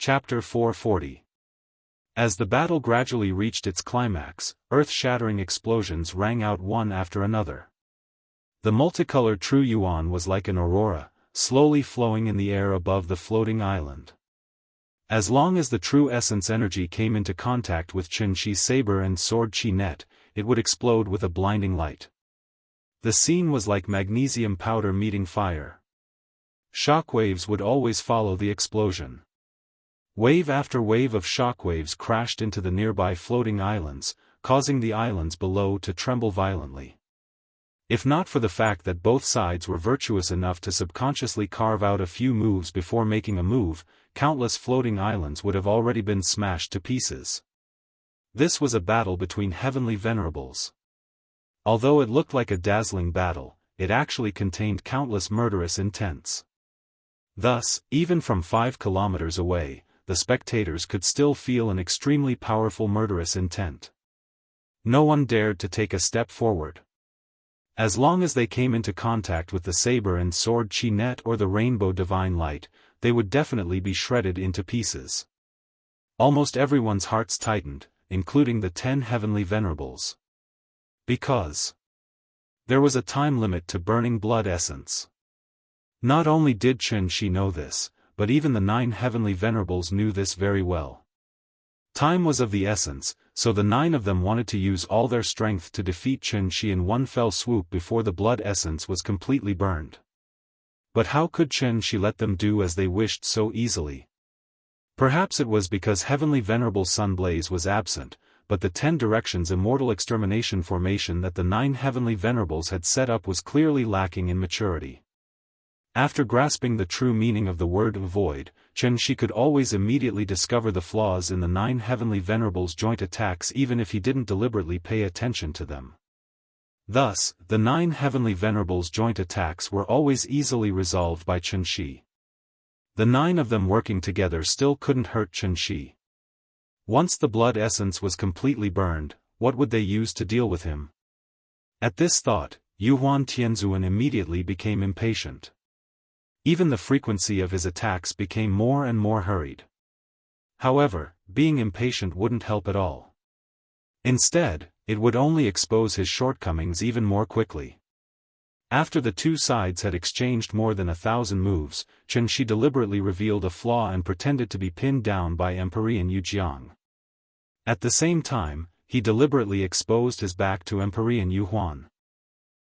Chapter 440. As the battle gradually reached its climax, earth-shattering explosions rang out one after another. The multicolored True Yuan was like an aurora, slowly flowing in the air above the floating island. As long as the true essence energy came into contact with Qin Shi's saber and sword Qi net, it would explode with a blinding light. The scene was like magnesium powder meeting fire. Shockwaves would always follow the explosion. Wave after wave of shockwaves crashed into the nearby floating islands, causing the islands below to tremble violently. If not for the fact that both sides were virtuous enough to subconsciously carve out a few moves before making a move, countless floating islands would have already been smashed to pieces. This was a battle between heavenly venerables. Although it looked like a dazzling battle, it actually contained countless murderous intents. Thus, even from 5 kilometers away, the spectators could still feel an extremely powerful murderous intent. No one dared to take a step forward. As long as they came into contact with the saber and sword Qi net or the rainbow divine light, they would definitely be shredded into pieces. Almost everyone's hearts tightened, including the 10 heavenly venerables. Because there was a time limit to burning blood essence. Not only did Qin Shi know this, but even the 9 heavenly venerables knew this very well. Time was of the essence, so the 9 of them wanted to use all their strength to defeat Qin Shi in one fell swoop before the blood essence was completely burned. But how could Qin Shi let them do as they wished so easily? Perhaps it was because Heavenly Venerable Sunblaze was absent, but the 10 Directions Immortal Extermination formation that the 9 Heavenly Venerables had set up was clearly lacking in maturity. After grasping the true meaning of the word void, Qin Shi could always immediately discover the flaws in the 9 Heavenly Venerables' joint attacks even if he didn't deliberately pay attention to them. Thus, the 9 Heavenly Venerables' joint attacks were always easily resolved by Qin Shi. The 9 of them working together still couldn't hurt Qin Shi. Once the blood essence was completely burned, what would they use to deal with him? At this thought, Yuhuan Tianzuan immediately became impatient. Even the frequency of his attacks became more and more hurried. However, being impatient wouldn't help at all. Instead, it would only expose his shortcomings even more quickly. After the two sides had exchanged more than 1,000 moves, Qin Shi deliberately revealed a flaw and pretended to be pinned down by Emperor Yu Jiang. At the same time, he deliberately exposed his back to Emperor Yuhuan.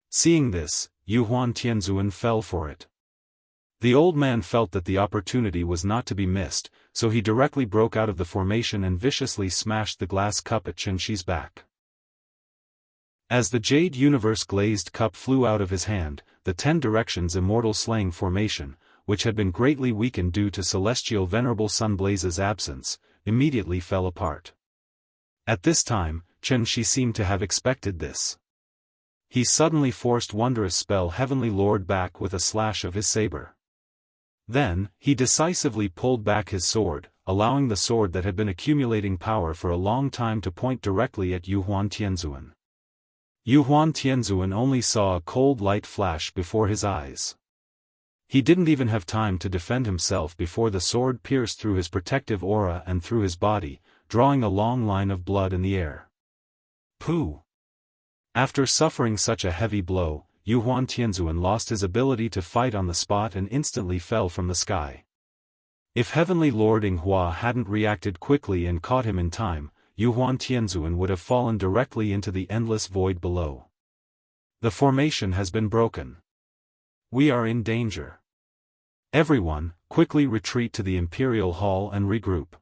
Seeing this, Yuhuan Tianzuan fell for it. The old man felt that the opportunity was not to be missed, so he directly broke out of the formation and viciously smashed the glass cup at Qin Shi's back. As the Jade Universe glazed cup flew out of his hand, the 10 Directions Immortal Slaying formation, which had been greatly weakened due to Celestial Venerable Sunblaze's absence, immediately fell apart. At this time, Qin Shi seemed to have expected this. He suddenly forced Wondrous Spell Heavenly Lord back with a slash of his saber. Then, he decisively pulled back his sword, allowing the sword that had been accumulating power for a long time to point directly at Yuhuan Tianzuan. Yuhuan Tianzuan only saw a cold light flash before his eyes. He didn't even have time to defend himself before the sword pierced through his protective aura and through his body, drawing a long line of blood in the air. Pooh! After suffering such a heavy blow, Yuhuan Tianzuan lost his ability to fight on the spot and instantly fell from the sky. If Heavenly Lord Yinghua hadn't reacted quickly and caught him in time, Yuhuan Tianzuan would have fallen directly into the endless void below. The formation has been broken. We are in danger. Everyone, quickly retreat to the Imperial Hall and regroup.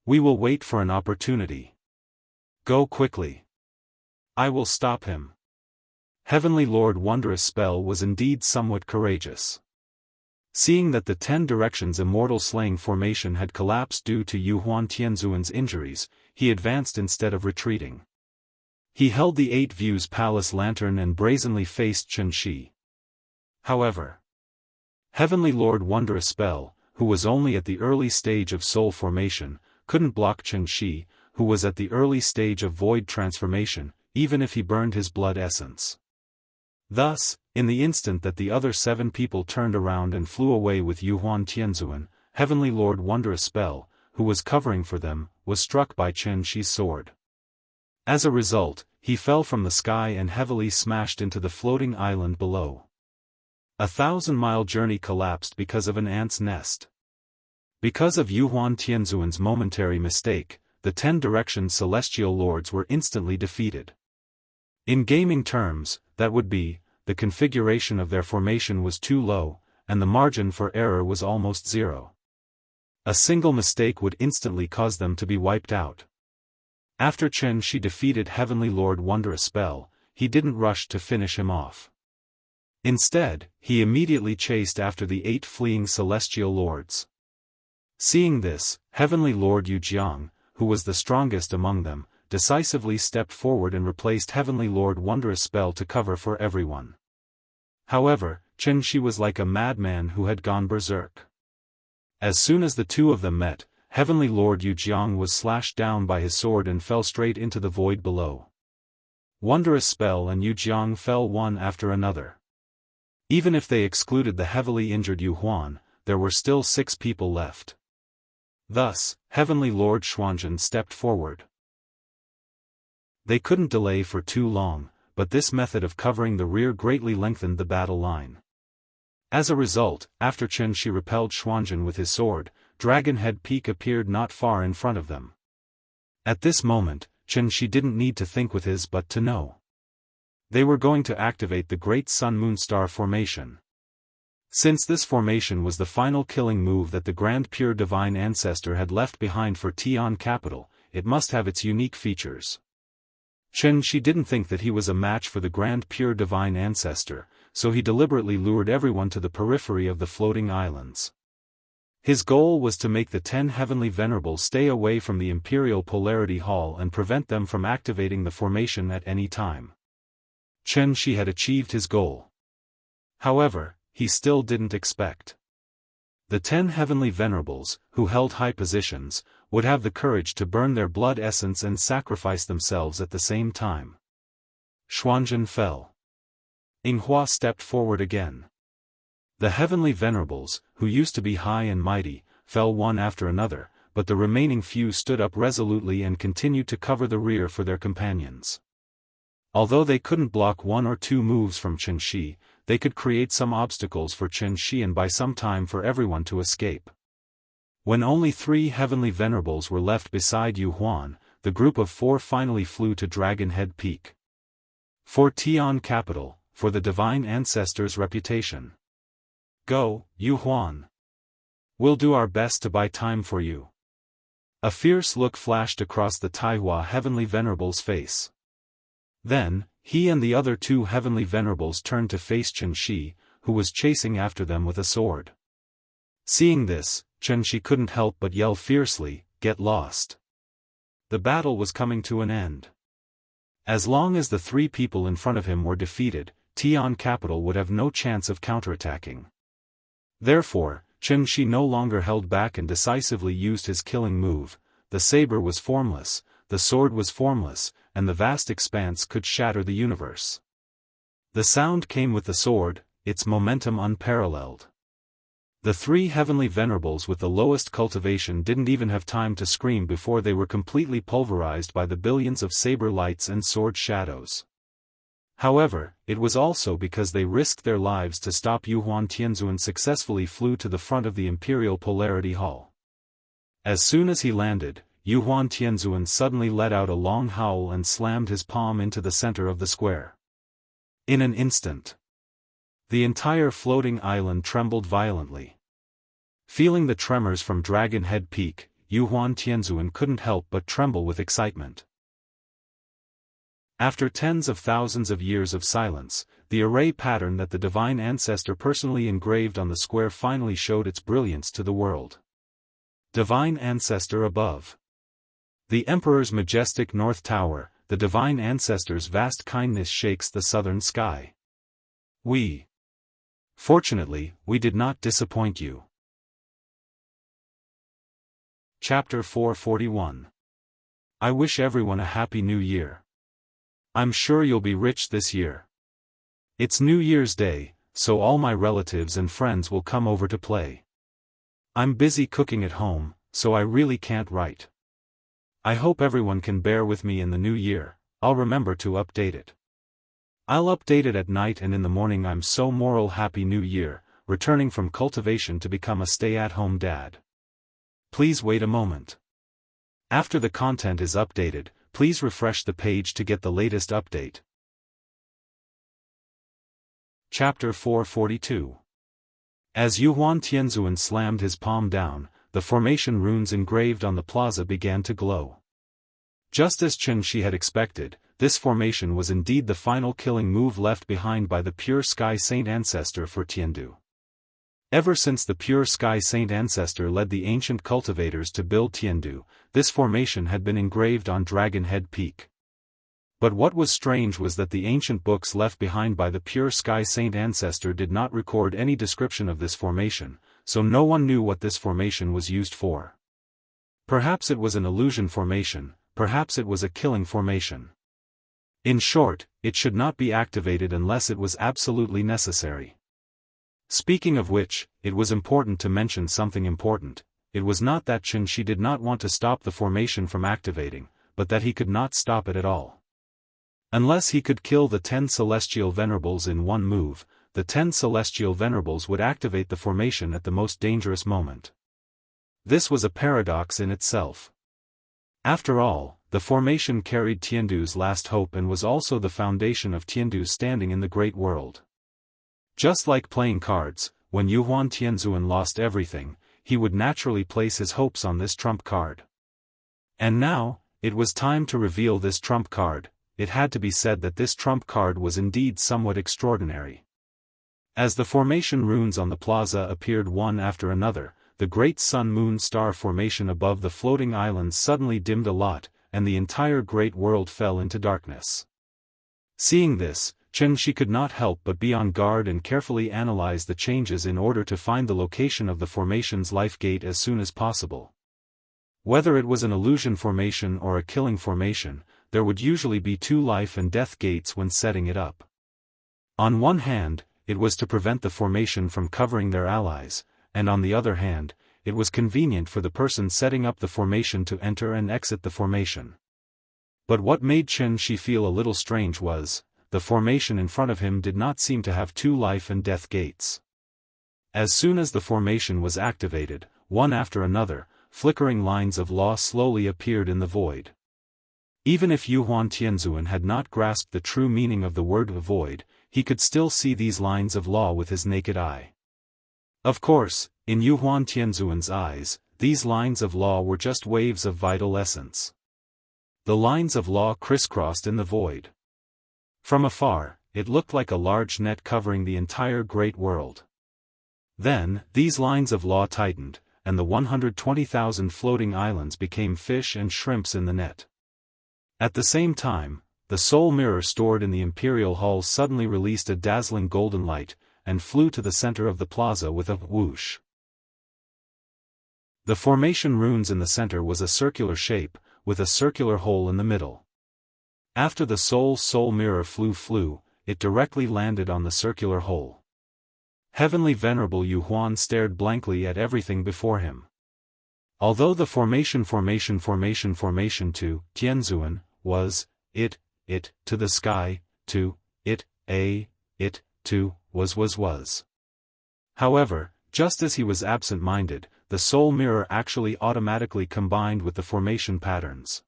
We will wait for an opportunity. Go quickly. I will stop him. Heavenly Lord Wondrous Spell was indeed somewhat courageous. Seeing that the 10 Directions Immortal Slaying formation had collapsed due to Yuhuan Tianzuan's injuries, he advanced instead of retreating. He held the 8 Views Palace lantern and brazenly faced Qin Shi. However, Heavenly Lord Wondrous Spell, who was only at the early stage of soul formation, couldn't block Qin Shi, who was at the early stage of void transformation, even if he burned his blood essence. Thus, in the instant that the other 7 people turned around and flew away with Yuhuan Tianzuan, Heavenly Lord Wondrous Spell, who was covering for them, was struck by Chen Shi's sword. As a result, he fell from the sky and heavily smashed into the floating island below. A 1,000-mile journey collapsed because of an ant's nest. Because of Yuhuan Tianzuan's momentary mistake, the 10 Directions Celestial Lords were instantly defeated. In gaming terms, that would be, the configuration of their formation was too low, and the margin for error was almost zero. A single mistake would instantly cause them to be wiped out. After Chen Shi defeated Heavenly Lord Wondrous Spell, he didn't rush to finish him off. Instead, he immediately chased after the 8 fleeing Celestial Lords. Seeing this, Heavenly Lord Yu Jiang, who was the strongest among them, decisively stepped forward and replaced Heavenly Lord Wondrous Spell to cover for everyone. However, Chen Shi was like a madman who had gone berserk. As soon as the two of them met, Heavenly Lord Yu Jiang was slashed down by his sword and fell straight into the void below. Wondrous Spell and Yu Jiang fell one after another. Even if they excluded the heavily injured Yu Huan, there were still 6 people left. Thus, Heavenly Lord Xuanzhen stepped forward. They couldn't delay for too long, but this method of covering the rear greatly lengthened the battle line. As a result, after Chen Shi repelled Xuanzhen with his sword, Dragon Head Peak appeared not far in front of them. At this moment, Chen Shi didn't need to think with his but to know. They were going to activate the Great Sun Moon Star formation. Since this formation was the final killing move that the Grand Pure Divine Ancestor had left behind for Tian Capital, it must have its unique features. Chen Shi didn't think that he was a match for the Grand Pure Divine Ancestor, so he deliberately lured everyone to the periphery of the floating islands. His goal was to make the 10 Heavenly Venerables stay away from the Imperial Polarity Hall and prevent them from activating the formation at any time. Chen Shi had achieved his goal. However, he still didn't expect. The 10 Heavenly Venerables, who held high positions, would have the courage to burn their blood essence and sacrifice themselves at the same time. Xuanzhen fell. Yinghua stepped forward again. The Heavenly Venerables, who used to be high and mighty, fell one after another, but the remaining few stood up resolutely and continued to cover the rear for their companions. Although they couldn't block 1 or 2 moves from Chen Shi, they could create some obstacles for Chen Shi and buy some time for everyone to escape. When only 3 Heavenly Venerables were left beside Yu Huan, the group of 4 finally flew to Dragon Head Peak. For Tian Capital, for the Divine Ancestor's reputation. Go, Yu Huan. We'll do our best to buy time for you. A fierce look flashed across the Taihua Heavenly Venerable's face. Then, he and the other 2 Heavenly Venerables turned to face Chen Shi, who was chasing after them with a sword. Seeing this, Chen Shi couldn't help but yell fiercely, "Get lost!" The battle was coming to an end. As long as the 3 people in front of him were defeated, Tian Capital would have no chance of counterattacking. Therefore, Chen Shi no longer held back and decisively used his killing move. The saber was formless, the sword was formless, and the vast expanse could shatter the universe. The sound came with the sword, its momentum unparalleled. The 3 Heavenly Venerables with the lowest cultivation didn't even have time to scream before they were completely pulverized by the billions of saber lights and sword shadows. However, it was also because they risked their lives to stop Yuhuan Tianzuan successfully flew to the front of the Imperial Polarity Hall. As soon as he landed, Yuhuan Tianzuan suddenly let out a long howl and slammed his palm into the center of the square. In an instant, the entire floating island trembled violently. Feeling the tremors from Dragon Head Peak, Yuhuan Tianzuan couldn't help but tremble with excitement. After tens of thousands of years of silence, the array pattern that the Divine Ancestor personally engraved on the square finally showed its brilliance to the world. Divine Ancestor above. The Emperor's majestic North Tower, the Divine Ancestor's vast kindness shakes the southern sky. Fortunately, we did not disappoint you. Chapter 441. I wish everyone a happy new year. I'm sure you'll be rich this year. It's New Year's Day, so all my relatives and friends will come over to play. I'm busy cooking at home, so I really can't write. I hope everyone can bear with me in the new year. I'll remember to update it. I'll update it at night and in the morning. I'm so moral. Happy New Year, returning from cultivation to become a stay-at-home dad. Please wait a moment. After the content is updated, please refresh the page to get the latest update. Chapter 442. As Yuan Tianzhuan slammed his palm down, the formation runes engraved on the plaza began to glow. Just as Chen Shi had expected, this formation was indeed the final killing move left behind by the Pure Sky Saint Ancestor for Tiandu. Ever since the Pure Sky Saint Ancestor led the ancient cultivators to build Tiandu, this formation had been engraved on Dragon Head Peak. But what was strange was that the ancient books left behind by the Pure Sky Saint Ancestor did not record any description of this formation, so no one knew what this formation was used for. Perhaps it was an illusion formation, perhaps it was a killing formation. In short, it should not be activated unless it was absolutely necessary. Speaking of which, it was important to mention something important. It was not that Chen Shi did not want to stop the formation from activating, but that he could not stop it at all. Unless he could kill the 10 Celestial Venerables in one move, the 10 Celestial Venerables would activate the formation at the most dangerous moment. This was a paradox in itself. After all, the formation carried Tiandu's last hope and was also the foundation of Tiandu's standing in the great world. Just like playing cards, when Yuan Tianzhuan lost everything, he would naturally place his hopes on this trump card. And now, it was time to reveal this trump card. It had to be said that this trump card was indeed somewhat extraordinary. As the formation runes on the plaza appeared one after another, the great sun-moon star formation above the floating islands suddenly dimmed a lot, and the entire great world fell into darkness. Seeing this, Chen Shi could not help but be on guard and carefully analyze the changes in order to find the location of the formation's life gate as soon as possible. Whether it was an illusion formation or a killing formation, there would usually be 2 life and death gates when setting it up. On one hand, it was to prevent the formation from covering their allies, and on the other hand, it was convenient for the person setting up the formation to enter and exit the formation. But what made Chen Shi feel a little strange was, the formation in front of him did not seem to have 2 life and death gates. As soon as the formation was activated, one after another, flickering lines of law slowly appeared in the void. Even if Yuan Tianzhuan had not grasped the true meaning of the word void, he could still see these lines of law with his naked eye. Of course, in Yuan Tianzhuan's eyes, these lines of law were just waves of vital essence. The lines of law crisscrossed in the void. From afar, it looked like a large net covering the entire great world. Then, these lines of law tightened, and the 120,000 floating islands became fish and shrimps in the net. At the same time, the soul mirror stored in the Imperial Hall suddenly released a dazzling golden light, and flew to the center of the plaza with a whoosh. The formation runes in the center was a circular shape, with a circular hole in the middle. After the soul mirror flew, it directly landed on the circular hole. Heavenly Venerable Yuan stared blankly at everything before him. Although the formation to Tianzhuan was it to the sky, to it to was. However, just as he was absent-minded, the soul mirror actually automatically combined with the formation patterns.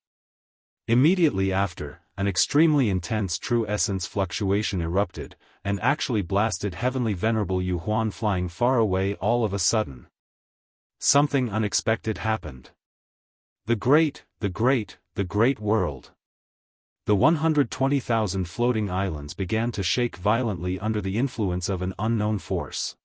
Immediately after, an extremely intense true essence fluctuation erupted, and actually blasted Heavenly Venerable Yuan flying far away all of a sudden. Something unexpected happened. The great world. The 120,000 floating islands began to shake violently under the influence of an unknown force.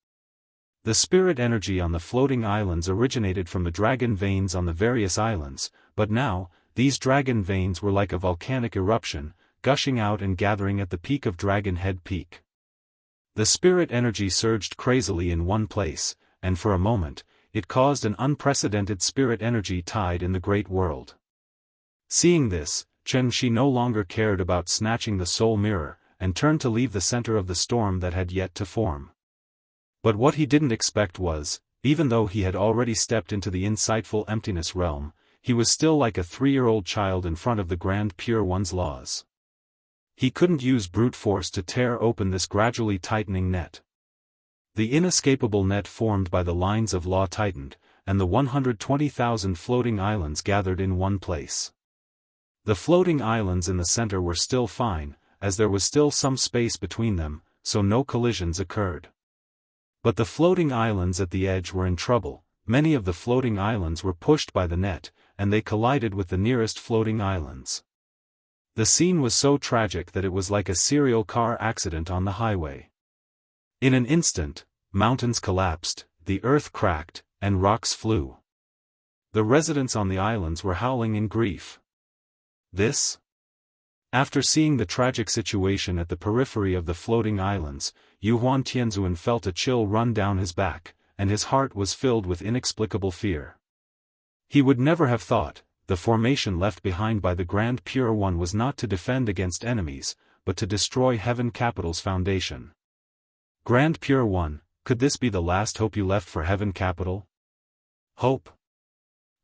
The spirit energy on the floating islands originated from the dragon veins on the various islands, but now, these dragon veins were like a volcanic eruption, gushing out and gathering at the peak of Dragon Head Peak. The spirit energy surged crazily in one place, and for a moment, it caused an unprecedented spirit energy tide in the great world. Seeing this, Chen Shi no longer cared about snatching the soul mirror, and turned to leave the center of the storm that had yet to form. But what he didn't expect was, Even though he had already stepped into the insightful emptiness realm, he was still like a 3-year-old child in front of the Grand Pure One's laws. He couldn't use brute force to tear open this gradually tightening net. The inescapable net formed by the lines of law tightened, and the 120,000 floating islands gathered in one place. The floating islands in the center were still fine, as there was still some space between them, so no collisions occurred. But the floating islands at the edge were in trouble. Many of the floating islands were pushed by the net, and they collided with the nearest floating islands. The scene was so tragic that it was like a serial car accident on the highway. In an instant, mountains collapsed, the earth cracked, and rocks flew. The residents on the islands were howling in grief. This? After seeing the tragic situation at the periphery of the floating islands, Yuhuan Tianzuan felt a chill run down his back, and his heart was filled with inexplicable fear. He would never have thought, the formation left behind by the Grand Pure One was not to defend against enemies, but to destroy Heaven Capital's foundation. Grand Pure One, could this be the last hope you left for Heaven Capital? Hope?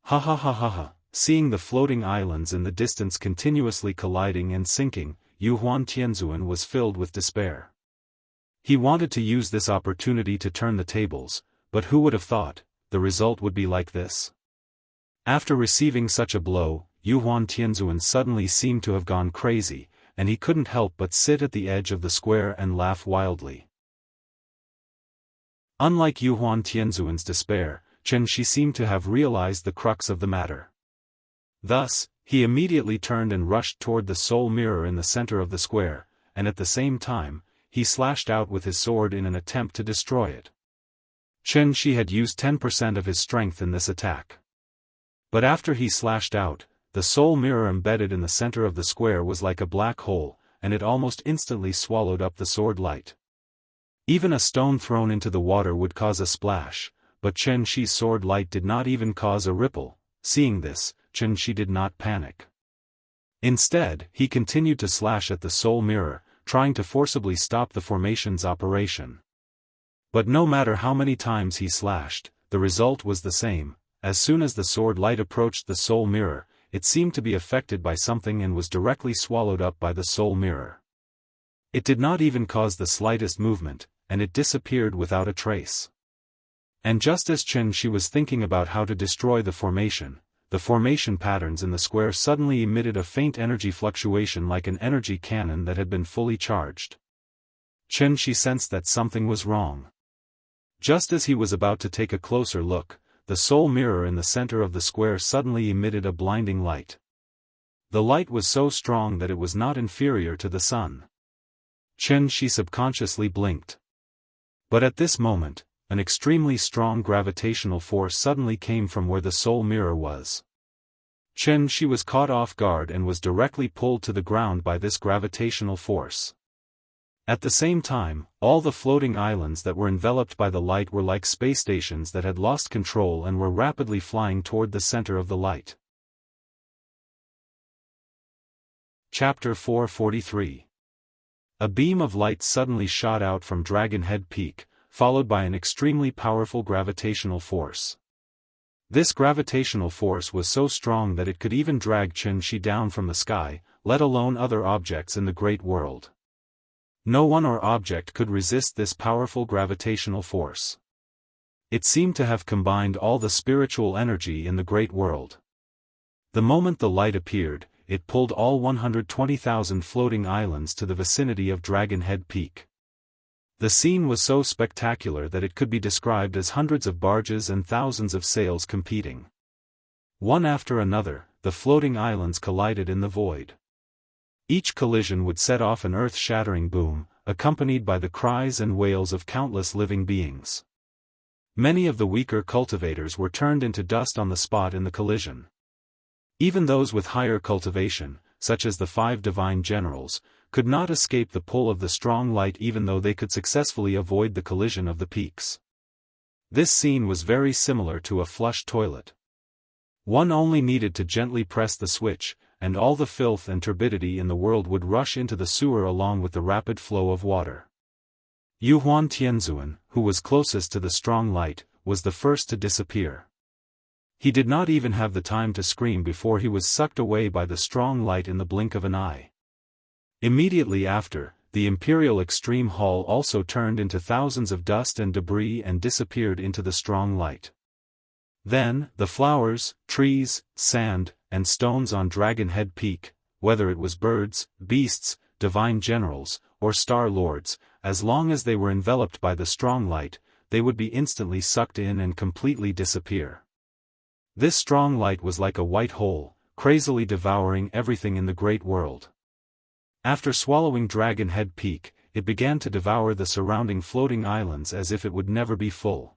Ha ha ha ha ha. Seeing the floating islands in the distance continuously colliding and sinking, Yuhuan Tianzuan was filled with despair. He wanted to use this opportunity to turn the tables, but who would have thought, the result would be like this? After receiving such a blow, Yuhuan Tianzuan suddenly seemed to have gone crazy, and he couldn't help but sit at the edge of the square and laugh wildly. Unlike Yuhuan Tianzuan's despair, Chen Shi seemed to have realized the crux of the matter. Thus, he immediately turned and rushed toward the soul mirror in the center of the square, and at the same time, he slashed out with his sword in an attempt to destroy it. Chen Shi had used 10% of his strength in this attack. But after he slashed out, the soul mirror embedded in the center of the square was like a black hole, and it almost instantly swallowed up the sword light. Even a stone thrown into the water would cause a splash, but Chen Shi's sword light did not even cause a ripple. Seeing this, Chen Shi did not panic. Instead, he continued to slash at the soul mirror, trying to forcibly stop the formation's operation. But no matter how many times he slashed, the result was the same. As soon as the sword light approached the soul mirror, it seemed to be affected by something and was directly swallowed up by the soul mirror. It did not even cause the slightest movement, and it disappeared without a trace. And just as Chen Shi was thinking about how to destroy the formation patterns in the square suddenly emitted a faint energy fluctuation like an energy cannon that had been fully charged. Chen Shi sensed that something was wrong. Just as he was about to take a closer look, the soul mirror in the center of the square suddenly emitted a blinding light. The light was so strong that it was not inferior to the sun. Chen Shi subconsciously blinked. But at this moment, an extremely strong gravitational force suddenly came from where the soul mirror was. Chen Shi was caught off guard and was directly pulled to the ground by this gravitational force. At the same time, all the floating islands that were enveloped by the light were like space stations that had lost control and were rapidly flying toward the center of the light. Chapter 443. A beam of light suddenly shot out from Dragon Head Peak, followed by an extremely powerful gravitational force. This gravitational force was so strong that it could even drag Chen Shi down from the sky, let alone other objects in the great world. No one or object could resist this powerful gravitational force. It seemed to have combined all the spiritual energy in the great world. The moment the light appeared, it pulled all 120,000 floating islands to the vicinity of Dragon Head Peak. The scene was so spectacular that it could be described as hundreds of barges and thousands of sails competing. One after another, the floating islands collided in the void. Each collision would set off an earth-shattering boom, accompanied by the cries and wails of countless living beings. Many of the weaker cultivators were turned into dust on the spot in the collision. Even those with higher cultivation, such as the 5 divine generals, could not escape the pull of the strong light even though they could successfully avoid the collision of the peaks. This scene was very similar to a flush toilet. One only needed to gently press the switch, and all the filth and turbidity in the world would rush into the sewer along with the rapid flow of water. Yuhuan Tianzuan, who was closest to the strong light, was the first to disappear. He did not even have the time to scream before he was sucked away by the strong light in the blink of an eye. Immediately after, the Imperial Extreme Hall also turned into thousands of dust and debris and disappeared into the strong light. Then, the flowers, trees, sand, and stones on Dragon Head Peak, whether it was birds, beasts, divine generals, or star lords, as long as they were enveloped by the strong light, they would be instantly sucked in and completely disappear. This strong light was like a white hole, crazily devouring everything in the great world. After swallowing Dragon Head Peak, it began to devour the surrounding floating islands as if it would never be full.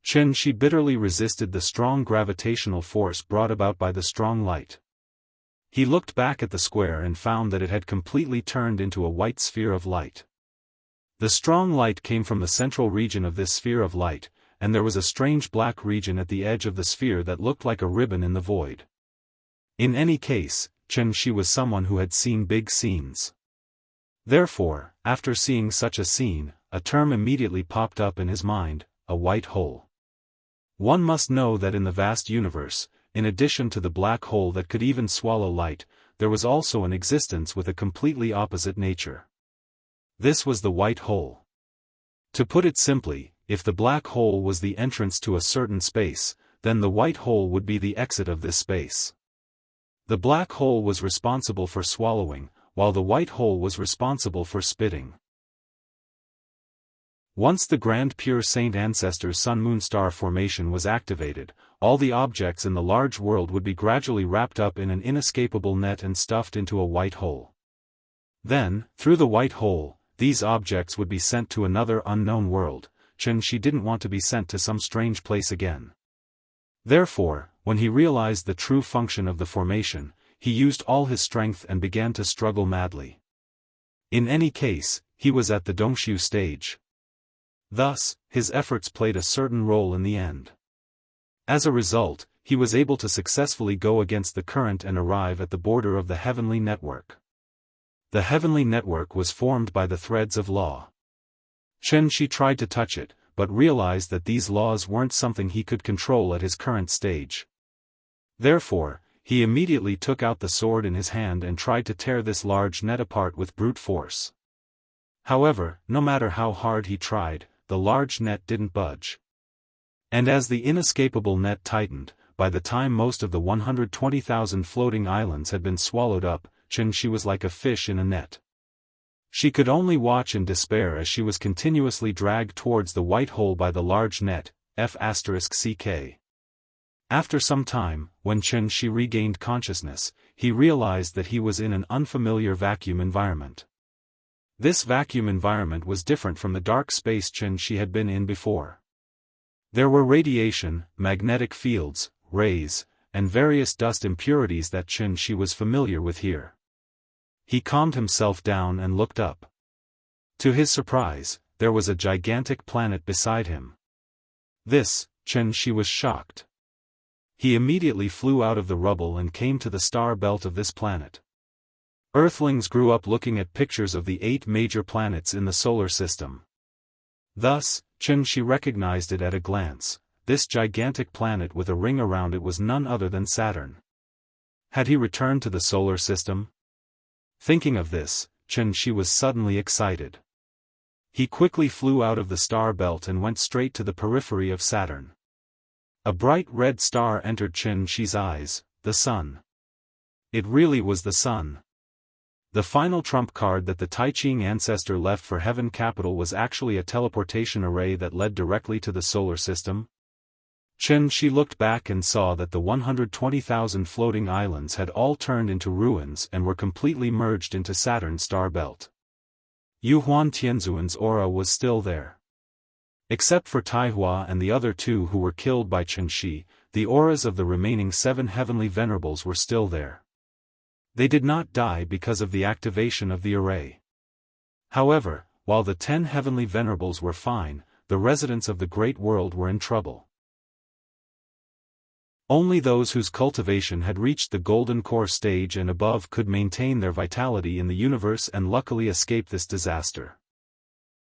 Chen Shi bitterly resisted the strong gravitational force brought about by the strong light. He looked back at the square and found that it had completely turned into a white sphere of light. The strong light came from the central region of this sphere of light, and there was a strange black region at the edge of the sphere that looked like a ribbon in the void. In any case, Chen Shi was someone who had seen big scenes. Therefore, after seeing such a scene, a term immediately popped up in his mind, a white hole. One must know that in the vast universe, in addition to the black hole that could even swallow light, there was also an existence with a completely opposite nature. This was the white hole. To put it simply, if the black hole was the entrance to a certain space, then the white hole would be the exit of this space. The black hole was responsible for swallowing, while the white hole was responsible for spitting. Once the Grand Pure Saint Ancestor's Sun-Moon Star formation was activated, all the objects in the large world would be gradually wrapped up in an inescapable net and stuffed into a white hole. Then, through the white hole, these objects would be sent to another unknown world. Chen Shi didn't want to be sent to some strange place again. Therefore, when he realized the true function of the formation, he used all his strength and began to struggle madly. In any case, he was at the Dongshu stage. Thus, his efforts played a certain role in the end. As a result, he was able to successfully go against the current and arrive at the border of the heavenly network. The heavenly network was formed by the threads of law. Chen Shi tried to touch it, but realized that these laws weren't something he could control at his current stage. Therefore, he immediately took out the sword in his hand and tried to tear this large net apart with brute force. However, no matter how hard he tried, the large net didn't budge. And as the inescapable net tightened, by the time most of the 120,000 floating islands had been swallowed up, Chen Shi was like a fish in a net. She could only watch in despair as she was continuously dragged towards the white hole by the large net, F***ck. After some time, when Chen Shi regained consciousness, he realized that he was in an unfamiliar vacuum environment. This vacuum environment was different from the dark space Chen Shi had been in before. There were radiation, magnetic fields, rays, and various dust impurities that Chen Shi was familiar with here. He calmed himself down and looked up. To his surprise, there was a gigantic planet beside him. This, Chen Shi was shocked. He immediately flew out of the rubble and came to the star belt of this planet. Earthlings grew up looking at pictures of the 8 major planets in the solar system. Thus, Chen Shi recognized it at a glance. This gigantic planet with a ring around it was none other than Saturn. Had he returned to the solar system? Thinking of this, Chen Shi was suddenly excited. He quickly flew out of the star belt and went straight to the periphery of Saturn. A bright red star entered Chen Shi's eyes, the sun. It really was the sun. The final trump card that the Tai-Ching ancestor left for Heaven Capital was actually a teleportation array that led directly to the solar system. Chen Shi looked back and saw that the 120,000 floating islands had all turned into ruins and were completely merged into Saturn's star belt. Yuhuan Tianzuan's aura was still there. Except for Taihua and the other 2 who were killed by Chen Shi, the auras of the remaining 7 heavenly venerables were still there. They did not die because of the activation of the array. However, while the 10 heavenly venerables were fine, the residents of the great world were in trouble. Only those whose cultivation had reached the golden core stage and above could maintain their vitality in the universe and luckily escape this disaster.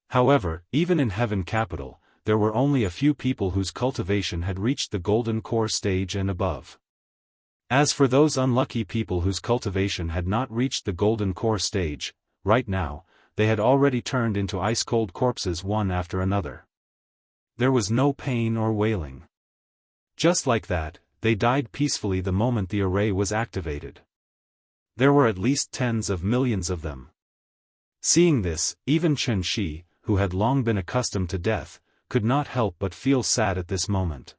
However, even in Heaven Capital, there were only a few people whose cultivation had reached the golden core stage and above. As for those unlucky people whose cultivation had not reached the golden core stage, right now, they had already turned into ice-cold corpses one after another. There was no pain or wailing. Just like that, they died peacefully the moment the array was activated. There were at least tens of millions of them. Seeing this, even Chen Shi, who had long been accustomed to death, could not help but feel sad at this moment.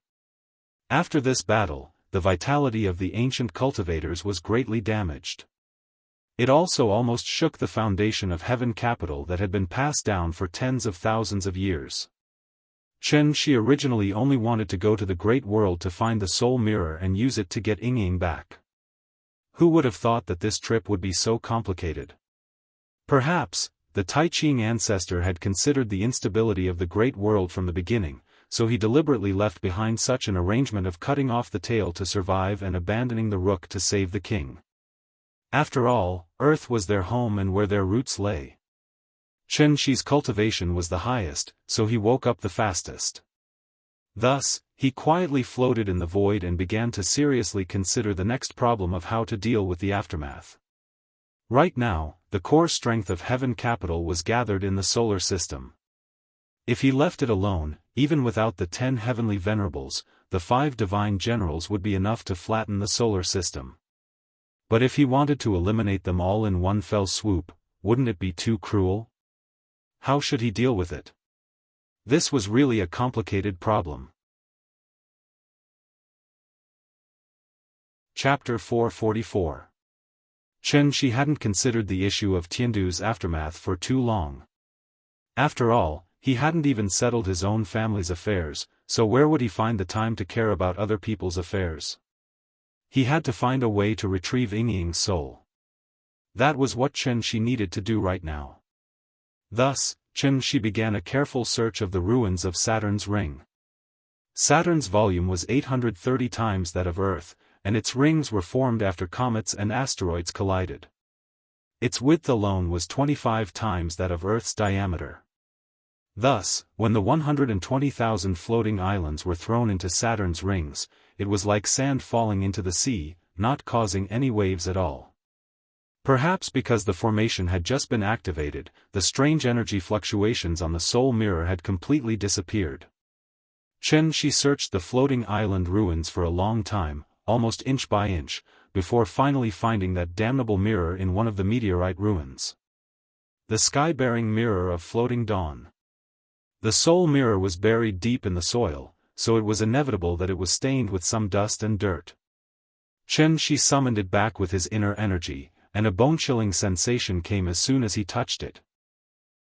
After this battle, the vitality of the ancient cultivators was greatly damaged. It also almost shook the foundation of Heaven Capital that had been passed down for tens of thousands of years. Chen Shi originally only wanted to go to the Great World to find the Soul Mirror and use it to get Ying back. Who would have thought that this trip would be so complicated? Perhaps, the Tai Ching ancestor had considered the instability of the Great World from the beginning, so he deliberately left behind such an arrangement of cutting off the tail to survive and abandoning the rook to save the king. After all, Earth was their home and where their roots lay. Chen Shi's cultivation was the highest, so he woke up the fastest. Thus, he quietly floated in the void and began to seriously consider the next problem of how to deal with the aftermath. Right now, the core strength of Heaven Capital was gathered in the solar system. If he left it alone, even without the 10 heavenly venerables, the 5 divine generals would be enough to flatten the solar system. But if he wanted to eliminate them all in one fell swoop, wouldn't it be too cruel? How should he deal with it? This was really a complicated problem. Chapter 444. Chen Shi hadn't considered the issue of Tiandu's aftermath for too long. After all, he hadn't even settled his own family's affairs, so where would he find the time to care about other people's affairs? He had to find a way to retrieve Ying's soul. That was what Chen Shi needed to do right now. Thus, Chen Shi began a careful search of the ruins of Saturn's ring. Saturn's volume was 830 times that of Earth, and its rings were formed after comets and asteroids collided. Its width alone was 25 times that of Earth's diameter. Thus, when the 120,000 floating islands were thrown into Saturn's rings, it was like sand falling into the sea, not causing any waves at all. Perhaps because the formation had just been activated, the strange energy fluctuations on the soul mirror had completely disappeared. Chen Shi searched the floating island ruins for a long time, almost inch by inch, before finally finding that damnable mirror in one of the meteorite ruins. The sky-bearing mirror of floating dawn. The soul mirror was buried deep in the soil, so it was inevitable that it was stained with some dust and dirt. Chen Shi summoned it back with his inner energy, and a bone-chilling sensation came as soon as he touched it.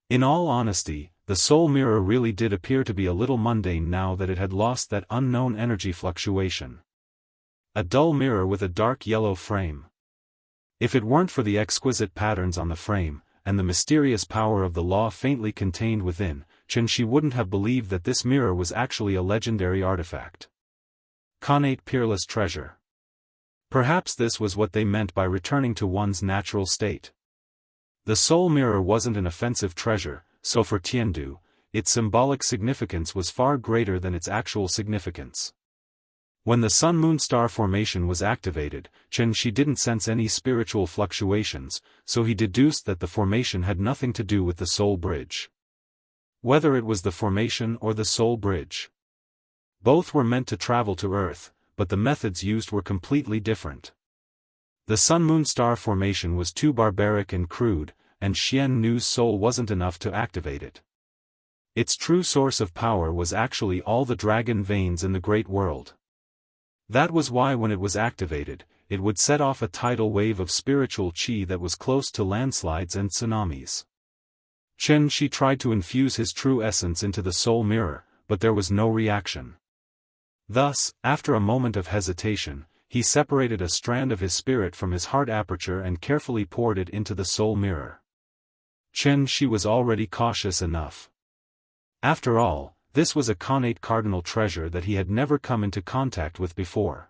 In all honesty, the soul mirror really did appear to be a little mundane now that it had lost that unknown energy fluctuation. A dull mirror with a dark yellow frame. If it weren't for the exquisite patterns on the frame, and the mysterious power of the law faintly contained within, Chen Shi wouldn't have believed that this mirror was actually a legendary artifact. Connate peerless treasure. Perhaps this was what they meant by returning to one's natural state. The soul mirror wasn't an offensive treasure, so for Tiandu, its symbolic significance was far greater than its actual significance. When the Sun-Moon star formation was activated, Chen Shi didn't sense any spiritual fluctuations, so he deduced that the formation had nothing to do with the soul bridge. Whether it was the formation or the soul bridge. Both were meant to travel to Earth, but the methods used were completely different. The Sun-Moon star formation was too barbaric and crude, and Xian Nu's soul wasn't enough to activate it. Its true source of power was actually all the dragon veins in the Great World. That was why when it was activated, it would set off a tidal wave of spiritual qi that was close to landslides and tsunamis. Chen Shi tried to infuse his true essence into the soul mirror, but there was no reaction. Thus, after a moment of hesitation, he separated a strand of his spirit from his heart aperture and carefully poured it into the soul mirror. Chen Shi was already cautious enough. After all, this was a connate cardinal treasure that he had never come into contact with before.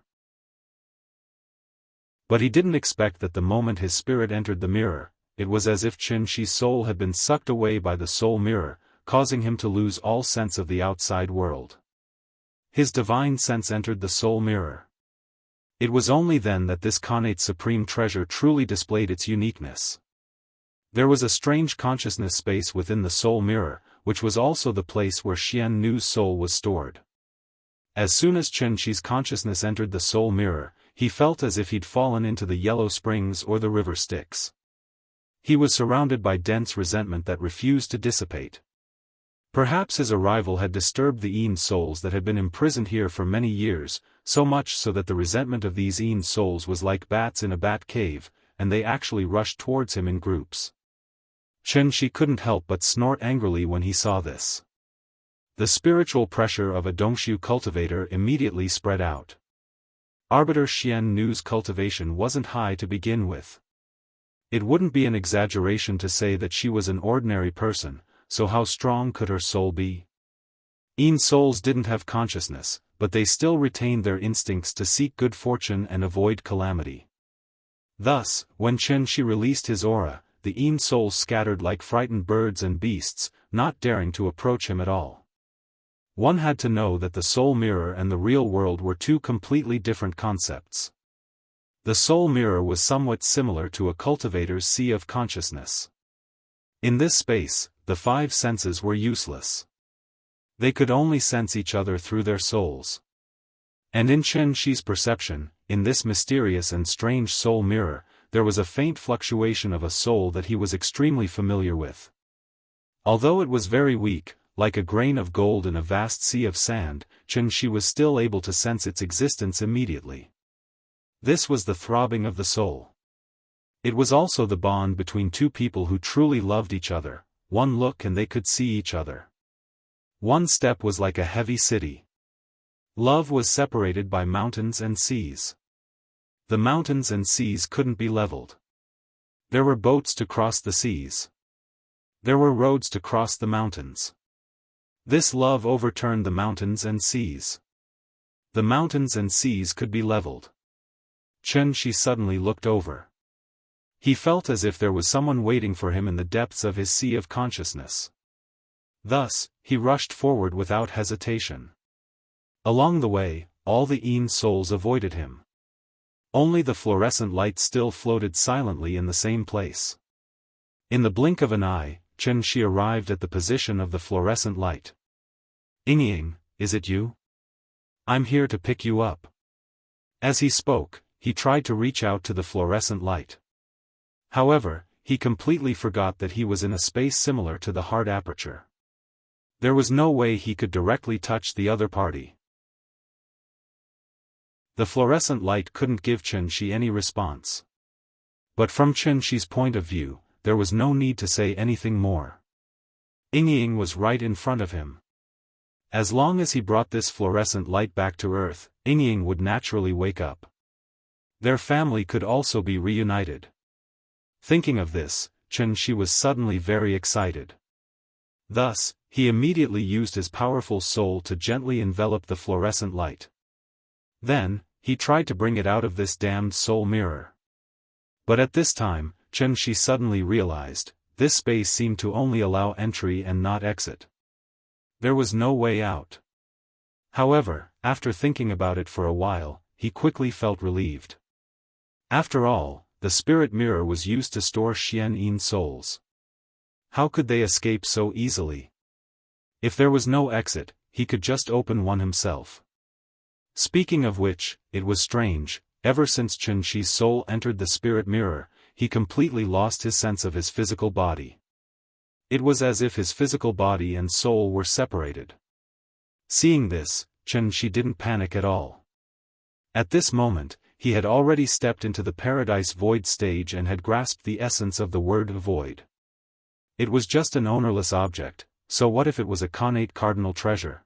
But he didn't expect that the moment his spirit entered the mirror, it was as if Chen Shi's soul had been sucked away by the soul mirror, causing him to lose all sense of the outside world. His divine sense entered the soul mirror. It was only then that this connate supreme treasure truly displayed its uniqueness. There was a strange consciousness space within the soul mirror, which was also the place where Xian Nu's soul was stored. As soon as Chen Shi's consciousness entered the soul mirror, he felt as if he'd fallen into the yellow springs or the river Styx. He was surrounded by dense resentment that refused to dissipate. Perhaps his arrival had disturbed the Yin souls that had been imprisoned here for many years, so much so that the resentment of these Yin souls was like bats in a bat cave, and they actually rushed towards him in groups. Chen Shi couldn't help but snort angrily when he saw this. The spiritual pressure of a Dongshu cultivator immediately spread out. Arbiter Xian Nu's cultivation wasn't high to begin with. It wouldn't be an exaggeration to say that she was an ordinary person, so how strong could her soul be? Yin souls didn't have consciousness, but they still retained their instincts to seek good fortune and avoid calamity. Thus, when Chen Shi released his aura, the Yin souls scattered like frightened birds and beasts, not daring to approach him at all. One had to know that the soul mirror and the real world were two completely different concepts. The soul mirror was somewhat similar to a cultivator's sea of consciousness. In this space, the five senses were useless. They could only sense each other through their souls. And in Chen Shi's perception, in this mysterious and strange soul mirror, there was a faint fluctuation of a soul that he was extremely familiar with. Although it was very weak, like a grain of gold in a vast sea of sand, Chen Shi was still able to sense its existence immediately. This was the throbbing of the soul. It was also the bond between two people who truly loved each other. One look and they could see each other. One step was like a heavy city. Love was separated by mountains and seas. The mountains and seas couldn't be leveled. There were boats to cross the seas. There were roads to cross the mountains. This love overturned the mountains and seas. The mountains and seas could be leveled. Chen Shi suddenly looked over. He felt as if there was someone waiting for him in the depths of his sea of consciousness. Thus, he rushed forward without hesitation. Along the way, all the Yin souls avoided him. Only the fluorescent light still floated silently in the same place. In the blink of an eye, Chen Shi arrived at the position of the fluorescent light. "Ying, is it you? I'm here to pick you up." As he spoke, he tried to reach out to the fluorescent light. However, he completely forgot that he was in a space similar to the heart aperture. There was no way he could directly touch the other party. The fluorescent light couldn't give Chen Shi any response. But from Chen Shi's point of view, there was no need to say anything more. Ying was right in front of him. As long as he brought this fluorescent light back to Earth, Ying would naturally wake up. Their family could also be reunited. Thinking of this, Chen Shi was suddenly very excited. Thus, he immediately used his powerful soul to gently envelop the fluorescent light. Then, he tried to bring it out of this damned soul mirror. But at this time, Chen Shi suddenly realized, this space seemed to only allow entry and not exit. There was no way out. However, after thinking about it for a while, he quickly felt relieved. After all, the spirit mirror was used to store Xian Yin souls. How could they escape so easily? If there was no exit, he could just open one himself. Speaking of which, it was strange, ever since Chen Shi's soul entered the spirit mirror, he completely lost his sense of his physical body. It was as if his physical body and soul were separated. Seeing this, Chen Shi didn't panic at all. At this moment, he had already stepped into the paradise void stage and had grasped the essence of the word void. It was just an ownerless object, so what if it was a connate cardinal treasure?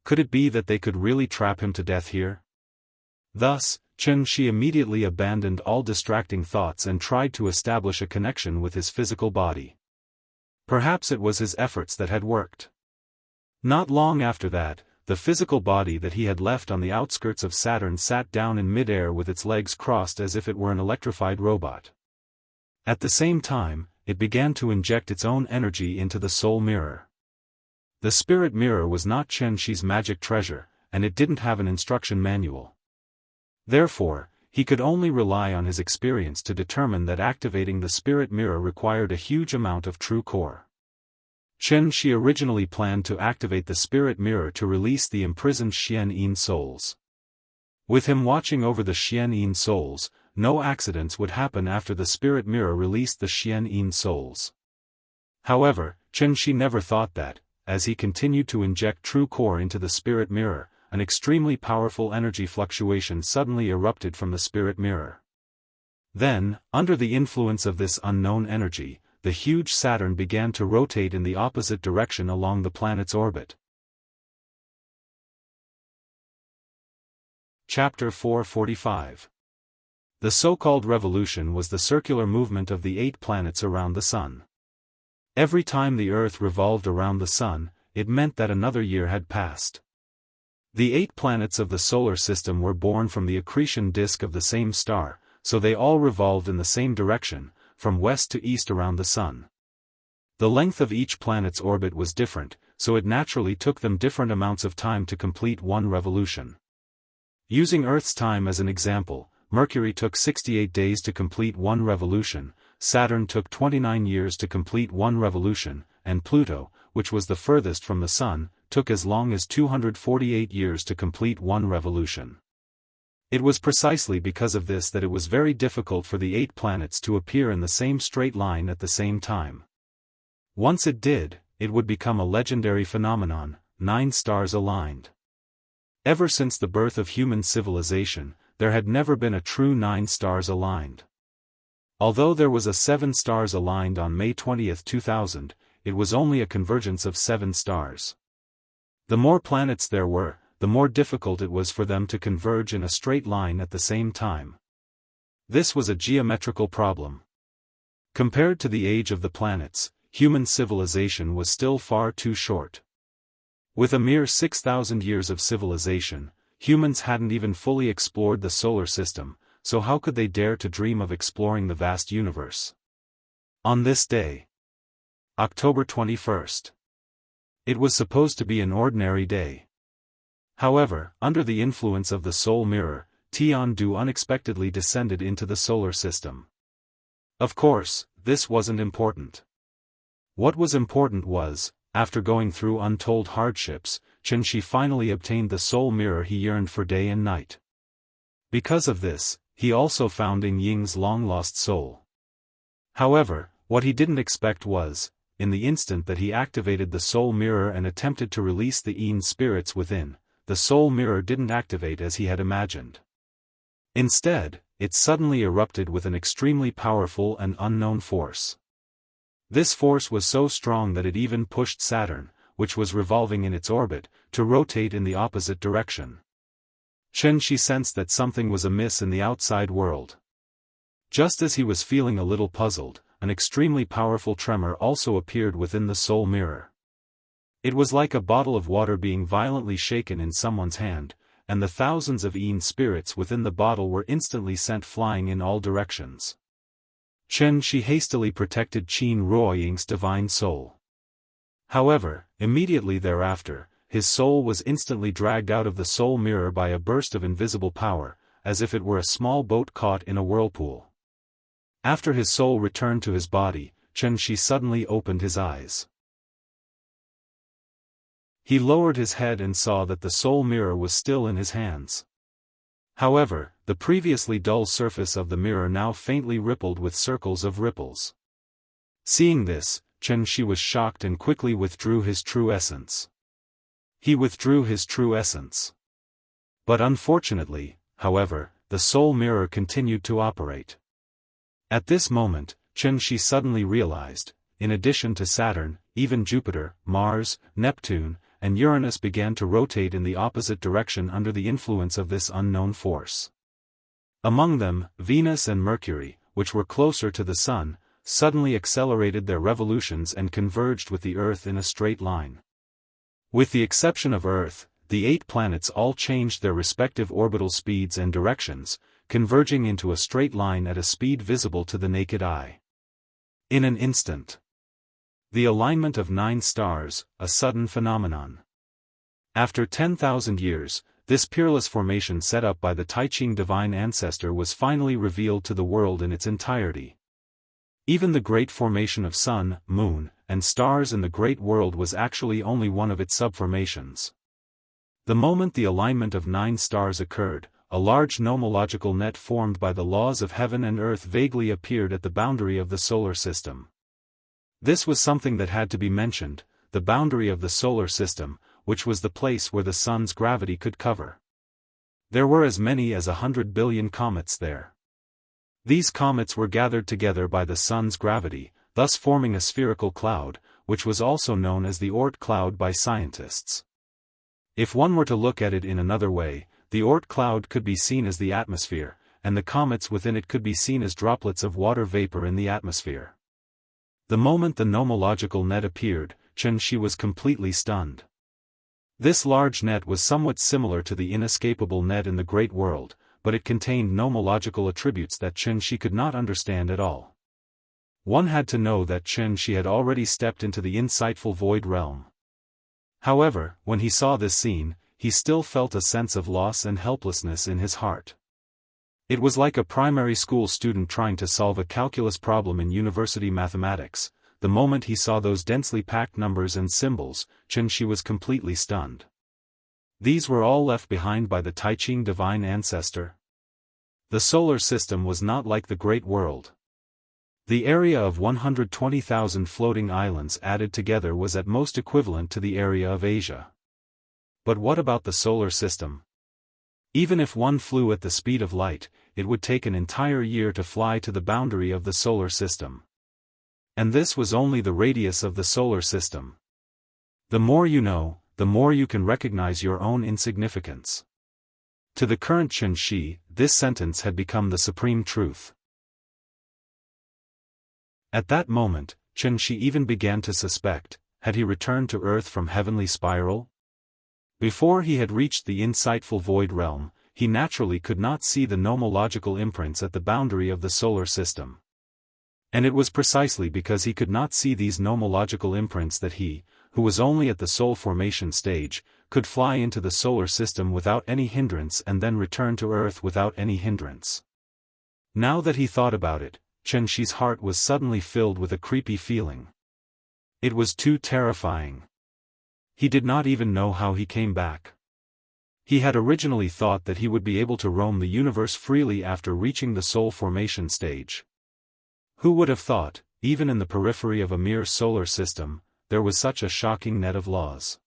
Could it be that they could really trap him to death here? Thus, Chen Shi immediately abandoned all distracting thoughts and tried to establish a connection with his physical body. Perhaps it was his efforts that had worked. Not long after that, the physical body that he had left on the outskirts of Saturn sat down in midair with its legs crossed as if it were an electrified robot. At the same time, it began to inject its own energy into the soul mirror. The spirit mirror was not Chen Shi's magic treasure, and it didn't have an instruction manual. Therefore, he could only rely on his experience to determine that activating the spirit mirror required a huge amount of true core. Chen Shi originally planned to activate the spirit mirror to release the imprisoned Xian Yin souls. With him watching over the Xian Yin souls, no accidents would happen after the spirit mirror released the Xian Yin souls. However, Chen Shi never thought that, as he continued to inject true core into the spirit mirror, an extremely powerful energy fluctuation suddenly erupted from the spirit mirror. Then, under the influence of this unknown energy, the huge Saturn began to rotate in the opposite direction along the planet's orbit. Chapter 445. The so-called revolution was the circular movement of the 8 planets around the Sun. Every time the Earth revolved around the Sun, it meant that another year had passed. The 8 planets of the solar system were born from the accretion disk of the same star, so they all revolved in the same direction, from west to east around the Sun. The length of each planet's orbit was different, so it naturally took them different amounts of time to complete one revolution. Using Earth's time as an example, Mercury took 68 days to complete one revolution, Saturn took 29 years to complete one revolution, and Pluto, which was the furthest from the Sun, took as long as 248 years to complete one revolution. It was precisely because of this that it was very difficult for the 8 planets to appear in the same straight line at the same time. Once it did, it would become a legendary phenomenon, 9 stars aligned. Ever since the birth of human civilization, there had never been a true 9 stars aligned. Although there was a 7 stars aligned on May 20, 2000, it was only a convergence of 7 stars. The more planets there were, the more difficult it was for them to converge in a straight line at the same time. This was a geometrical problem. Compared to the age of the planets, human civilization was still far too short. With a mere 6,000 years of civilization, humans hadn't even fully explored the solar system, so how could they dare to dream of exploring the vast universe? On this day, October 21st, it was supposed to be an ordinary day. However, under the influence of the soul mirror, Tiandu unexpectedly descended into the solar system. Of course, this wasn't important. What was important was, after going through untold hardships, Chen Shi finally obtained the soul mirror he yearned for day and night. Because of this, he also found Yin Ying's long-lost soul. However, what he didn't expect was, in the instant that he activated the soul mirror and attempted to release the Yin spirits within, the soul mirror didn't activate as he had imagined. Instead, it suddenly erupted with an extremely powerful and unknown force. This force was so strong that it even pushed Saturn, which was revolving in its orbit, to rotate in the opposite direction. Chen Shi sensed that something was amiss in the outside world. Just as he was feeling a little puzzled, an extremely powerful tremor also appeared within the soul mirror. It was like a bottle of water being violently shaken in someone's hand, and the thousands of Yin spirits within the bottle were instantly sent flying in all directions. Chen Shi hastily protected Qin Ruoying's divine soul. However, immediately thereafter, his soul was instantly dragged out of the soul mirror by a burst of invisible power, as if it were a small boat caught in a whirlpool. After his soul returned to his body, Chen Shi suddenly opened his eyes. He lowered his head and saw that the soul mirror was still in his hands. However, the previously dull surface of the mirror now faintly rippled with circles of ripples. Seeing this, Chen Shi was shocked and quickly withdrew his true essence. He withdrew his true essence. But unfortunately, however, the soul mirror continued to operate. At this moment, Chen Shi suddenly realized, in addition to Saturn, even Jupiter, Mars, Neptune, and Uranus began to rotate in the opposite direction under the influence of this unknown force. Among them, Venus and Mercury, which were closer to the Sun, suddenly accelerated their revolutions and converged with the Earth in a straight line. With the exception of Earth, the 8 planets all changed their respective orbital speeds and directions, converging into a straight line at a speed visible to the naked eye. In an instant, The alignment of 9 stars, a sudden phenomenon. After 10,000 years, this peerless formation set up by the Taiqing divine ancestor was finally revealed to the world in its entirety. Even the great formation of sun, moon, and stars in the great world was actually only one of its subformations. The moment the alignment of 9 stars occurred, a large nomological net formed by the laws of heaven and earth vaguely appeared at the boundary of the solar system. This was something that had to be mentioned, the boundary of the solar system, which was the place where the sun's gravity could cover. There were as many as 100 billion comets there. These comets were gathered together by the sun's gravity, thus forming a spherical cloud, which was also known as the Oort cloud by scientists. If one were to look at it in another way, the Oort cloud could be seen as the atmosphere, and the comets within it could be seen as droplets of water vapor in the atmosphere. The moment the nomological net appeared, Xianxia was completely stunned. This large net was somewhat similar to the inescapable net in the great world, but it contained nomological attributes that Xianxia could not understand at all. One had to know that Xianxia had already stepped into the insightful void realm. However, when he saw this scene, he still felt a sense of loss and helplessness in his heart. It was like a primary school student trying to solve a calculus problem in university mathematics. The moment he saw those densely packed numbers and symbols, Xianxia was completely stunned. These were all left behind by the Taiqing divine ancestor. The solar system was not like the great world. The area of 120,000 floating islands added together was at most equivalent to the area of Asia. But what about the solar system? Even if one flew at the speed of light, it would take an entire year to fly to the boundary of the solar system. And this was only the radius of the solar system. The more you know, the more you can recognize your own insignificance. To the current Xianxia, this sentence had become the supreme truth. At that moment, Xianxia even began to suspect, had he returned to Earth from heavenly spiral? Before he had reached the insightful void realm, he naturally could not see the nomological imprints at the boundary of the solar system. And it was precisely because he could not see these nomological imprints that he, who was only at the soul formation stage, could fly into the solar system without any hindrance and then return to Earth without any hindrance. Now that he thought about it, Xianxia's heart was suddenly filled with a creepy feeling. It was too terrifying. He did not even know how he came back. He had originally thought that he would be able to roam the universe freely after reaching the soul formation stage. Who would have thought, even in the periphery of a mere solar system, there was such a shocking net of laws?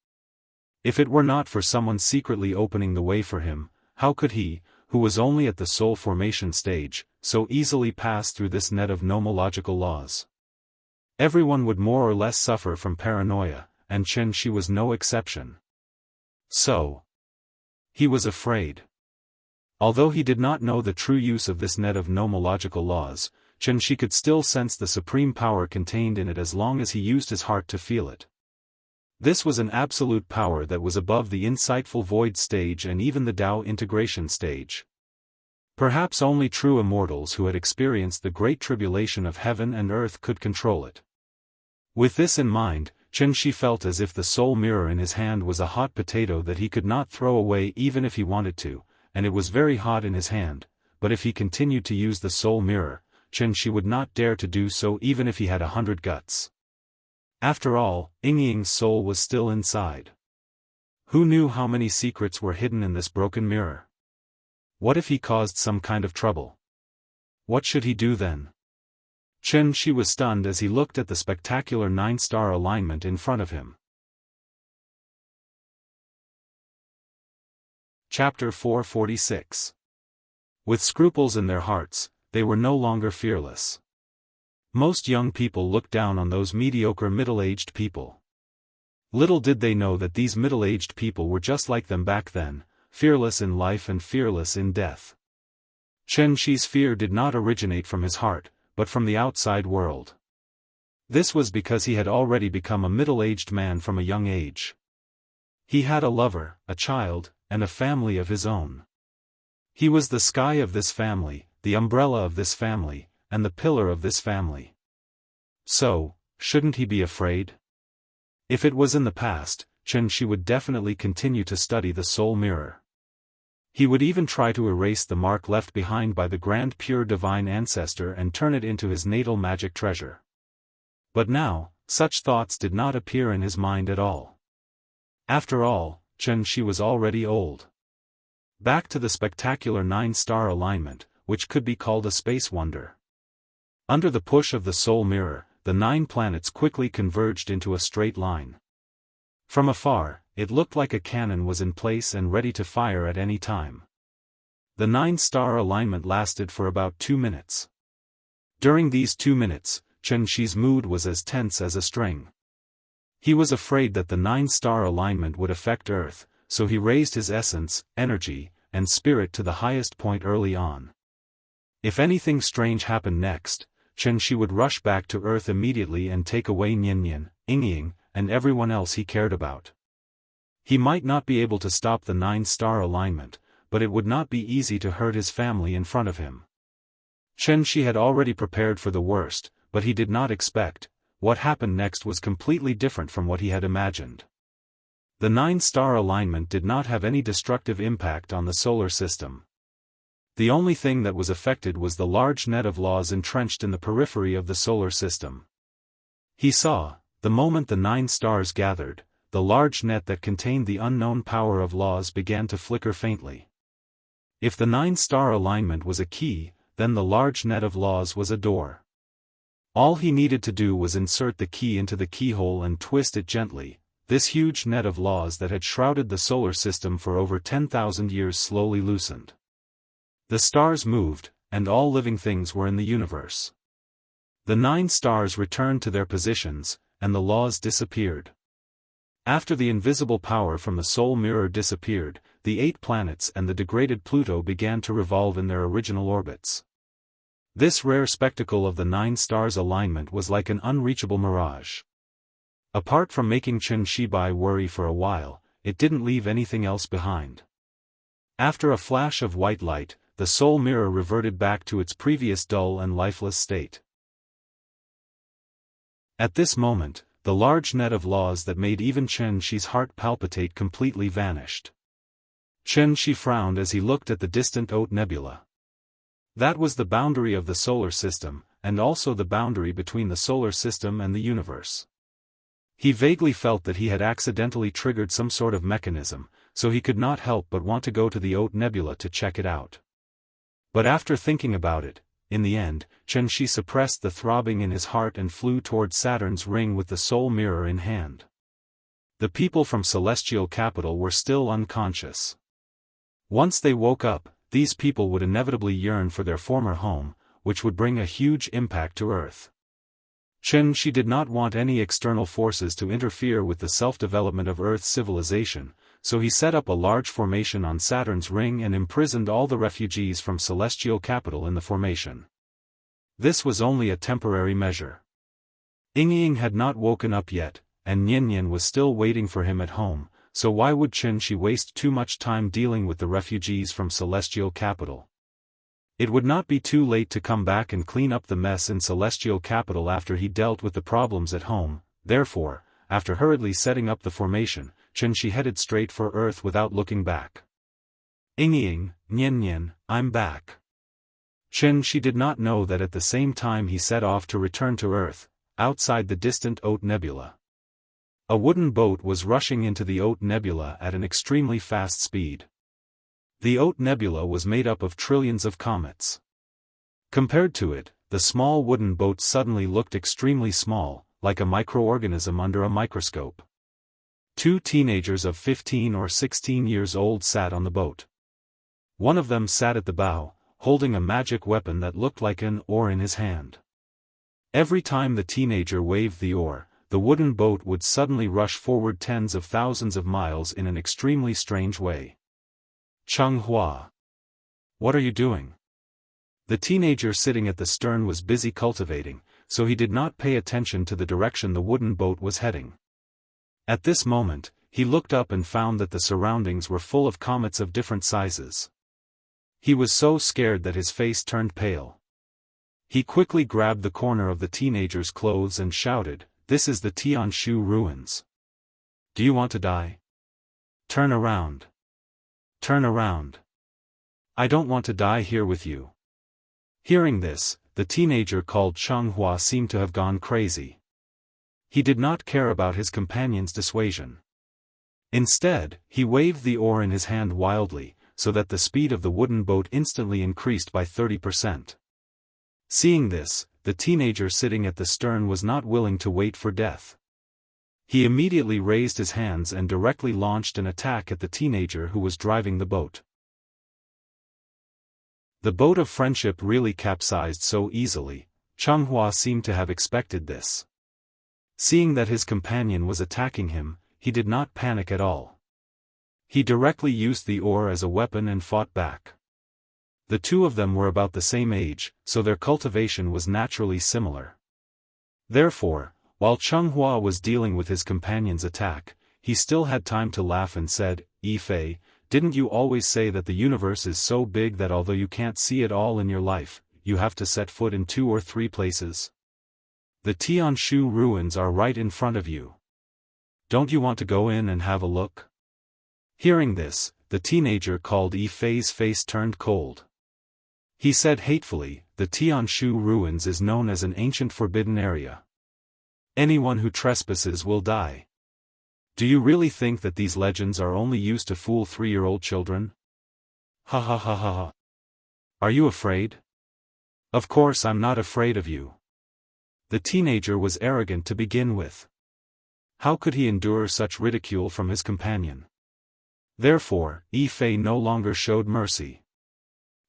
If it were not for someone secretly opening the way for him, how could he, who was only at the soul formation stage, so easily pass through this net of nomological laws? Everyone would more or less suffer from paranoia, and Xianxia was no exception. So, he was afraid. Although he did not know the true use of this net of nomological laws, Xianxia could still sense the supreme power contained in it as long as he used his heart to feel it. This was an absolute power that was above the insightful void stage and even the Tao integration stage. Perhaps only true immortals who had experienced the great tribulation of heaven and earth could control it. With this in mind, Xianxia felt as if the soul mirror in his hand was a hot potato that he could not throw away even if he wanted to, and it was very hot in his hand, but if he continued to use the soul mirror, Xianxia would not dare to do so even if he had 100 guts. After all, Yingying's soul was still inside. Who knew how many secrets were hidden in this broken mirror? What if he caused some kind of trouble? What should he do then? Xianxia was stunned as he looked at the spectacular 9-star alignment in front of him. Chapter 446. With scruples in their hearts, they were no longer fearless. Most young people looked down on those mediocre middle-aged people. Little did they know that these middle-aged people were just like them back then, fearless in life and fearless in death. Xianxia's fear did not originate from his heart, but from the outside world. This was because he had already become a middle-aged man from a young age. He had a lover, a child, and a family of his own. He was the sky of this family, the umbrella of this family, and the pillar of this family. So, shouldn't he be afraid? If it was in the past, Xianxia would definitely continue to study the soul mirror. He would even try to erase the mark left behind by the grand pure divine ancestor and turn it into his natal magic treasure. But now, such thoughts did not appear in his mind at all. After all, Xianxia was already old. Back to the spectacular 9-star alignment, which could be called a space wonder. Under the push of the soul mirror, the 9 planets quickly converged into a straight line. From afar, it looked like a cannon was in place and ready to fire at any time. The 9-star alignment lasted for about 2 minutes. During these 2 minutes, Xianxia's mood was as tense as a string. He was afraid that the 9-star alignment would affect Earth, so he raised his essence, energy, and spirit to the highest point early on. If anything strange happened next, Xianxia would rush back to Earth immediately and take away Nian, Yingying, and everyone else he cared about. He might not be able to stop the 9-star alignment, but it would not be easy to hurt his family in front of him. Xianxia had already prepared for the worst, but he did not expect. What happened next was completely different from what he had imagined. The 9-star alignment did not have any destructive impact on the solar system. The only thing that was affected was the large net of laws entrenched in the periphery of the solar system. He saw, the moment the 9 stars gathered, the large net that contained the unknown power of laws began to flicker faintly. If the 9-star alignment was a key, then the large net of laws was a door. All he needed to do was insert the key into the keyhole and twist it gently. This huge net of laws that had shrouded the solar system for over 10,000 years slowly loosened. The stars moved, and all living things were in the universe. The 9 stars returned to their positions, and the laws disappeared. After the invisible power from the soul mirror disappeared, the 8 planets and the degraded Pluto began to revolve in their original orbits. This rare spectacle of the 9 stars alignment was like an unreachable mirage. Apart from making Xianxia worry for a while, it didn't leave anything else behind. After a flash of white light, the soul mirror reverted back to its previous dull and lifeless state. At this moment, the large net of laws that made even Xianxia's heart palpitate completely vanished. Xianxia frowned as he looked at the distant Oat Nebula. That was the boundary of the solar system, and also the boundary between the solar system and the universe. He vaguely felt that he had accidentally triggered some sort of mechanism, so he could not help but want to go to the Oat Nebula to check it out. But after thinking about it, in the end, Xianxia suppressed the throbbing in his heart and flew toward Saturn's ring with the soul mirror in hand. The people from Celestial Capital were still unconscious. Once they woke up, these people would inevitably yearn for their former home, which would bring a huge impact to Earth. Xianxia did not want any external forces to interfere with the self-development of Earth's civilization, so he set up a large formation on Saturn's ring and imprisoned all the refugees from Celestial Capital in the formation. This was only a temporary measure. Yingying had not woken up yet, and Nian was still waiting for him at home, so why would Xianxia waste too much time dealing with the refugees from Celestial Capital? It would not be too late to come back and clean up the mess in Celestial Capital after he dealt with the problems at home. Therefore, after hurriedly setting up the formation, Xianxia headed straight for Earth without looking back. Yingying, Nian, I'm back. Xianxia did not know that at the same time he set off to return to Earth, outside the distant Oat Nebula. A wooden boat was rushing into the Oat Nebula at an extremely fast speed. The Oat Nebula was made up of trillions of comets. Compared to it, the small wooden boat suddenly looked extremely small, like a microorganism under a microscope. 2 teenagers of 15 or 16 years old sat on the boat. One of them sat at the bow, holding a magic weapon that looked like an oar in his hand. Every time the teenager waved the oar, the wooden boat would suddenly rush forward tens of thousands of miles in an extremely strange way. Changhua. What are you doing? The teenager sitting at the stern was busy cultivating, so he did not pay attention to the direction the wooden boat was heading. At this moment, he looked up and found that the surroundings were full of comets of different sizes. He was so scared that his face turned pale. He quickly grabbed the corner of the teenager's clothes and shouted, "This is the Tianshu ruins. Do you want to die? Turn around. Turn around. I don't want to die here with you." Hearing this, the teenager called Changhua seemed to have gone crazy. He did not care about his companion's dissuasion. Instead, he waved the oar in his hand wildly, so that the speed of the wooden boat instantly increased by 30%. Seeing this, the teenager sitting at the stern was not willing to wait for death. He immediately raised his hands and directly launched an attack at the teenager who was driving the boat. The boat of friendship really capsized so easily. Changhua seemed to have expected this. Seeing that his companion was attacking him, he did not panic at all. He directly used the oar as a weapon and fought back. The two of them were about the same age, so their cultivation was naturally similar. Therefore, while Changhua was dealing with his companion's attack, he still had time to laugh and said, "Yifei, didn't you always say that the universe is so big that although you can't see it all in your life, you have to set foot in 2 or 3 places? The Tianshu ruins are right in front of you. Don't you want to go in and have a look?" Hearing this, the teenager called Yifei's face turned cold. He said hatefully, "The Tianshu ruins is known as an ancient forbidden area. Anyone who trespasses will die. Do you really think that these legends are only used to fool 3-year-old children? Ha ha ha ha ha. Are you afraid? Of course I'm not afraid of you." The teenager was arrogant to begin with. How could he endure such ridicule from his companion? Therefore, Yifei no longer showed mercy.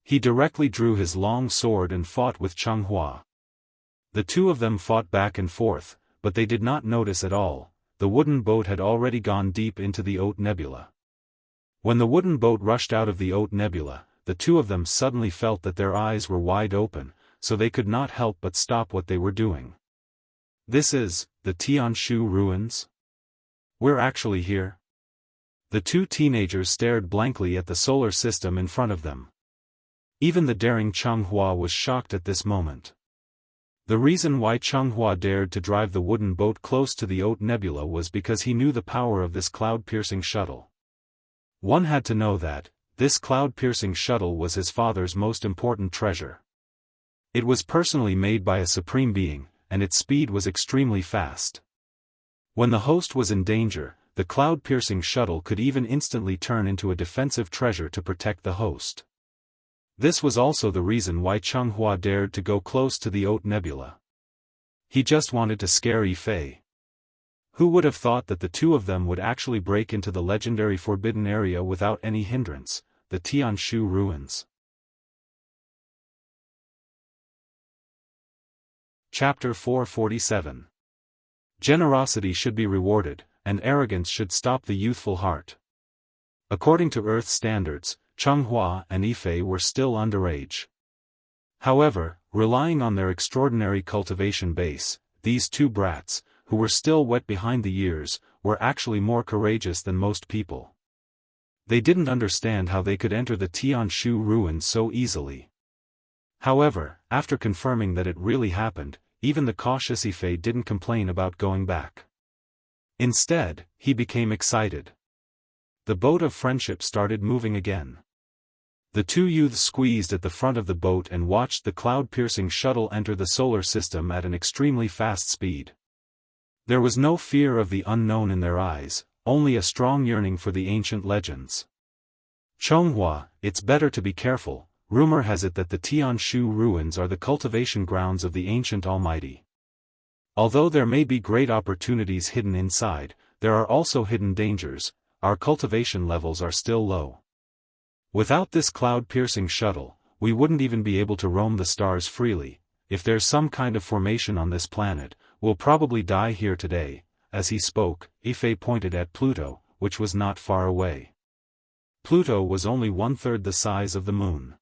He directly drew his long sword and fought with Changhua. The two of them fought back and forth, but they did not notice at all. The wooden boat had already gone deep into the Oat Nebula. When the wooden boat rushed out of the Oat Nebula, the two of them suddenly felt that their eyes were wide open, so they could not help but stop what they were doing. "This is, the Tianshu ruins? We're actually here?" The two teenagers stared blankly at the solar system in front of them. Even the daring Changhua was shocked at this moment. The reason why Changhua dared to drive the wooden boat close to the Oat Nebula was because he knew the power of this cloud-piercing shuttle. One had to know that this cloud-piercing shuttle was his father's most important treasure. It was personally made by a supreme being, and its speed was extremely fast. When the host was in danger, the cloud-piercing shuttle could even instantly turn into a defensive treasure to protect the host. This was also the reason why Changhua dared to go close to the Oat Nebula. He just wanted to scare Yifei. Who would have thought that the two of them would actually break into the legendary forbidden area without any hindrance, the Tianshu ruins? Chapter 447. Generosity should be rewarded, and arrogance should stop the youthful heart. According to Earth standards, Changhua and Yifei were still underage. However, relying on their extraordinary cultivation base, these two brats, who were still wet behind the ears, were actually more courageous than most people. They didn't understand how they could enter the Tianshu ruins so easily. However, after confirming that it really happened, even the cautious Yifei didn't complain about going back. Instead, he became excited. The boat of friendship started moving again. The two youths squeezed at the front of the boat and watched the cloud-piercing shuttle enter the solar system at an extremely fast speed. There was no fear of the unknown in their eyes, only a strong yearning for the ancient legends. "Changhua, it's better to be careful. Rumor has it that the Tianshu ruins are the cultivation grounds of the ancient Almighty. Although there may be great opportunities hidden inside, there are also hidden dangers. Our cultivation levels are still low. Without this cloud-piercing shuttle, we wouldn't even be able to roam the stars freely. If there's some kind of formation on this planet, we'll probably die here today." As he spoke, Yifei pointed at Pluto, which was not far away. Pluto was only 1/3 the size of the moon.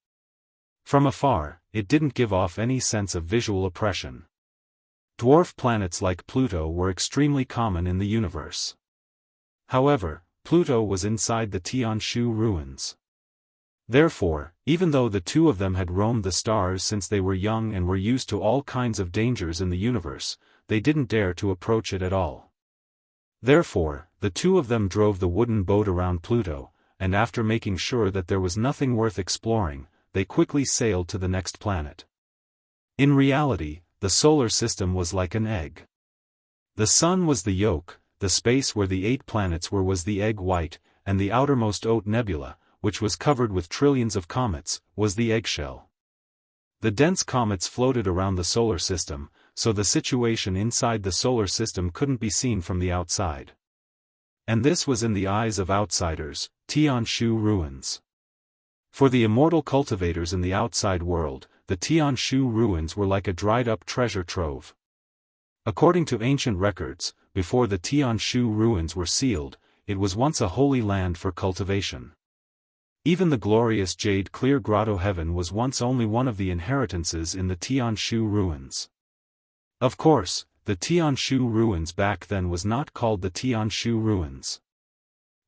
From afar, it didn't give off any sense of visual oppression. Dwarf planets like Pluto were extremely common in the universe. However, Pluto was inside the Tianshu ruins. Therefore, even though the two of them had roamed the stars since they were young and were used to all kinds of dangers in the universe, they didn't dare to approach it at all. Therefore, the two of them drove the wooden boat around Pluto, and after making sure that there was nothing worth exploring, they quickly sailed to the next planet. In reality, the solar system was like an egg. The sun was the yolk, the space where the 8 planets were was the egg white, and the outermost Oat nebula, which was covered with trillions of comets, was the eggshell. The dense comets floated around the solar system, so the situation inside the solar system couldn't be seen from the outside. And this was in the eyes of outsiders, Tianshu ruins. For the immortal cultivators in the outside world, the Tianshu ruins were like a dried-up treasure trove. According to ancient records, before the Tianshu ruins were sealed, it was once a holy land for cultivation. Even the glorious jade clear grotto heaven was once only one of the inheritances in the Tianshu ruins. Of course, the Tianshu ruins back then was not called the Tianshu ruins.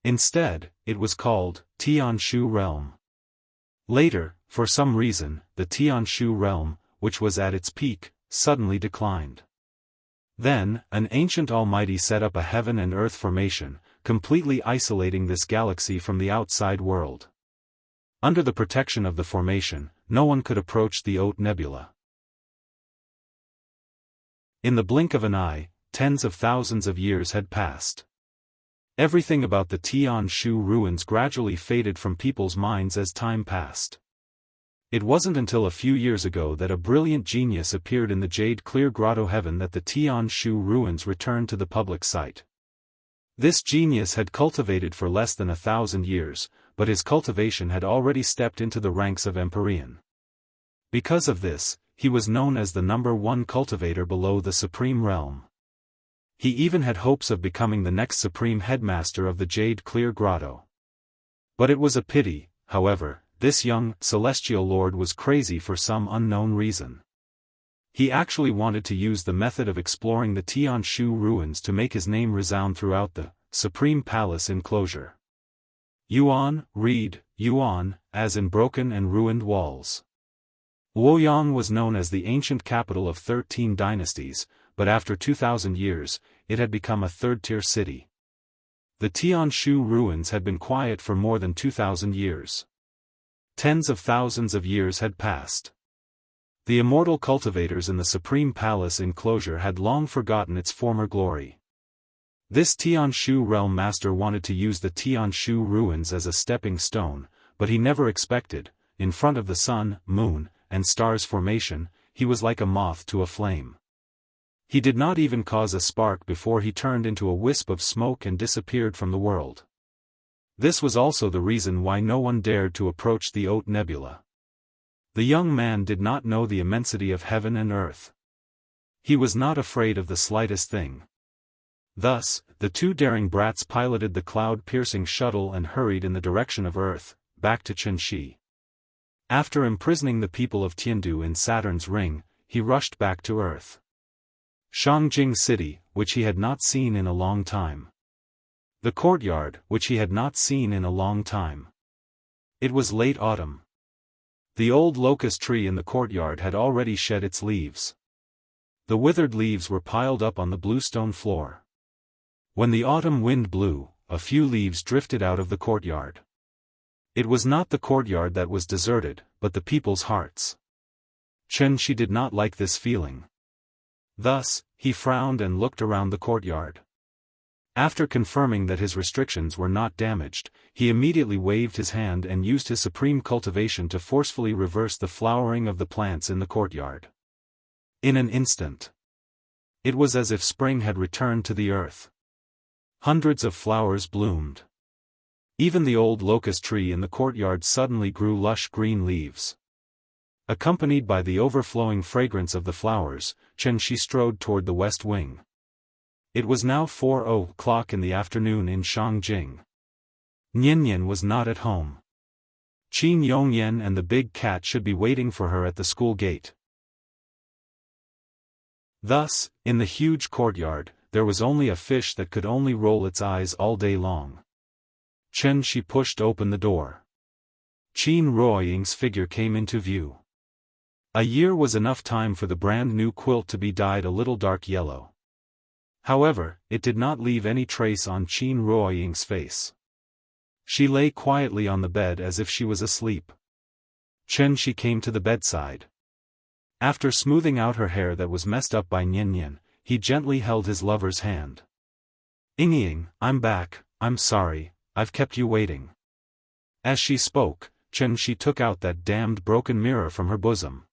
Instead, it was called Tianshu realm. Later, for some reason, the Tianshu realm, which was at its peak, suddenly declined. Then, an ancient almighty set up a heaven and earth formation, completely isolating this galaxy from the outside world. Under the protection of the formation, no one could approach the Oat nebula. In the blink of an eye, tens of thousands of years had passed. Everything about the Tianshu ruins gradually faded from people's minds as time passed. It wasn't until a few years ago that a brilliant genius appeared in the jade clear grotto heaven that the Tianshu ruins returned to the public sight. This genius had cultivated for less than 1,000 years, but his cultivation had already stepped into the ranks of Empyrean. Because of this, he was known as the #1 cultivator below the supreme realm. He even had hopes of becoming the next supreme headmaster of the Jade Clear Grotto. But it was a pity, however, this young, celestial lord was crazy for some unknown reason. He actually wanted to use the method of exploring the Tianshu ruins to make his name resound throughout the Supreme Palace enclosure. Yuan, read, Yuan, as in broken and ruined walls. Luoyang was known as the ancient capital of 13 dynasties, but after 2,000 years, it had become a third-tier city. The Tianshu ruins had been quiet for more than 2,000 years. Tens of thousands of years had passed. The immortal cultivators in the Supreme Palace enclosure had long forgotten its former glory. This Tianshu realm master wanted to use the Tianshu ruins as a stepping stone, but he never expected, in front of the sun, moon, and stars formation, he was like a moth to a flame. He did not even cause a spark before he turned into a wisp of smoke and disappeared from the world. This was also the reason why no one dared to approach the Oat nebula. The young man did not know the immensity of heaven and earth. He was not afraid of the slightest thing. Thus, the two daring brats piloted the cloud-piercing shuttle and hurried in the direction of Earth, back to Chenxi. After imprisoning the people of Tiandu in Saturn's ring, he rushed back to Earth. Shangjing City, which he had not seen in a long time. The courtyard, which he had not seen in a long time. It was late autumn. The old locust tree in the courtyard had already shed its leaves. The withered leaves were piled up on the bluestone floor. When the autumn wind blew, a few leaves drifted out of the courtyard. It was not the courtyard that was deserted, but the people's hearts. Chenxi did not like this feeling. Thus, he frowned and looked around the courtyard. After confirming that his restrictions were not damaged, he immediately waved his hand and used his supreme cultivation to forcefully reverse the flowering of the plants in the courtyard. In an instant, it was as if spring had returned to the earth. Hundreds of flowers bloomed. Even the old locust tree in the courtyard suddenly grew lush green leaves. Accompanied by the overflowing fragrance of the flowers, Chenxi strode toward the west wing. It was now 4:00 in the afternoon in Shangjing. Niannian was not at home. Qin Yongyan and the big cat should be waiting for her at the school gate. Thus, in the huge courtyard, there was only a fish that could only roll its eyes all day long. Chenxi pushed open the door. Qin Ruoying's figure came into view. A year was enough time for the brand new quilt to be dyed a little dark yellow. However, it did not leave any trace on Qin Ruoying's face. She lay quietly on the bed as if she was asleep. She came to the bedside. After smoothing out her hair that was messed up by Nian, he gently held his lover's hand. "Ying, I'm back, I'm sorry, I've kept you waiting." As she spoke, she took out that damned broken mirror from her bosom.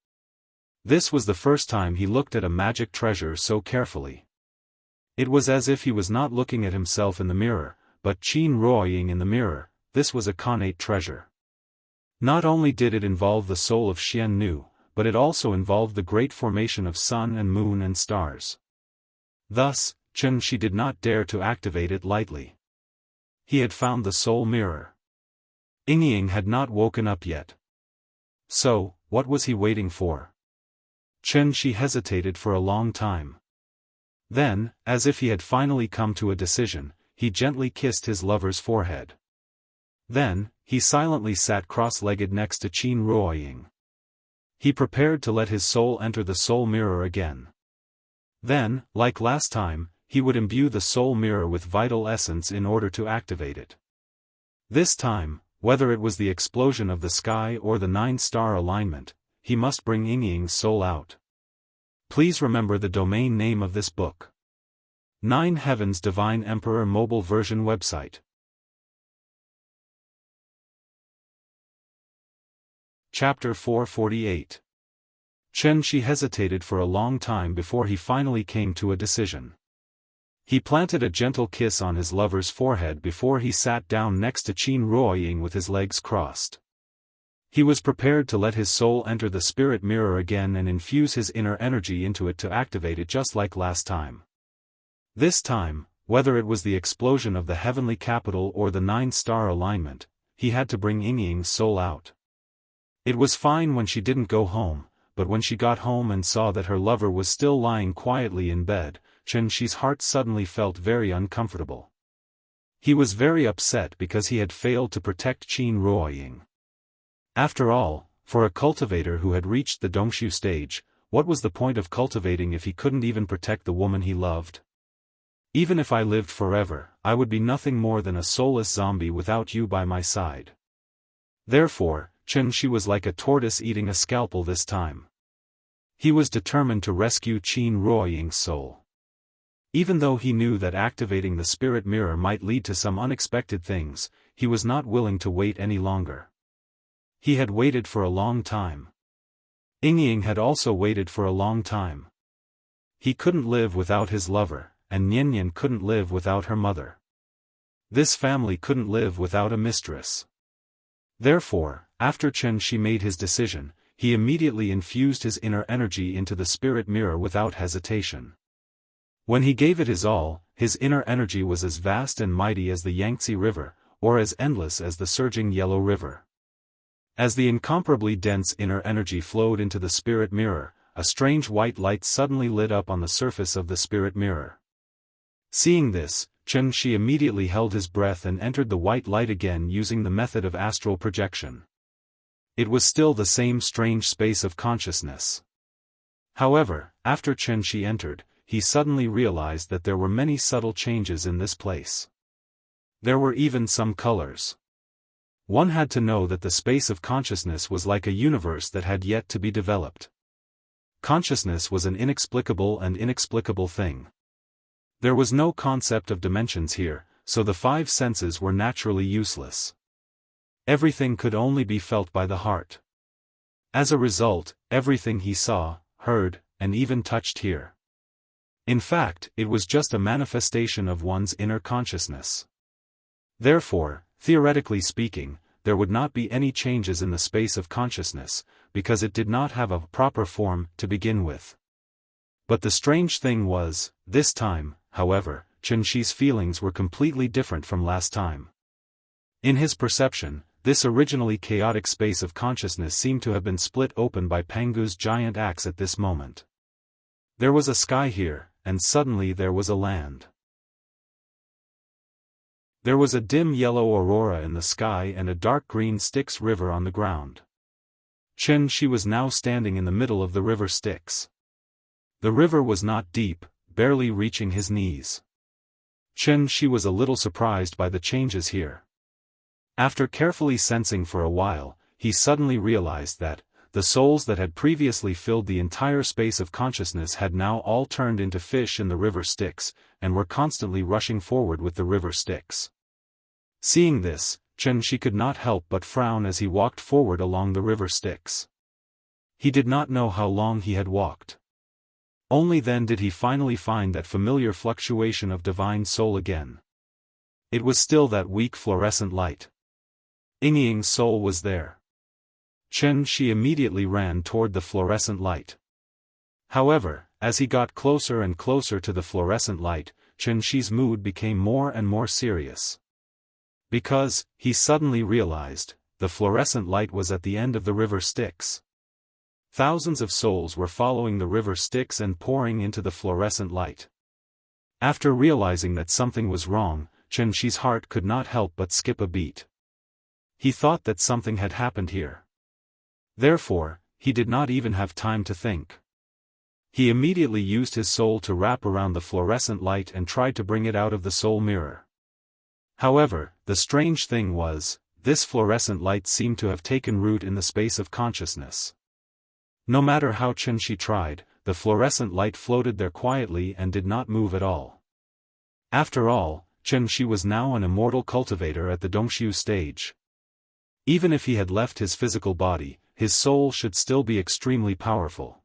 This was the first time he looked at a magic treasure so carefully. It was as if he was not looking at himself in the mirror, but Qin Ruoying in the mirror. This was a connate treasure. Not only did it involve the soul of Xianxia, but it also involved the great formation of sun and moon and stars. Thus, she did not dare to activate it lightly. He had found the soul mirror. Ying had not woken up yet. So, what was he waiting for? She hesitated for a long time. Then, as if he had finally come to a decision, he gently kissed his lover's forehead. Then, he silently sat cross-legged next to Qin Ruoying. He prepared to let his soul enter the soul mirror again. Then, like last time, he would imbue the soul mirror with vital essence in order to activate it. This time, whether it was the explosion of the sky or the 9-star alignment, he must bring Ying's soul out. Please remember the domain name of this book. 9 Heavens Divine Emperor Mobile Version Website. Chapter 448. She hesitated for a long time before he finally came to a decision. He planted a gentle kiss on his lover's forehead before he sat down next to Qin Ruoying with his legs crossed. He was prepared to let his soul enter the spirit mirror again and infuse his inner energy into it to activate it just like last time. This time, whether it was the explosion of the heavenly capital or the 9-star alignment, he had to bring Ying's soul out. It was fine when she didn't go home, but when she got home and saw that her lover was still lying quietly in bed, She's heart suddenly felt very uncomfortable. He was very upset because he had failed to protect Qin Ruoying. After all, for a cultivator who had reached the Dongshu stage, what was the point of cultivating if he couldn't even protect the woman he loved? "Even if I lived forever, I would be nothing more than a soulless zombie without you by my side." Therefore, she was like a tortoise eating a scalpel this time. He was determined to rescue Qin Ruoying's soul. Even though he knew that activating the spirit mirror might lead to some unexpected things, he was not willing to wait any longer. He had waited for a long time. Ying had also waited for a long time. He couldn't live without his lover, and Nian couldn't live without her mother. This family couldn't live without a mistress. Therefore, after she made his decision, he immediately infused his inner energy into the spirit mirror without hesitation. When he gave it his all, his inner energy was as vast and mighty as the Yangtze River, or as endless as the surging Yellow River. As the incomparably dense inner energy flowed into the spirit mirror, a strange white light suddenly lit up on the surface of the spirit mirror. Seeing this, she immediately held his breath and entered the white light again using the method of astral projection. It was still the same strange space of consciousness. However, after she entered, he suddenly realized that there were many subtle changes in this place. There were even some colors. One had to know that the space of consciousness was like a universe that had yet to be developed. Consciousness was an inexplicable thing. There was no concept of dimensions here, so the 5 senses were naturally useless. Everything could only be felt by the heart. As a result, everything he saw, heard, and even touched here. In fact, it was just a manifestation of one's inner consciousness. Therefore, theoretically speaking, there would not be any changes in the space of consciousness, because it did not have a proper form to begin with. But the strange thing was, this time, however, She's feelings were completely different from last time. In his perception, this originally chaotic space of consciousness seemed to have been split open by Pangu's giant axe at this moment. There was a sky here, and suddenly there was a land. There was a dim yellow aurora in the sky and a dark green Styx river on the ground. Xianxia was now standing in the middle of the river Styx. The river was not deep, barely reaching his knees. Xianxia was a little surprised by the changes here. After carefully sensing for a while, he suddenly realized that the souls that had previously filled the entire space of consciousness had now all turned into fish in the river Styx, and were constantly rushing forward with the river Styx. Seeing this, Xianxia could not help but frown as he walked forward along the river Styx. He did not know how long he had walked. Only then did he finally find that familiar fluctuation of divine soul again. It was still that weak fluorescent light. Yingying's soul was there. Xianxia immediately ran toward the fluorescent light. However, as he got closer and closer to the fluorescent light, Xianxia's mood became more and more serious. Because, he suddenly realized, the fluorescent light was at the end of the river Styx. Thousands of souls were following the river Styx and pouring into the fluorescent light. After realizing that something was wrong, Xianxia's heart could not help but skip a beat. He thought that something had happened here. Therefore, he did not even have time to think. He immediately used his soul to wrap around the fluorescent light and tried to bring it out of the soul mirror. However, the strange thing was, this fluorescent light seemed to have taken root in the space of consciousness. No matter how Xianxia tried, the fluorescent light floated there quietly and did not move at all. After all, Xianxia was now an immortal cultivator at the Dongxiu stage. Even if he had left his physical body, his soul should still be extremely powerful.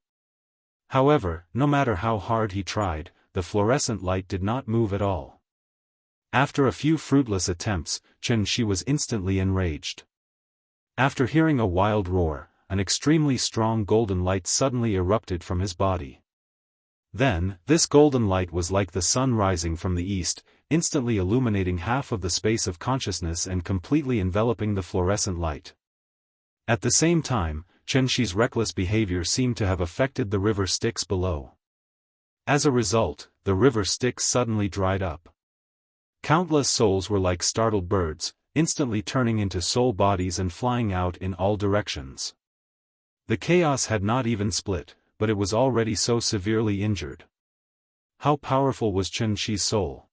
However, no matter how hard he tried, the fluorescent light did not move at all. After a few fruitless attempts, Xianxia was instantly enraged. After hearing a wild roar, an extremely strong golden light suddenly erupted from his body. Then, this golden light was like the sun rising from the east, instantly illuminating half of the space of consciousness and completely enveloping the fluorescent light. At the same time, Xianxia's reckless behavior seemed to have affected the river Styx below. As a result, the river Styx suddenly dried up. Countless souls were like startled birds, instantly turning into soul bodies and flying out in all directions. The chaos had not even split, but it was already so severely injured. How powerful was Xianxia's soul?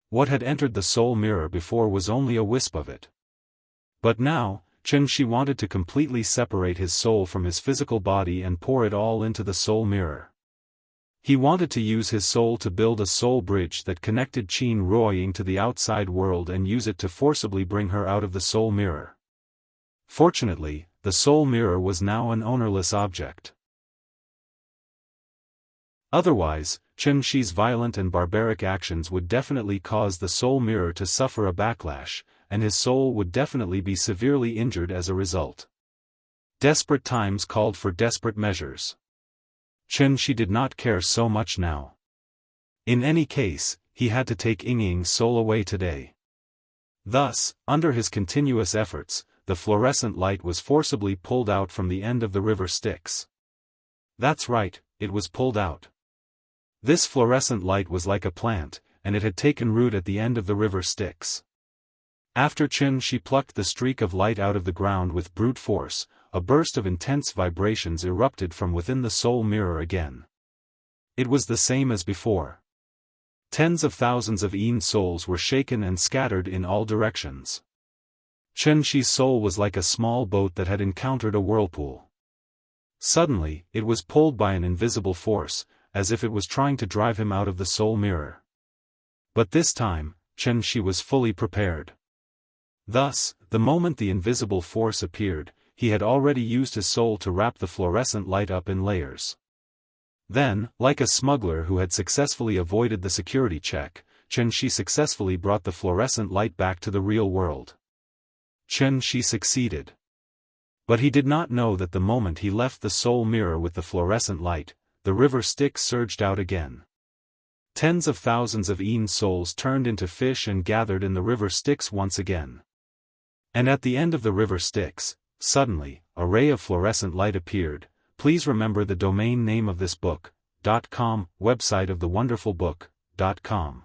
What had entered the soul mirror before was only a wisp of it. But now, Xianxia wanted to completely separate his soul from his physical body and pour it all into the soul mirror. He wanted to use his soul to build a soul bridge that connected Qin Ruoying to the outside world and use it to forcibly bring her out of the soul mirror. Fortunately, the soul mirror was now an ownerless object. Otherwise, Xianxia's violent and barbaric actions would definitely cause the soul mirror to suffer a backlash, and his soul would definitely be severely injured as a result. Desperate times called for desperate measures. Xianxia did not care so much now. In any case, he had to take Yingying's soul away today. Thus, under his continuous efforts, the fluorescent light was forcibly pulled out from the end of the river Styx. That's right, it was pulled out. This fluorescent light was like a plant, and it had taken root at the end of the river Styx. After Xianxia plucked the streak of light out of the ground with brute force, a burst of intense vibrations erupted from within the soul mirror again. It was the same as before. Tens of thousands of Yin souls were shaken and scattered in all directions. Xianxia's soul was like a small boat that had encountered a whirlpool. Suddenly, it was pulled by an invisible force, as if it was trying to drive him out of the soul mirror. But this time, Xianxia was fully prepared. Thus, the moment the invisible force appeared, he had already used his soul to wrap the fluorescent light up in layers. Then, like a smuggler who had successfully avoided the security check, Xianxia successfully brought the fluorescent light back to the real world. Xianxia succeeded. But he did not know that the moment he left the soul mirror with the fluorescent light, the river Styx surged out again. Tens of thousands of Yin souls turned into fish and gathered in the river Styx once again. And at the end of the river Styx, suddenly, a ray of fluorescent light appeared. Please remember the domain name of this book.com, website of thewonderfulbook.com.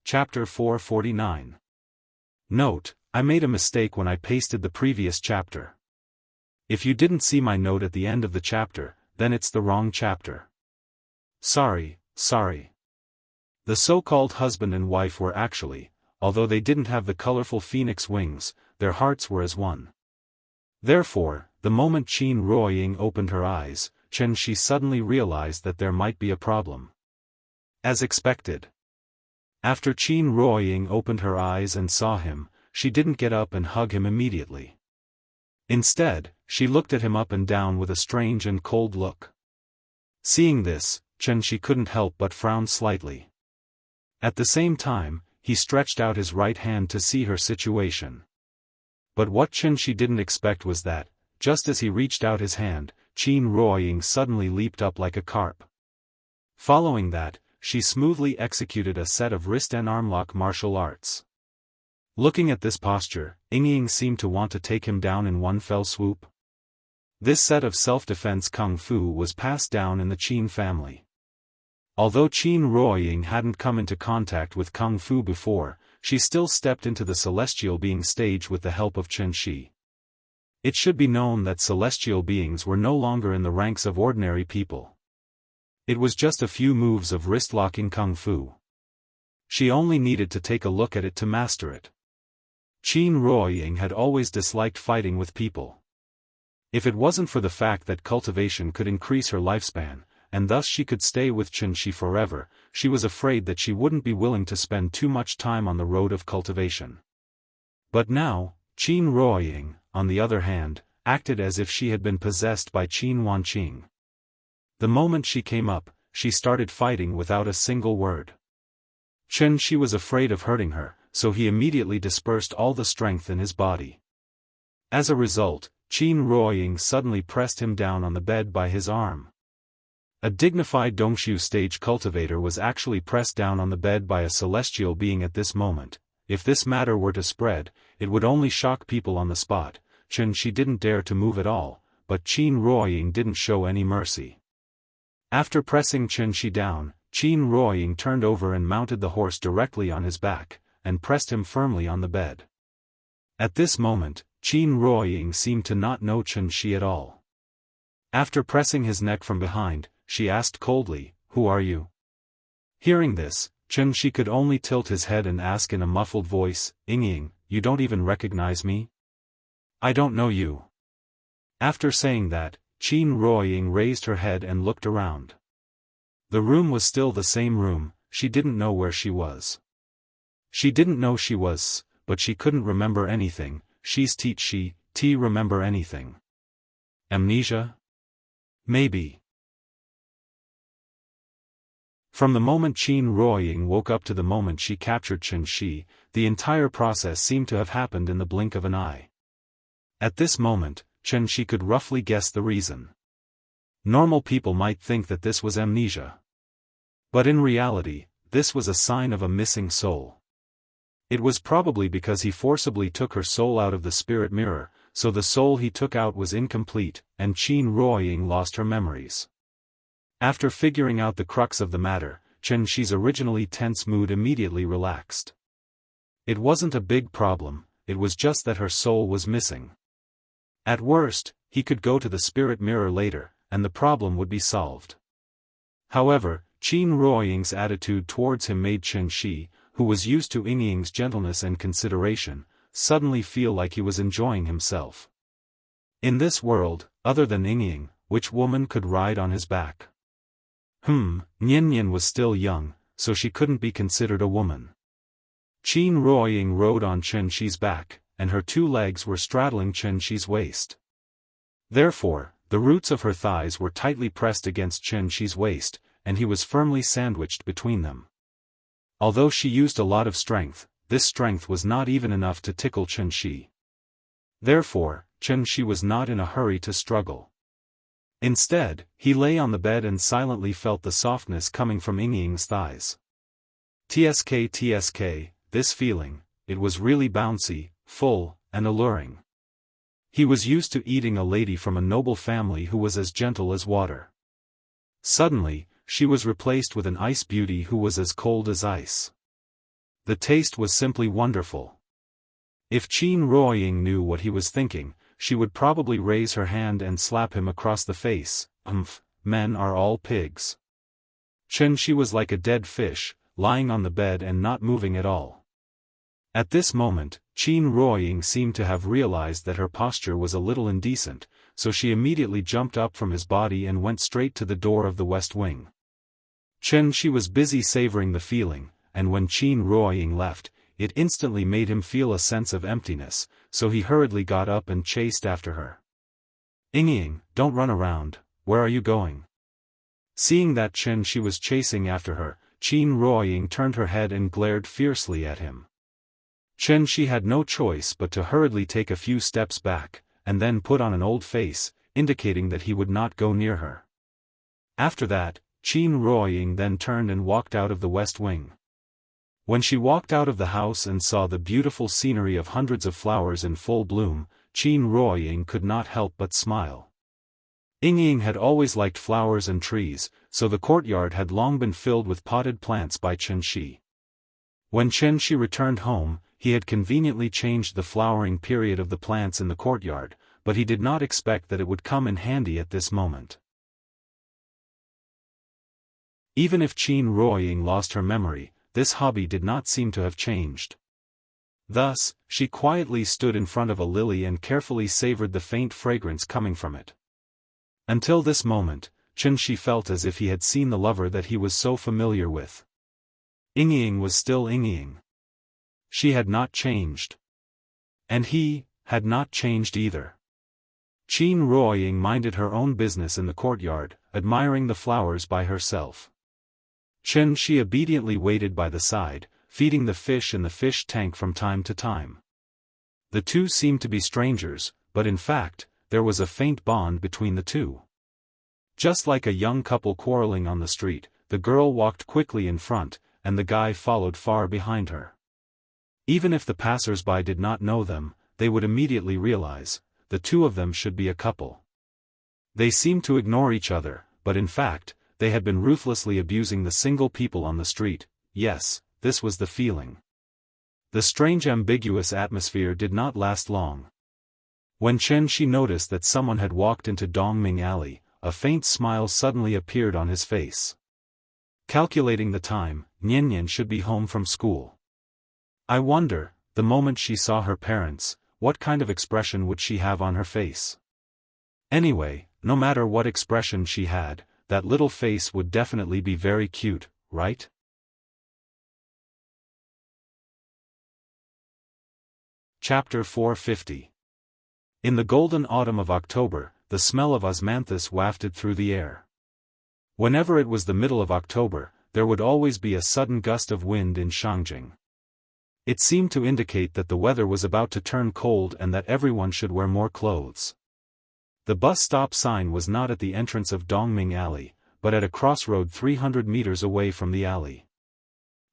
Chapter 449. Note: I made a mistake when I pasted the previous chapter. If you didn't see my note at the end of the chapter, then it's the wrong chapter. Sorry. The so-called husband and wife were actually, although they didn't have the colorful phoenix wings, their hearts were as one. Therefore, the moment Qin Ruoying opened her eyes, Chen Shi suddenly realized that there might be a problem. As expected. After Qin Ruoying opened her eyes and saw him, she didn't get up and hug him immediately. Instead, she looked at him up and down with a strange and cold look. Seeing this, Chen Shi couldn't help but frown slightly. At the same time, he stretched out his right hand to see her situation. But what Chen Shi didn't expect was that, just as he reached out his hand, Qin Ruoying suddenly leaped up like a carp. Following that, she smoothly executed a set of wrist and arm lock martial arts. Looking at this posture, Ying seemed to want to take him down in one fell swoop. This set of self-defense kung fu was passed down in the Qin family. Although Qin Ruoying hadn't come into contact with kung fu before, she still stepped into the celestial being stage with the help of Chen Shi. It should be known that celestial beings were no longer in the ranks of ordinary people. It was just a few moves of wrist-locking kung fu. She only needed to take a look at it to master it. Qin Ruoying had always disliked fighting with people. If it wasn't for the fact that cultivation could increase her lifespan, and thus she could stay with Chen Shi forever, she was afraid that she wouldn't be willing to spend too much time on the road of cultivation. But now, Qin Ruoying, on the other hand, acted as if she had been possessed by Qin Wanqing. The moment she came up, she started fighting without a single word. Chen Shi was afraid of hurting her, so he immediately dispersed all the strength in his body. As a result, Qin Ruoying suddenly pressed him down on the bed by his arm. A dignified Dongshu stage cultivator was actually pressed down on the bed by a celestial being at this moment. If this matter were to spread, it would only shock people on the spot. Chen Shi didn't dare to move at all, but Qin Ruoying didn't show any mercy. After pressing Chen Shi down, Qin Ruoying turned over and mounted the horse directly on his back, and pressed him firmly on the bed. At this moment, Qin Ruoying seemed to not know Chen Shi at all. After pressing his neck from behind, she asked coldly, "Who are you?" Hearing this, Chen Shi could only tilt his head and ask in a muffled voice, "Ying, you don't even recognize me? I don't know you." After saying that, Qin Ruoying raised her head and looked around. The room was still the same room. She didn't know where she was. She didn't know she was, but she couldn't remember anything. She's teach she, remember anything. Amnesia? Maybe. From the moment Qin Ruoying woke up to the moment she captured Chen Shi, the entire process seemed to have happened in the blink of an eye. At this moment, Chen Shi could roughly guess the reason. Normal people might think that this was amnesia. But in reality, this was a sign of a missing soul. It was probably because he forcibly took her soul out of the spirit mirror, so the soul he took out was incomplete, and Qin Ruoying lost her memories. After figuring out the crux of the matter, Chen Shi's originally tense mood immediately relaxed. It wasn't a big problem, it was just that her soul was missing. At worst, he could go to the spirit mirror later, and the problem would be solved. However, Qin Ruoying's attitude towards him made Chen Shi, who was used to Ying's gentleness and consideration, suddenly feel like he was enjoying himself. In this world, other than Ying, which woman could ride on his back? Nian was still young, so she couldn't be considered a woman. Qin Ruoying rode on Chen Shi's back, and her two legs were straddling Chen Shi's waist. Therefore, the roots of her thighs were tightly pressed against Chen Shi's waist, and he was firmly sandwiched between them. Although she used a lot of strength, this strength was not even enough to tickle Chen Shi. Therefore, Chen Shi was not in a hurry to struggle. Instead, he lay on the bed and silently felt the softness coming from Ying's thighs. Tsk, this feeling, it was really bouncy, full, and alluring. He was used to eating a lady from a noble family who was as gentle as water. Suddenly, she was replaced with an ice beauty who was as cold as ice. The taste was simply wonderful. If Qin Ruoying knew what he was thinking, she would probably raise her hand and slap him across the face. Men are all pigs. She was like a dead fish, lying on the bed and not moving at all. At this moment, Qin Ruoying seemed to have realized that her posture was a little indecent, so she immediately jumped up from his body and went straight to the door of the west wing. She was busy savoring the feeling, and when Qin Ruoying left, it instantly made him feel a sense of emptiness, so he hurriedly got up and chased after her. Ying, don't run around, where are you going? Seeing that she was chasing after her, Qin Ruoying turned her head and glared fiercely at him. She had no choice but to hurriedly take a few steps back, and then put on an old face, indicating that he would not go near her. After that, Qin Ruoying then turned and walked out of the west wing. When she walked out of the house and saw the beautiful scenery of hundreds of flowers in full bloom, Qin Ruoying could not help but smile. Ying had always liked flowers and trees, so the courtyard had long been filled with potted plants by Chen Shi. When Chen Shi returned home, he had conveniently changed the flowering period of the plants in the courtyard, but he did not expect that it would come in handy at this moment. Even if Qin Ruoying lost her memory, this hobby did not seem to have changed. Thus, she quietly stood in front of a lily and carefully savored the faint fragrance coming from it. Until this moment, Chen Shi felt as if he had seen the lover that he was so familiar with. Ying was still Ying. She had not changed. And he had not changed either. Qin Ruoying minded her own business in the courtyard, admiring the flowers by herself. Chen Shi obediently waited by the side, feeding the fish in the fish tank from time to time. The two seemed to be strangers, but in fact, there was a faint bond between the two. Just like a young couple quarreling on the street, the girl walked quickly in front, and the guy followed far behind her. Even if the passers-by did not know them, they would immediately realize, the two of them should be a couple. They seemed to ignore each other, but in fact, they had been ruthlessly abusing the single people on the street. Yes, this was the feeling. The strange ambiguous atmosphere did not last long. When Chen Shi noticed that someone had walked into Dongming Alley, a faint smile suddenly appeared on his face. Calculating the time, Nian should be home from school. I wonder, the moment she saw her parents, what kind of expression would she have on her face? Anyway, no matter what expression she had, that little face would definitely be very cute, right? Chapter 450. In the golden autumn of October, the smell of osmanthus wafted through the air. Whenever it was the middle of October, there would always be a sudden gust of wind in Shangjing. It seemed to indicate that the weather was about to turn cold and that everyone should wear more clothes. The bus stop sign was not at the entrance of Dongming Alley, but at a crossroad 300 meters away from the alley.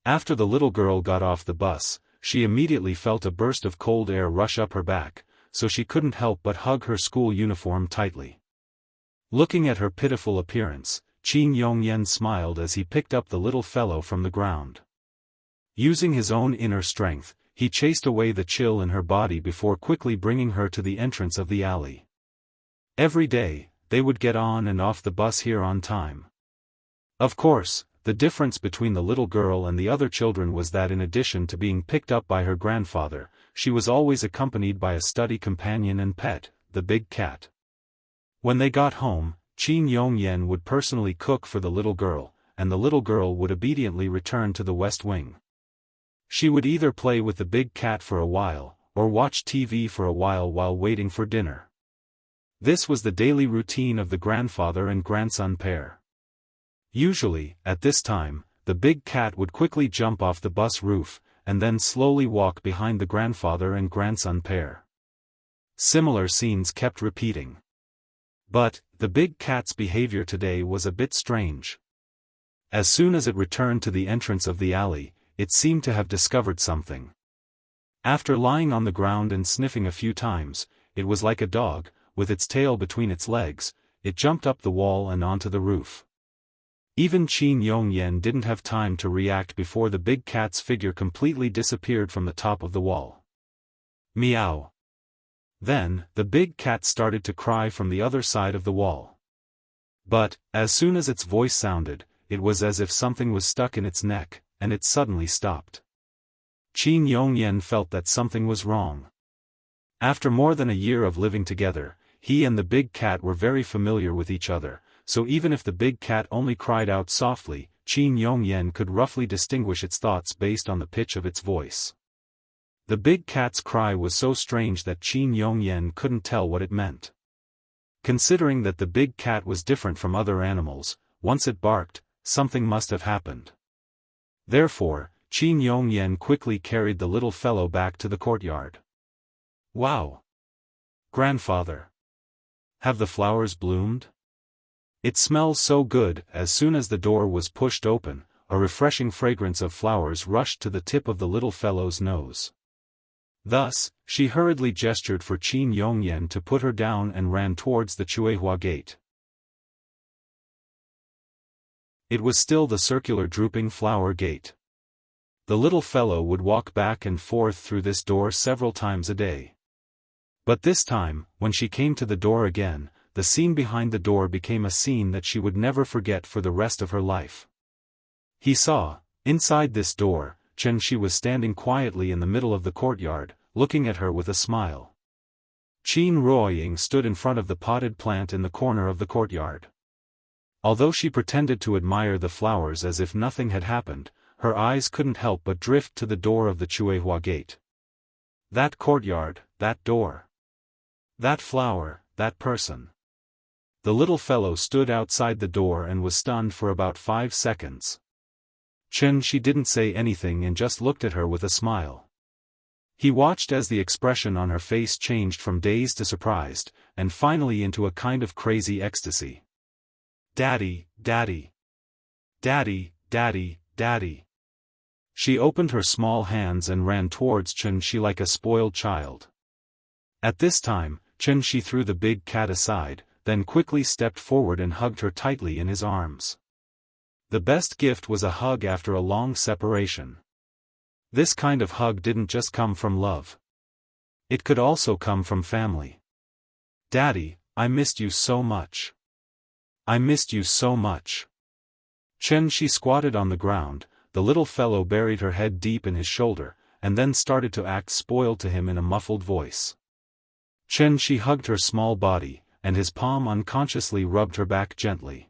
After the little girl got off the bus, she immediately felt a burst of cold air rush up her back, so she couldn't help but hug her school uniform tightly. Looking at her pitiful appearance, Qin Yongyan smiled as he picked up the little fellow from the ground. Using his own inner strength, he chased away the chill in her body before quickly bringing her to the entrance of the alley. Every day, they would get on and off the bus here on time. Of course, the difference between the little girl and the other children was that in addition to being picked up by her grandfather, she was always accompanied by a study companion and pet, the big cat. When they got home, Qin Yongyan would personally cook for the little girl, and the little girl would obediently return to the west wing. She would either play with the big cat for a while, or watch TV for a while waiting for dinner. This was the daily routine of the grandfather and grandson pair. Usually, at this time, the big cat would quickly jump off the bus roof, and then slowly walk behind the grandfather and grandson pair. Similar scenes kept repeating. But, the big cat's behavior today was a bit strange. As soon as it returned to the entrance of the alley, it seemed to have discovered something. After lying on the ground and sniffing a few times, it was like a dog, with its tail between its legs, it jumped up the wall and onto the roof. Even Qin Yongyan didn't have time to react before the big cat's figure completely disappeared from the top of the wall. Meow. Then, the big cat started to cry from the other side of the wall. But, as soon as its voice sounded, it was as if something was stuck in its neck, and it suddenly stopped. Qin Yongyan felt that something was wrong. After more than a year of living together, he and the big cat were very familiar with each other, so even if the big cat only cried out softly, Qin Yongyan could roughly distinguish its thoughts based on the pitch of its voice. The big cat's cry was so strange that Qin Yongyan couldn't tell what it meant. Considering that the big cat was different from other animals, once it barked, something must have happened. Therefore, Qin Yongyan quickly carried the little fellow back to the courtyard. Wow! Grandfather! Have the flowers bloomed? It smells so good. As soon as the door was pushed open, a refreshing fragrance of flowers rushed to the tip of the little fellow's nose. Thus, she hurriedly gestured for Qin Yongyan to put her down and ran towards the Chuehua gate. It was still the circular drooping flower gate. The little fellow would walk back and forth through this door several times a day. But this time, when she came to the door again, the scene behind the door became a scene that she would never forget for the rest of her life. He saw, inside this door, Xianxia was standing quietly in the middle of the courtyard, looking at her with a smile. Qin Ruoying stood in front of the potted plant in the corner of the courtyard. Although she pretended to admire the flowers as if nothing had happened, her eyes couldn't help but drift to the door of the Chuehua gate. That courtyard, that door. That flower, that person. The little fellow stood outside the door and was stunned for about 5 seconds. Xianxia didn't say anything and just looked at her with a smile. He watched as the expression on her face changed from dazed to surprised, and finally into a kind of crazy ecstasy. Daddy, Daddy. Daddy, Daddy, Daddy. She opened her small hands and ran towards Xianxia like a spoiled child. At this time, Xianxia threw the big cat aside, then quickly stepped forward and hugged her tightly in his arms. The best gift was a hug after a long separation. This kind of hug didn't just come from love. It could also come from family. Daddy, I missed you so much. I missed you so much. Xianxia squatted on the ground, the little fellow buried her head deep in his shoulder, and then started to act spoiled to him in a muffled voice. Xianxia hugged her small body, and his palm unconsciously rubbed her back gently.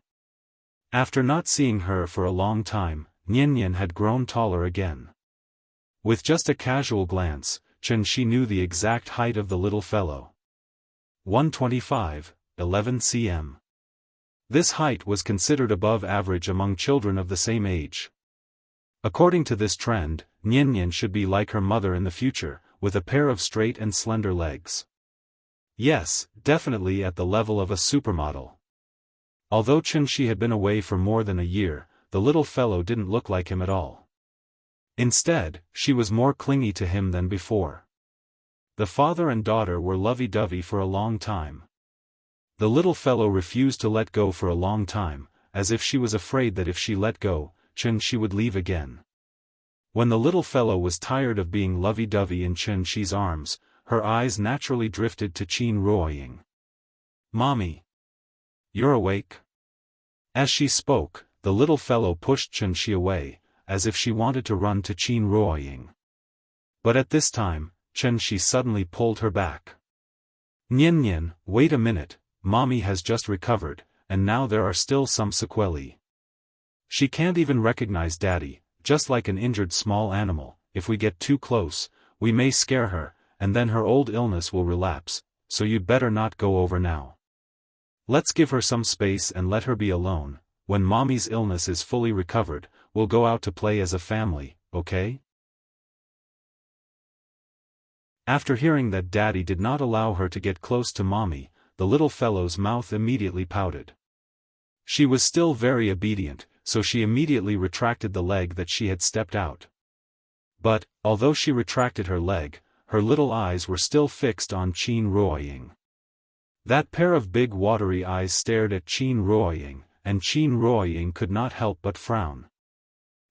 After not seeing her for a long time, Nian had grown taller again. With just a casual glance, Xianxia knew the exact height of the little fellow. 125, 11 cm. This height was considered above average among children of the same age. According to this trend, Nian should be like her mother in the future, with a pair of straight and slender legs. Yes, definitely at the level of a supermodel. Although Xianxia had been away for more than a year, the little fellow didn't look like him at all. Instead, she was more clingy to him than before. The father and daughter were lovey-dovey for a long time. The little fellow refused to let go for a long time, as if she was afraid that if she let go, Xianxia would leave again. When the little fellow was tired of being lovey-dovey in Xianxia's arms, her eyes naturally drifted to Qin Ruoying. Mommy! You're awake? As she spoke, the little fellow pushed Xianxia away, as if she wanted to run to Qin Ruoying. But at this time, Xianxia suddenly pulled her back. Nian, wait a minute, Mommy has just recovered, and now there are still some sequelae. She can't even recognize Daddy, just like an injured small animal. If we get too close, we may scare her, and then her old illness will relapse, so you'd better not go over now. Let's give her some space and let her be alone. When Mommy's illness is fully recovered, we'll go out to play as a family, okay? After hearing that Daddy did not allow her to get close to Mommy, the little fellow's mouth immediately pouted. She was still very obedient, so she immediately retracted the leg that she had stepped out. But, although she retracted her leg, her little eyes were still fixed on Qin Ruoying. That pair of big watery eyes stared at Qin Ruoying, and Qin Ruoying could not help but frown.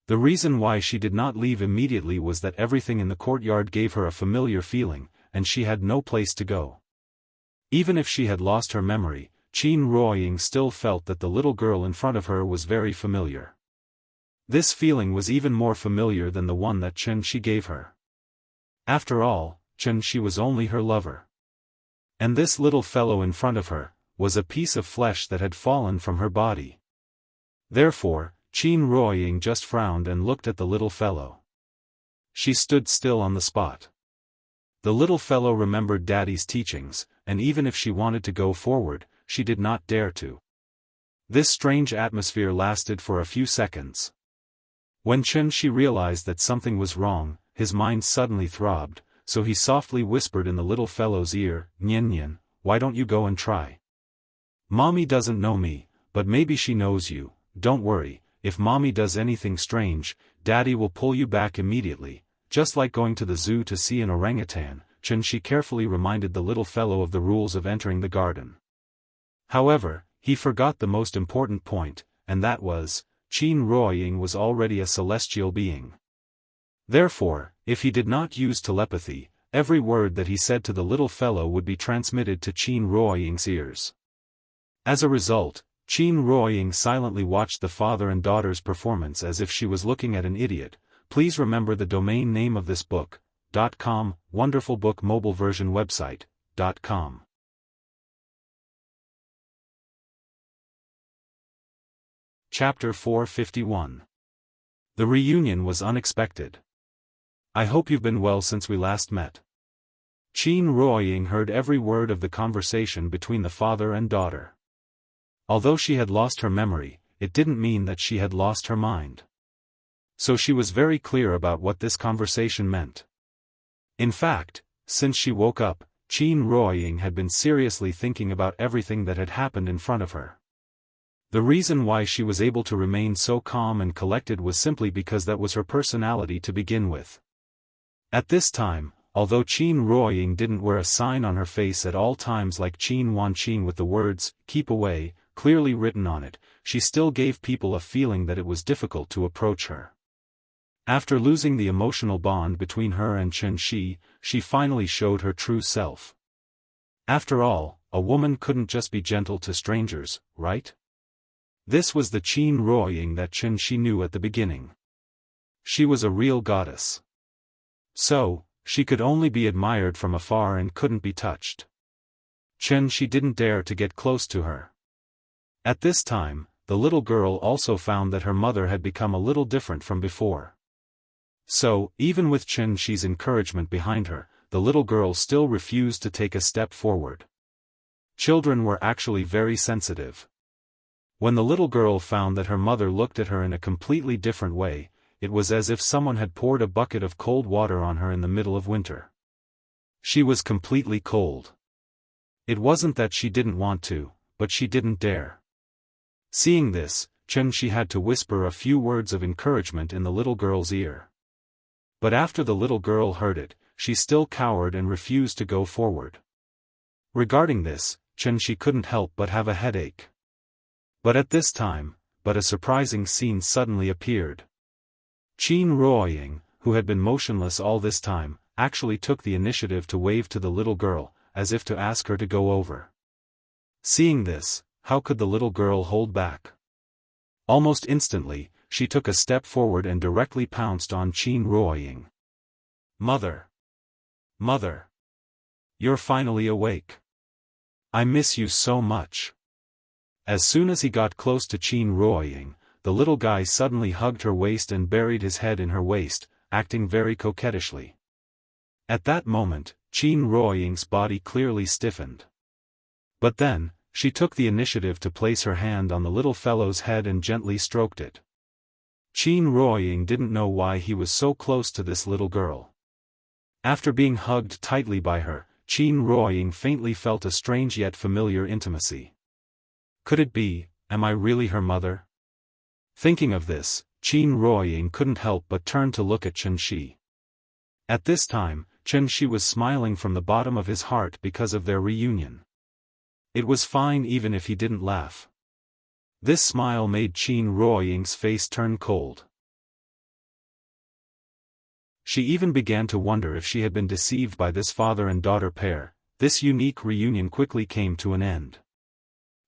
The reason why she did not leave immediately was that everything in the courtyard gave her a familiar feeling, and she had no place to go. Even if she had lost her memory, Qin Ruoying still felt that the little girl in front of her was very familiar. This feeling was even more familiar than the one that Chen Shi gave her. After all, Chen Shi was only her lover. And this little fellow in front of her was a piece of flesh that had fallen from her body. Therefore, Qin Ruoying just frowned and looked at the little fellow. She stood still on the spot. The little fellow remembered Daddy's teachings, and even if she wanted to go forward, she did not dare to. This strange atmosphere lasted for a few seconds. When Chen Shi realized that something was wrong, his mind suddenly throbbed, so he softly whispered in the little fellow's ear, "Nian Nian, why don't you go and try? Mommy doesn't know me, but maybe she knows you. Don't worry, if Mommy does anything strange, Daddy will pull you back immediately, just like going to the zoo to see an orangutan." Chen Shi carefully reminded the little fellow of the rules of entering the garden. However, he forgot the most important point, and that was, Qin Ruoying was already a celestial being. Therefore, if he did not use telepathy, every word that he said to the little fellow would be transmitted to Qin Ruoying's ears. As a result, Qin Ruoying silently watched the father and daughter's performance as if she was looking at an idiot. Please remember the domain name of this book, .com, Wonderful Book Mobile Version Website, .com. Chapter 451. The reunion was unexpected. I hope you've been well since we last met. Qin Ruoying heard every word of the conversation between the father and daughter. Although she had lost her memory, it didn't mean that she had lost her mind. So she was very clear about what this conversation meant. In fact, since she woke up, Qin Ruoying had been seriously thinking about everything that had happened in front of her. The reason why she was able to remain so calm and collected was simply because that was her personality to begin with. At this time, although Qin Ruoying didn't wear a sign on her face at all times like Qin Wanqing with the words, "Keep away," clearly written on it, she still gave people a feeling that it was difficult to approach her. After losing the emotional bond between her and Chen Shi, she finally showed her true self. After all, a woman couldn't just be gentle to strangers, right? This was the Qin Ruoying that Chen Shi knew at the beginning. She was a real goddess. So, she could only be admired from afar and couldn't be touched. Chen Shi didn't dare to get close to her. At this time, the little girl also found that her mother had become a little different from before. So, even with Chen Shi's encouragement behind her, the little girl still refused to take a step forward. Children were actually very sensitive. When the little girl found that her mother looked at her in a completely different way, it was as if someone had poured a bucket of cold water on her in the middle of winter. She was completely cold. It wasn't that she didn't want to, but she didn't dare. Seeing this, Chen Shi had to whisper a few words of encouragement in the little girl's ear. But after the little girl heard it, she still cowered and refused to go forward. Regarding this, Chen Shi couldn't help but have a headache. But at this time, a surprising scene suddenly appeared. Qin Ruoying, who had been motionless all this time, actually took the initiative to wave to the little girl, as if to ask her to go over. Seeing this, how could the little girl hold back? Almost instantly, she took a step forward and directly pounced on Qin Ruoying. "Mother! Mother! You're finally awake. I miss you so much." As soon as he got close to Qin Ruoying, the little guy suddenly hugged her waist and buried his head in her waist, acting very coquettishly. At that moment, Qin Ruoying's body clearly stiffened. But then, she took the initiative to place her hand on the little fellow's head and gently stroked it. Qin Ruoying didn't know why he was so close to this little girl. After being hugged tightly by her, Qin Ruoying faintly felt a strange yet familiar intimacy. Could it be, am I really her mother? Thinking of this, Qin Ruoying couldn't help but turn to look at Chen Shi. At this time, Chen Shi was smiling from the bottom of his heart because of their reunion. It was fine even if he didn't laugh. This smile made Qin Ruoying's face turn cold. She even began to wonder if she had been deceived by this father and daughter pair. This unique reunion quickly came to an end.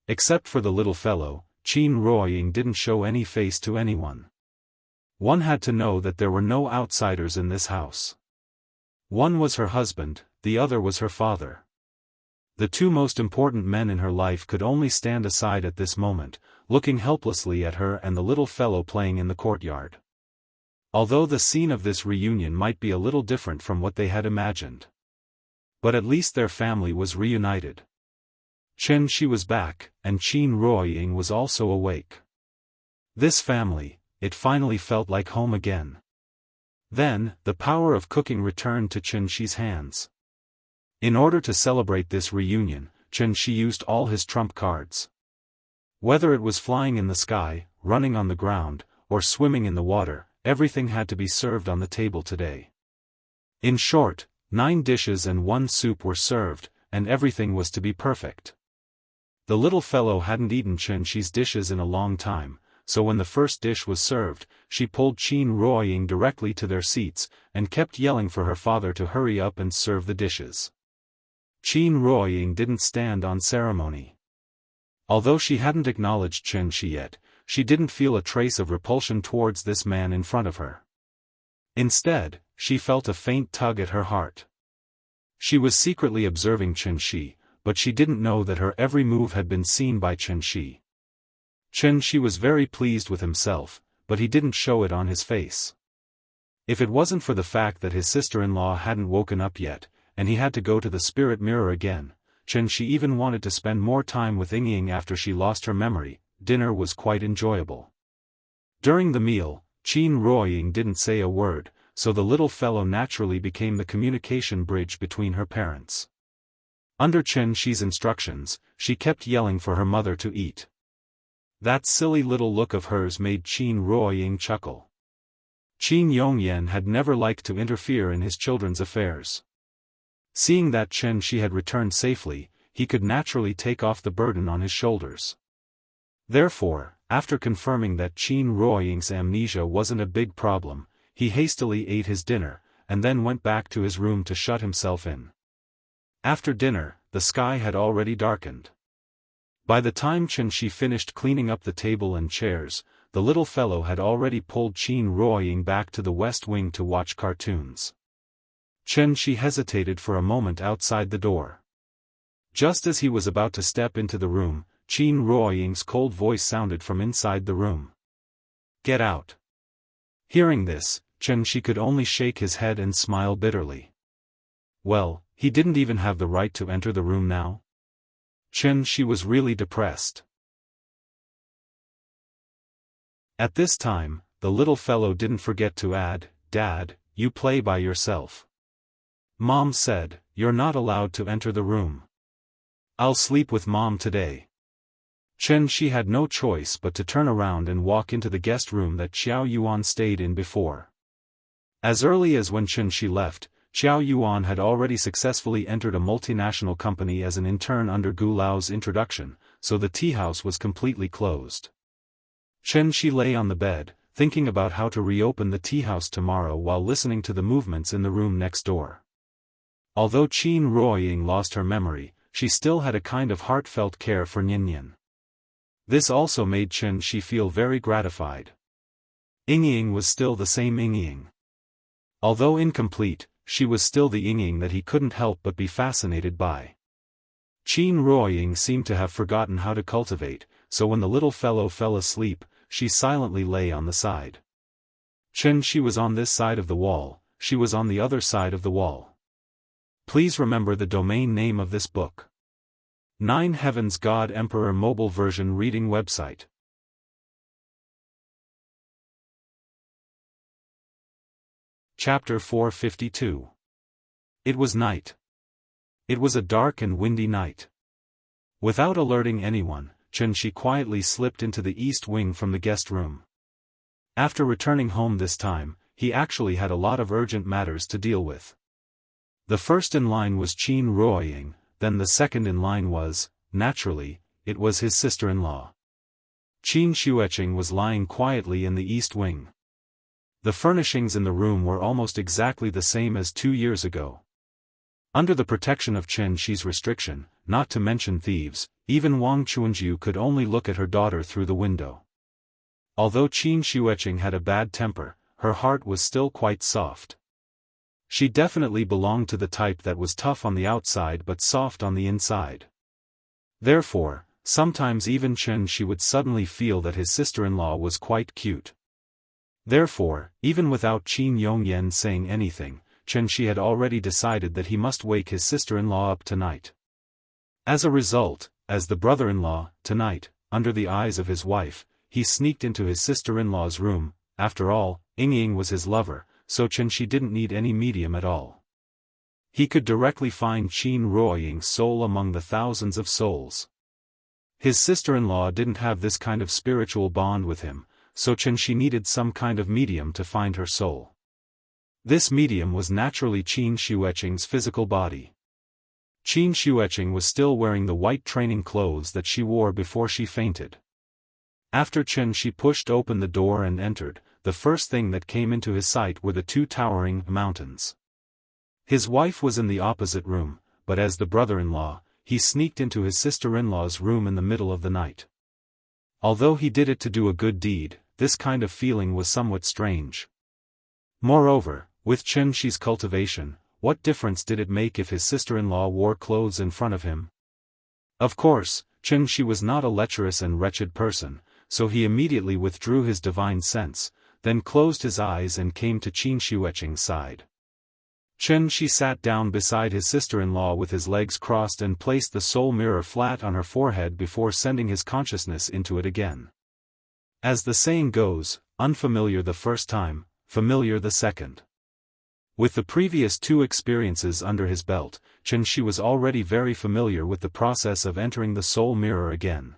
Except for the little fellow, Qin Ruoying didn't show any face to anyone. One had to know that there were no outsiders in this house. One was her husband, the other was her father. The two most important men in her life could only stand aside at this moment, looking helplessly at her and the little fellow playing in the courtyard. Although the scene of this reunion might be a little different from what they had imagined. But at least their family was reunited. Xianxia was back, and Qin Ruoying was also awake. This family, it finally felt like home again. Then, the power of cooking returned to Xianxia's hands. In order to celebrate this reunion, Xianxia used all his trump cards. Whether it was flying in the sky, running on the ground, or swimming in the water, everything had to be served on the table today. In short, 9 dishes and 1 soup were served, and everything was to be perfect. The little fellow hadn't eaten Xianxia's dishes in a long time, so when the first dish was served, she pulled Qin Ruoying directly to their seats, and kept yelling for her father to hurry up and serve the dishes. Qin Ruoying didn't stand on ceremony. Although she hadn't acknowledged Xianxia yet, she didn't feel a trace of repulsion towards this man in front of her. Instead, she felt a faint tug at her heart. She was secretly observing Xianxia, but she didn't know that her every move had been seen by Xianxia. Xianxia was very pleased with himself, but he didn't show it on his face. If it wasn't for the fact that his sister-in-law hadn't woken up yet, and he had to go to the spirit mirror again, Xianxia even wanted to spend more time with Ying after she lost her memory. Dinner was quite enjoyable. During the meal, Qin Ruoying didn't say a word, so the little fellow naturally became the communication bridge between her parents. Under Xianxia's instructions, she kept yelling for her mother to eat. That silly little look of hers made Qin Ruoying chuckle. Qin Yongyan had never liked to interfere in his children's affairs. Seeing that Xianxia had returned safely, he could naturally take off the burden on his shoulders. Therefore, after confirming that Qin Ruoying's amnesia wasn't a big problem, he hastily ate his dinner, and then went back to his room to shut himself in. After dinner, the sky had already darkened. By the time Xianxia finished cleaning up the table and chairs, the little fellow had already pulled Qin Ruoying back to the west wing to watch cartoons. Xianxia hesitated for a moment outside the door. Just as he was about to step into the room, Qin Ruoying's cold voice sounded from inside the room. "Get out." Hearing this, Xianxia could only shake his head and smile bitterly. Well, he didn't even have the right to enter the room now? Xianxia was really depressed. At this time, the little fellow didn't forget to add, "Dad, you play by yourself. Mom said, you're not allowed to enter the room. I'll sleep with Mom today." Xianxia had no choice but to turn around and walk into the guest room that Xiao Yuan stayed in before. As early as when Xianxia left, Xiao Yuan had already successfully entered a multinational company as an intern under Gu Lao's introduction, so the tea house was completely closed. Xianxia lay on the bed, thinking about how to reopen the tea house tomorrow while listening to the movements in the room next door. Although Qin Ruoying lost her memory, she still had a kind of heartfelt care for Ninian. This also made Xianxia feel very gratified. Ying was still the same Ying. Although incomplete, she was still the Ying that he couldn't help but be fascinated by. Qin Ruoying seemed to have forgotten how to cultivate, so when the little fellow fell asleep, she silently lay on the side. Xianxia was on this side of the wall, she was on the other side of the wall. Please remember the domain name of this book. 9 Heavens God Emperor Mobile Version Reading Website. Chapter 452. It was night. It was a dark and windy night. Without alerting anyone, Xianxia quietly slipped into the east wing from the guest room. After returning home this time, he actually had a lot of urgent matters to deal with. The first in line was Qin Ruoying, then the second in line was, naturally, it was his sister-in-law. Qin Shueqing was lying quietly in the east wing. The furnishings in the room were almost exactly the same as 2 years ago. Under the protection of Chen Shi's restriction, not to mention thieves, even Wang Chuanjiu could only look at her daughter through the window. Although Qin Shueqing had a bad temper, her heart was still quite soft. She definitely belonged to the type that was tough on the outside but soft on the inside. Therefore, sometimes even Chen Shi would suddenly feel that his sister-in-law was quite cute. Therefore, even without Qin Yongyan saying anything, Chen Shi had already decided that he must wake his sister-in-law up tonight. As a result, as the brother-in-law, tonight, under the eyes of his wife, he sneaked into his sister-in-law's room. After all, Ying was his lover, so Chen Shi didn't need any medium at all. He could directly find Qin Ruoying's soul among the thousands of souls. His sister-in-law didn't have this kind of spiritual bond with him, so Chen Shi needed some kind of medium to find her soul. This medium was naturally Qin Shueqing's physical body. Qin Shueqing was still wearing the white training clothes that she wore before she fainted. After Chen Shi pushed open the door and entered, the first thing that came into his sight were the 2 towering mountains. His wife was in the opposite room, but as the brother-in-law, he sneaked into his sister-in-law's room in the middle of the night. Although he did it to do a good deed, this kind of feeling was somewhat strange. Moreover, with Chen Shi's cultivation, what difference did it make if his sister-in-law wore clothes in front of him? Of course, Chen Shi was not a lecherous and wretched person, so he immediately withdrew his divine sense, then closed his eyes and came to Qin Shueqing's side. Chen Shi sat down beside his sister-in-law with his legs crossed and placed the soul mirror flat on her forehead before sending his consciousness into it again. As the saying goes, unfamiliar the first time, familiar the second. With the previous 2 experiences under his belt, Chen Shi was already very familiar with the process of entering the soul mirror again.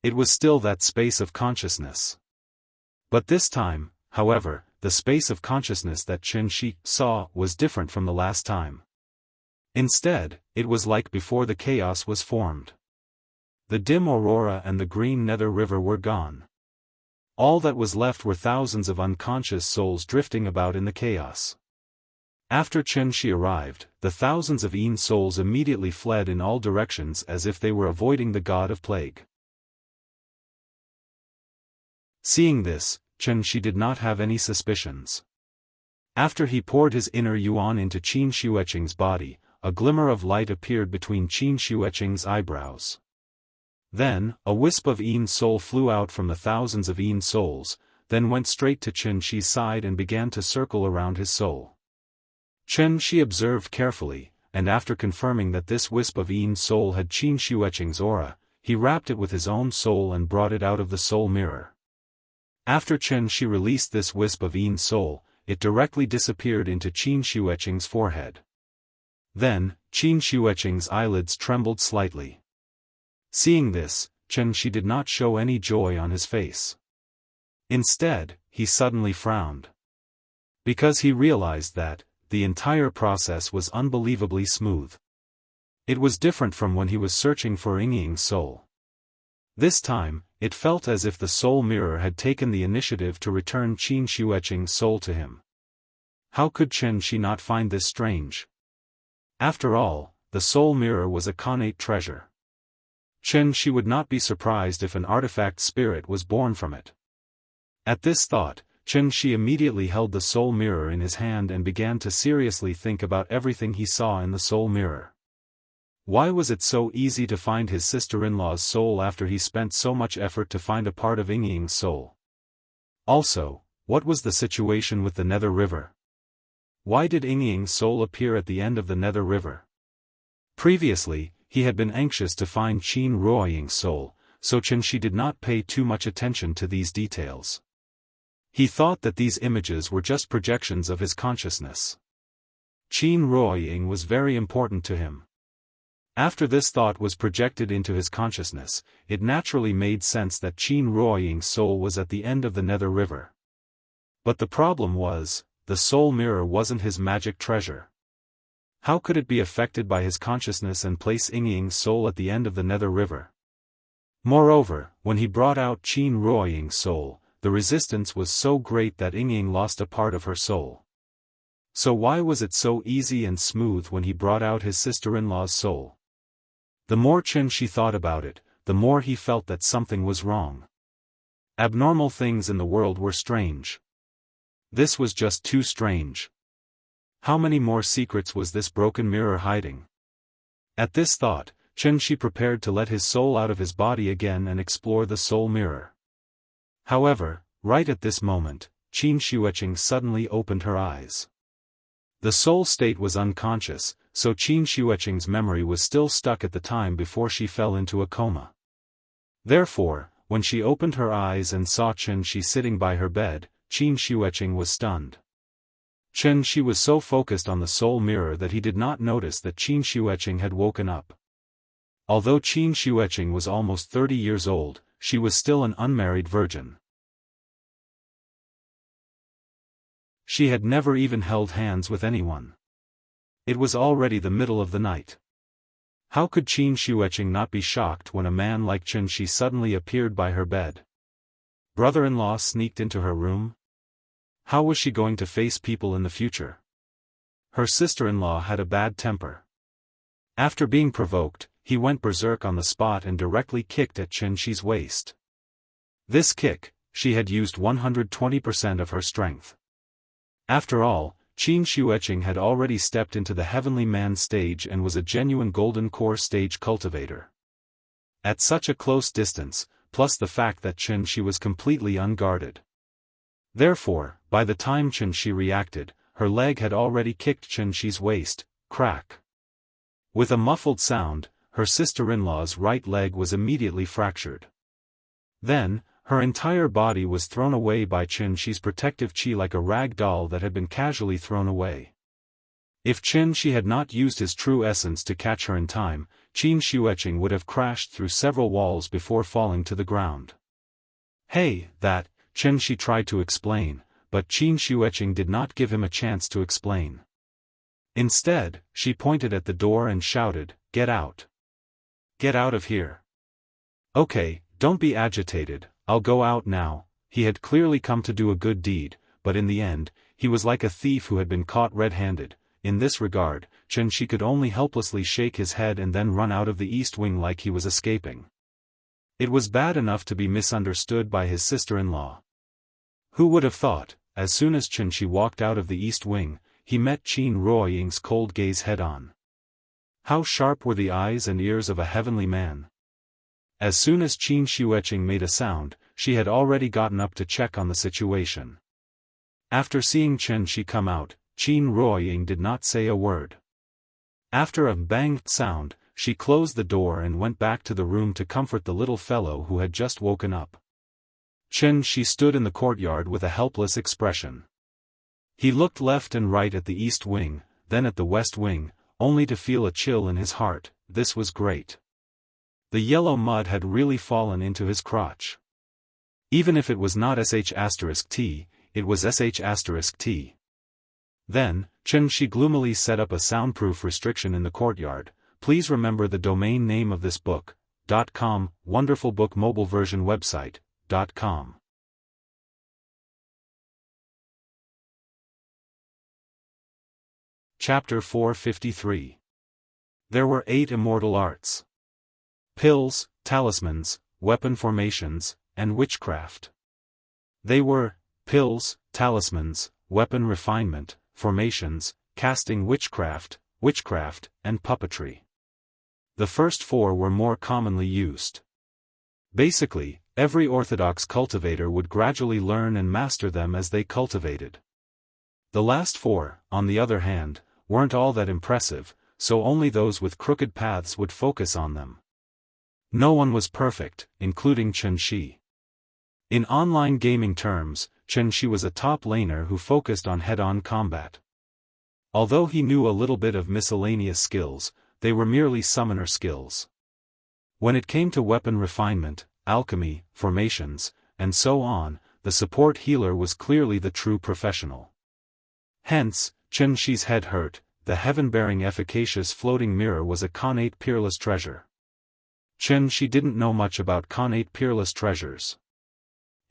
It was still that space of consciousness. But this time, however, the space of consciousness that Chen Shi saw was different from the last time. Instead, it was like before the chaos was formed. The dim aurora and the green nether river were gone. All that was left were thousands of unconscious souls drifting about in the chaos. After Chen Shi arrived, the thousands of Yin souls immediately fled in all directions as if they were avoiding the god of plague. Seeing this, Chen Shi did not have any suspicions. After he poured his inner yuan into Qin Shueqing's body, a glimmer of light appeared between Qin Shueqing's eyebrows. Then, a wisp of Yin soul flew out from the thousands of Yin souls, then went straight to Chen Shi's side and began to circle around his soul. Chen Shi observed carefully, and after confirming that this wisp of Yin soul had Qin Shueqing's aura, he wrapped it with his own soul and brought it out of the soul mirror. After Chen Shi released this wisp of Yin soul, it directly disappeared into Qin Shueqing's forehead. Then, Qin Shueqing's eyelids trembled slightly. Seeing this, Chen Shi did not show any joy on his face. Instead, he suddenly frowned. Because he realized that, the entire process was unbelievably smooth. It was different from when he was searching for Ying's soul. This time, it felt as if the soul mirror had taken the initiative to return Qin Shueqing's soul to him. How could Chen Shi not find this strange? After all, the soul mirror was a connate treasure. Chen Shi would not be surprised if an artifact spirit was born from it. At this thought, Chen Shi immediately held the soul mirror in his hand and began to seriously think about everything he saw in the soul mirror. Why was it so easy to find his sister-in-law's soul after he spent so much effort to find a part of Ying's soul? Also, what was the situation with the Nether River? Why did Ying's soul appear at the end of the Nether River? Previously, he had been anxious to find Qin Ruoying's soul, so Chen Shi did not pay too much attention to these details. He thought that these images were just projections of his consciousness. Qin Ruoying was very important to him. After this thought was projected into his consciousness, it naturally made sense that Qin Ruoying's soul was at the end of the Nether River. But the problem was, the soul mirror wasn't his magic treasure. How could it be affected by his consciousness and place Ying's soul at the end of the Nether River? Moreover, when he brought out Qin Ruoying's soul, the resistance was so great that Yingying lost a part of her soul. So why was it so easy and smooth when he brought out his sister-in-law's soul? The more Qianxi thought about it, the more he felt that something was wrong. Abnormal things in the world were strange. This was just too strange. How many more secrets was this broken mirror hiding? At this thought, Qianxi prepared to let his soul out of his body again and explore the soul mirror. However, right at this moment, Qin Xiuqing suddenly opened her eyes. The soul state was unconscious, so Qin Xiuqing's memory was still stuck at the time before she fell into a coma. Therefore, when she opened her eyes and saw Qianxi sitting by her bed, Qin Xiuqing was stunned. Qianxi was so focused on the soul mirror that he did not notice that Qin Xiuqing had woken up. Although Qin Xiuqing was almost 30 years old, she was still an unmarried virgin. She had never even held hands with anyone. It was already the middle of the night. How could Qin Xiuqing not be shocked when a man like Qianxi suddenly appeared by her bed? Brother-in-law sneaked into her room? How was she going to face people in the future? Her sister-in-law had a bad temper. After being provoked, he went berserk on the spot and directly kicked at Qianxi's waist. This kick, she had used 120% of her strength. After all, Qin Xiuqing had already stepped into the heavenly man stage and was a genuine golden core stage cultivator. At such a close distance, plus the fact that Qianxi was completely unguarded. Therefore, by the time Qianxi reacted, her leg had already kicked Qianxi's waist, crack. With a muffled sound, her sister-in-law's right leg was immediately fractured. Then, her entire body was thrown away by Qianxi's protective qi like a rag doll that had been casually thrown away. If Qianxi had not used his true essence to catch her in time, Qin Xiuqing would have crashed through several walls before falling to the ground. Hey, that, Qianxi tried to explain, but Qin Xiuqing did not give him a chance to explain. Instead, she pointed at the door and shouted, "Get out! Get out of here! Okay, don't be agitated, I'll go out now." He had clearly come to do a good deed, but in the end, he was like a thief who had been caught red-handed. In this regard, Qianxi could only helplessly shake his head and then run out of the east wing like he was escaping. It was bad enough to be misunderstood by his sister-in-law. Who would have thought, as soon as Qianxi walked out of the east wing, he met Qin Ruoying's cold gaze head-on. How sharp were the eyes and ears of a heavenly man. As soon as Qin Xiuqing made a sound, she had already gotten up to check on the situation. After seeing Qianxi come out, Qin Ruoying did not say a word. After a bang sound, she closed the door and went back to the room to comfort the little fellow who had just woken up. Qianxi stood in the courtyard with a helpless expression. He looked left and right at the east wing, then at the west wing, only to feel a chill in his heart. This was great. The yellow mud had really fallen into his crotch. Even if it was not sh*t, it was sh*t. Then, Qianxi gloomily set up a soundproof restriction in the courtyard. Please remember the domain name of this book, .com, wonderful book mobile version website, .com. Chapter 453. There were 8 immortal arts. Pills, talismans, weapon formations, and witchcraft. They were, pills, talismans, weapon refinement, formations, casting witchcraft, and puppetry. The first 4 were more commonly used. Basically, every orthodox cultivator would gradually learn and master them as they cultivated. The last 4, on the other hand, weren't all that impressive, so only those with crooked paths would focus on them. No one was perfect, including Qianxi. In online gaming terms, Qianxi was a top laner who focused on head-on combat. Although he knew a little bit of miscellaneous skills, they were merely summoner skills. When it came to weapon refinement, alchemy, formations, and so on, the support healer was clearly the true professional. Hence, Qianxi's head hurt. The heaven-bearing efficacious floating mirror was a connate peerless treasure. Qianxia didn't know much about connate peerless treasures.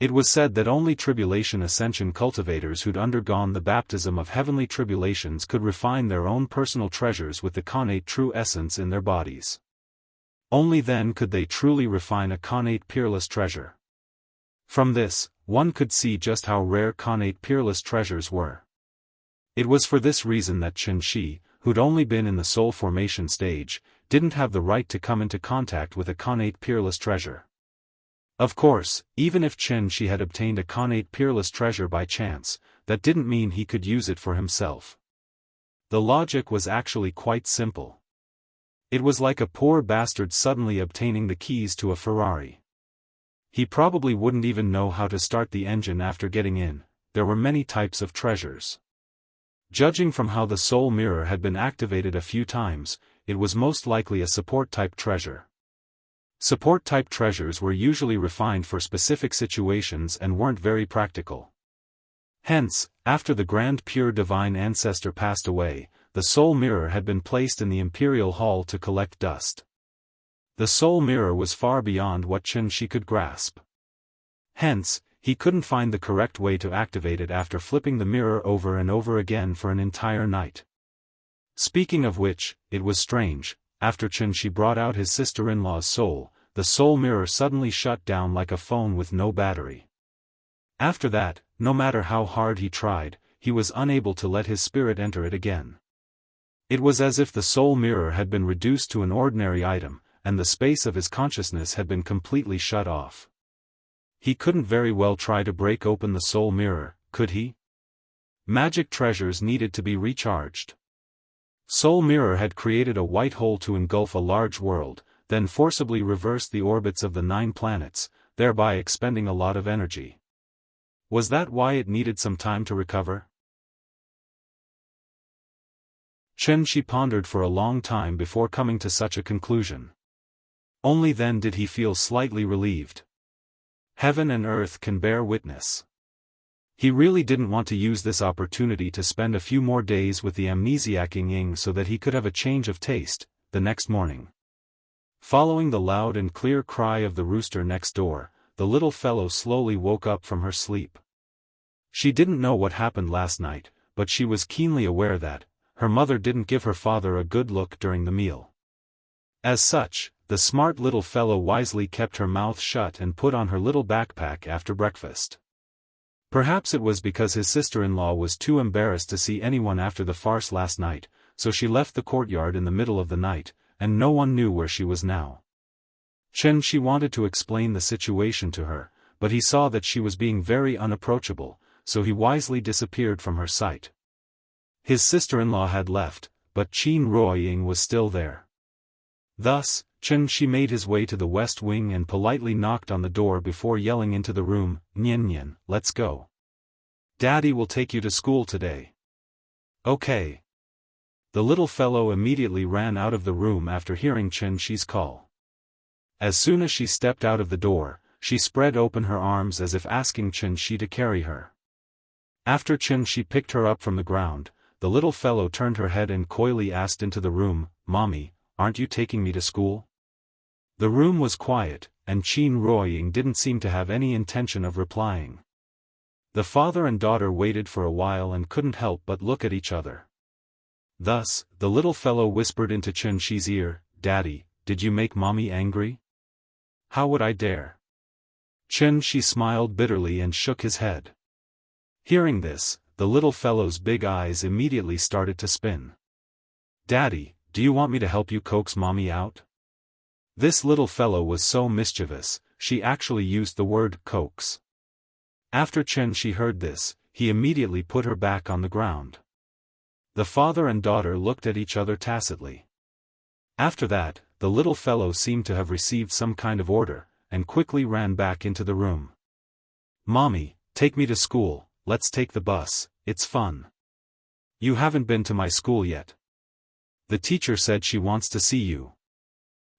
It was said that only tribulation ascension cultivators who'd undergone the baptism of heavenly tribulations could refine their own personal treasures with the connate true essence in their bodies. Only then could they truly refine a connate peerless treasure. From this, one could see just how rare connate peerless treasures were. It was for this reason that Qianxia, who'd only been in the soul formation stage, didn't have the right to come into contact with a connate peerless treasure. Of course, even if Qianxia had obtained a connate peerless treasure by chance, that didn't mean he could use it for himself. The logic was actually quite simple. It was like a poor bastard suddenly obtaining the keys to a Ferrari. He probably wouldn't even know how to start the engine after getting in. There were many types of treasures. Judging from how the soul mirror had been activated a few times, it was most likely a support-type treasure. Support-type treasures were usually refined for specific situations and weren't very practical. Hence, after the grand pure divine ancestor passed away, the soul mirror had been placed in the imperial hall to collect dust. The soul mirror was far beyond what Qianxia could grasp. Hence, he couldn't find the correct way to activate it after flipping the mirror over and over again for an entire night. Speaking of which, it was strange, after Qianxia brought out his sister-in-law's soul, the soul mirror suddenly shut down like a phone with no battery. After that, no matter how hard he tried, he was unable to let his spirit enter it again. It was as if the soul mirror had been reduced to an ordinary item, and the space of his consciousness had been completely shut off. He couldn't very well try to break open the soul mirror, could he? Magic treasures needed to be recharged. Soul mirror had created a white hole to engulf a large world, then forcibly reversed the orbits of the 9 planets, thereby expending a lot of energy. Was that why it needed some time to recover? Qianxia pondered for a long time before coming to such a conclusion. Only then did he feel slightly relieved. Heaven and earth can bear witness. He really didn't want to use this opportunity to spend a few more days with the amnesiac Ying so that he could have a change of taste, the next morning. Following the loud and clear cry of the rooster next door, the little fellow slowly woke up from her sleep. She didn't know what happened last night, but she was keenly aware that her mother didn't give her father a good look during the meal. As such, the smart little fellow wisely kept her mouth shut and put on her little backpack after breakfast. Perhaps it was because his sister-in-law was too embarrassed to see anyone after the farce last night, so she left the courtyard in the middle of the night, and no one knew where she was now. Qianxia wanted to explain the situation to her, but he saw that she was being very unapproachable, so he wisely disappeared from her sight. His sister-in-law had left, but Qin Ruoying was still there. Thus, Qianxia made his way to the west wing and politely knocked on the door before yelling into the room, "Nian Nian, let's go. Daddy will take you to school today." "Okay." The little fellow immediately ran out of the room after hearing Qianxia's call. As soon as she stepped out of the door, she spread open her arms as if asking Qianxia to carry her. After Qianxia picked her up from the ground, the little fellow turned her head and coyly asked into the room, "Mommy, aren't you taking me to school?" The room was quiet, and Qin Ruoying didn't seem to have any intention of replying. The father and daughter waited for a while and couldn't help but look at each other. Thus, the little fellow whispered into Qianxia's ear, "Daddy, did you make Mommy angry?" "How would I dare?" Qianxia smiled bitterly and shook his head. Hearing this, the little fellow's big eyes immediately started to spin. "Daddy, do you want me to help you coax Mommy out?" This little fellow was so mischievous, she actually used the word coax. After Qianxia heard this, he immediately put her back on the ground. The father and daughter looked at each other tacitly. After that, the little fellow seemed to have received some kind of order, and quickly ran back into the room. "Mommy, take me to school, let's take the bus, it's fun." "You haven't been to my school yet. The teacher said she wants to see you."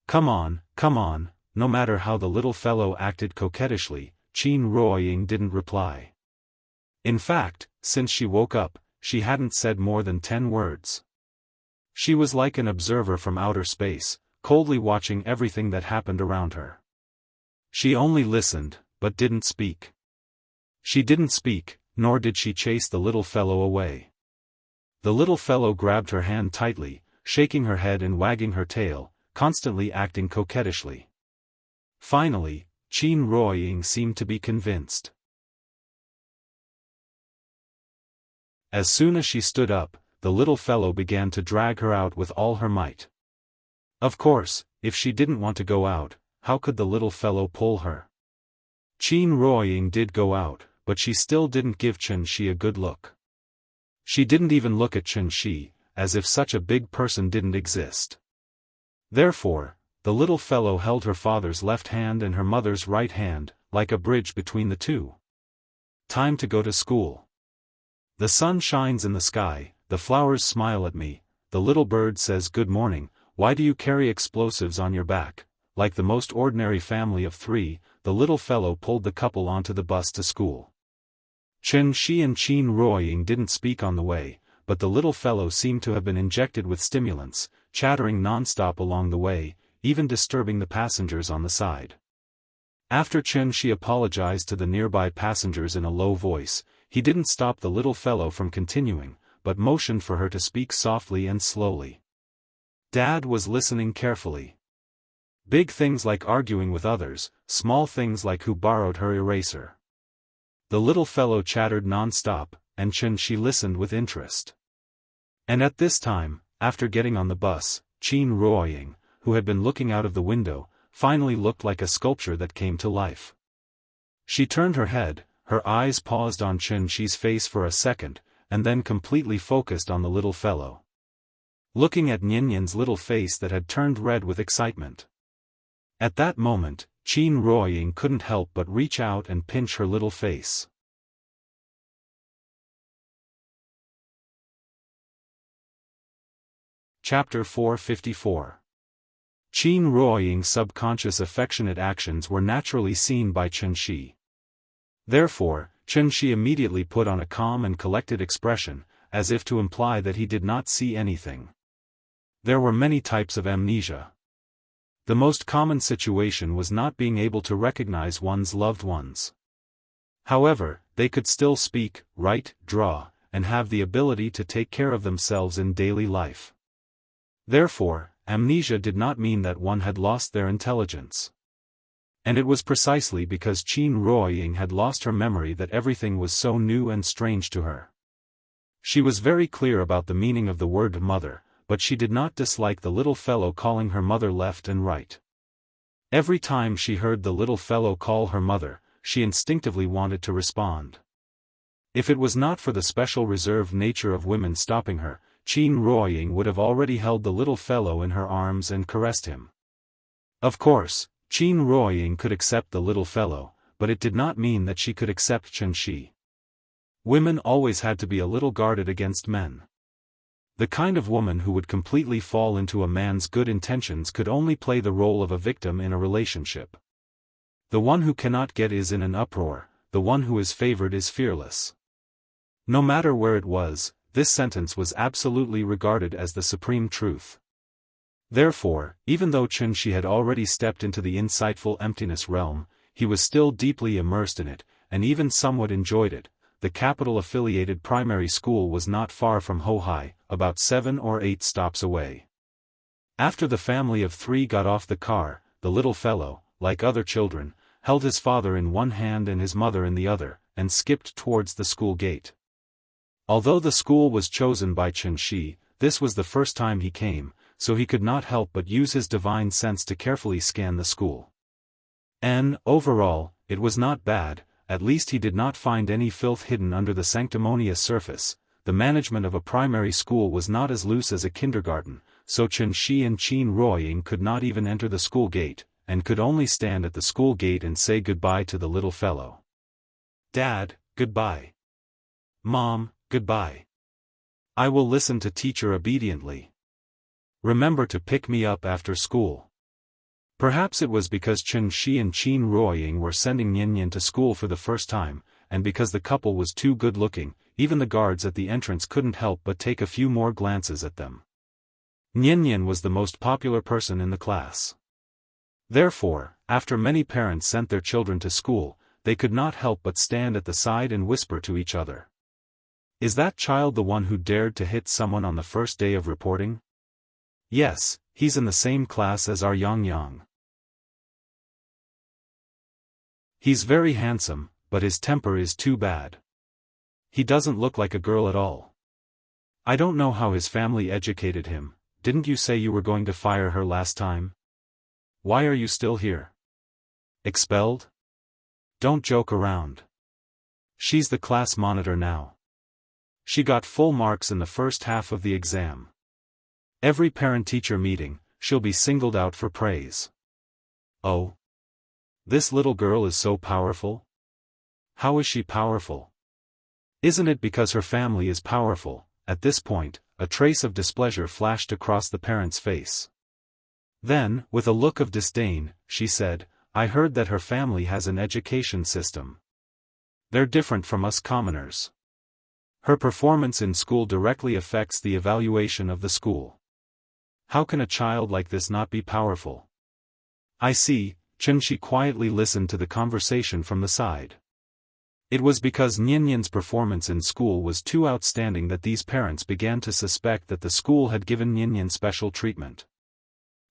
Come on. No matter how the little fellow acted coquettishly, Qin Ruoying didn't reply. In fact, since she woke up, she hadn't said more than 10 words. She was like an observer from outer space, coldly watching everything that happened around her. She only listened, but didn't speak. She didn't speak, nor did she chase the little fellow away. The little fellow grabbed her hand tightly, shaking her head and wagging her tail, constantly acting coquettishly. Finally, Qin Ruoying seemed to be convinced. As soon as she stood up, the little fellow began to drag her out with all her might. Of course, if she didn't want to go out, how could the little fellow pull her? Qin Ruoying did go out, but she still didn't give Qianxi a good look. She didn't even look at Qianxi, as if such a big person didn't exist. Therefore, the little fellow held her father's left hand and her mother's right hand, like a bridge between the two. Time to go to school. The sun shines in the sky, the flowers smile at me, the little bird says good morning. Why do you carry explosives on your back? Like the most ordinary family of three, the little fellow pulled the couple onto the bus to school. Qianxi and Qin Ruoying didn't speak on the way, but the little fellow seemed to have been injected with stimulants, chattering non-stop along the way, even disturbing the passengers on the side. After Qianxi apologized to the nearby passengers in a low voice, he didn't stop the little fellow from continuing, but motioned for her to speak softly and slowly. Dad was listening carefully. Big things like arguing with others, small things like who borrowed her eraser. The little fellow chattered non-stop, and Qianxi listened with interest. And at this time, after getting on the bus, Qin Ruoying, who had been looking out of the window, finally looked like a sculpture that came to life. She turned her head, her eyes paused on Qianxi's face for a second, and then completely focused on the little fellow. Looking at Nianyan's little face that had turned red with excitement. At that moment, Qin Ruoying couldn't help but reach out and pinch her little face. Chapter 454. Qin Ruoying's subconscious affectionate actions were naturally seen by Qianxi. Therefore, Qianxi immediately put on a calm and collected expression, as if to imply that he did not see anything. There were many types of amnesia. The most common situation was not being able to recognize one's loved ones. However, they could still speak, write, draw, and have the ability to take care of themselves in daily life. Therefore, amnesia did not mean that one had lost their intelligence. And it was precisely because Qin Ruoying had lost her memory that everything was so new and strange to her. She was very clear about the meaning of the word mother, but she did not dislike the little fellow calling her mother left and right. Every time she heard the little fellow call her mother, she instinctively wanted to respond. If it was not for the special reserved nature of women stopping her, Qin Ruoying would have already held the little fellow in her arms and caressed him. Of course, Qin Ruoying could accept the little fellow, but it did not mean that she could accept Qianxi. Women always had to be a little guarded against men. The kind of woman who would completely fall into a man's good intentions could only play the role of a victim in a relationship. The one who cannot get is in an uproar, the one who is favored is fearless. No matter where it was, this sentence was absolutely regarded as the supreme truth. Therefore, even though Qianxi had already stepped into the insightful emptiness realm, he was still deeply immersed in it, and even somewhat enjoyed it. The capital-affiliated primary school was not far from Hohai, about 7 or 8 stops away. After the family of 3 got off the car, the little fellow, like other children, held his father in one hand and his mother in the other, and skipped towards the school gate. Although the school was chosen by Qianxi, this was the first time he came, so he could not help but use his divine sense to carefully scan the school. And, overall, it was not bad. At least he did not find any filth hidden under the sanctimonious surface. The management of a primary school was not as loose as a kindergarten, so Qianxi and Qin Ruoying could not even enter the school gate, and could only stand at the school gate and say goodbye to the little fellow. Dad, goodbye. Mom, goodbye. I will listen to teacher obediently. Remember to pick me up after school. Perhaps it was because Qianxi and Qin Ruoying were sending Nianyan to school for the first time, and because the couple was too good-looking, even the guards at the entrance couldn't help but take a few more glances at them. Nian was the most popular person in the class. Therefore, after many parents sent their children to school, they could not help but stand at the side and whisper to each other. Is that child the one who dared to hit someone on the first day of reporting? Yes, he's in the same class as our Yang. He's very handsome, but his temper is too bad. He doesn't look like a girl at all. I don't know how his family educated him. Didn't you say you were going to fire her last time? Why are you still here? Expelled? Don't joke around. She's the class monitor now. She got full marks in the first half of the exam. Every parent-teacher meeting, she'll be singled out for praise. Oh? This little girl is so powerful? How is she powerful? Isn't it because her family is powerful? At this point, a trace of displeasure flashed across the parent's face. Then, with a look of disdain, she said, I heard that her family has an education system. They're different from us commoners. Her performance in school directly affects the evaluation of the school. How can a child like this not be powerful? I see. She quietly listened to the conversation from the side. It was because Nian's performance in school was too outstanding that these parents began to suspect that the school had given Nian special treatment.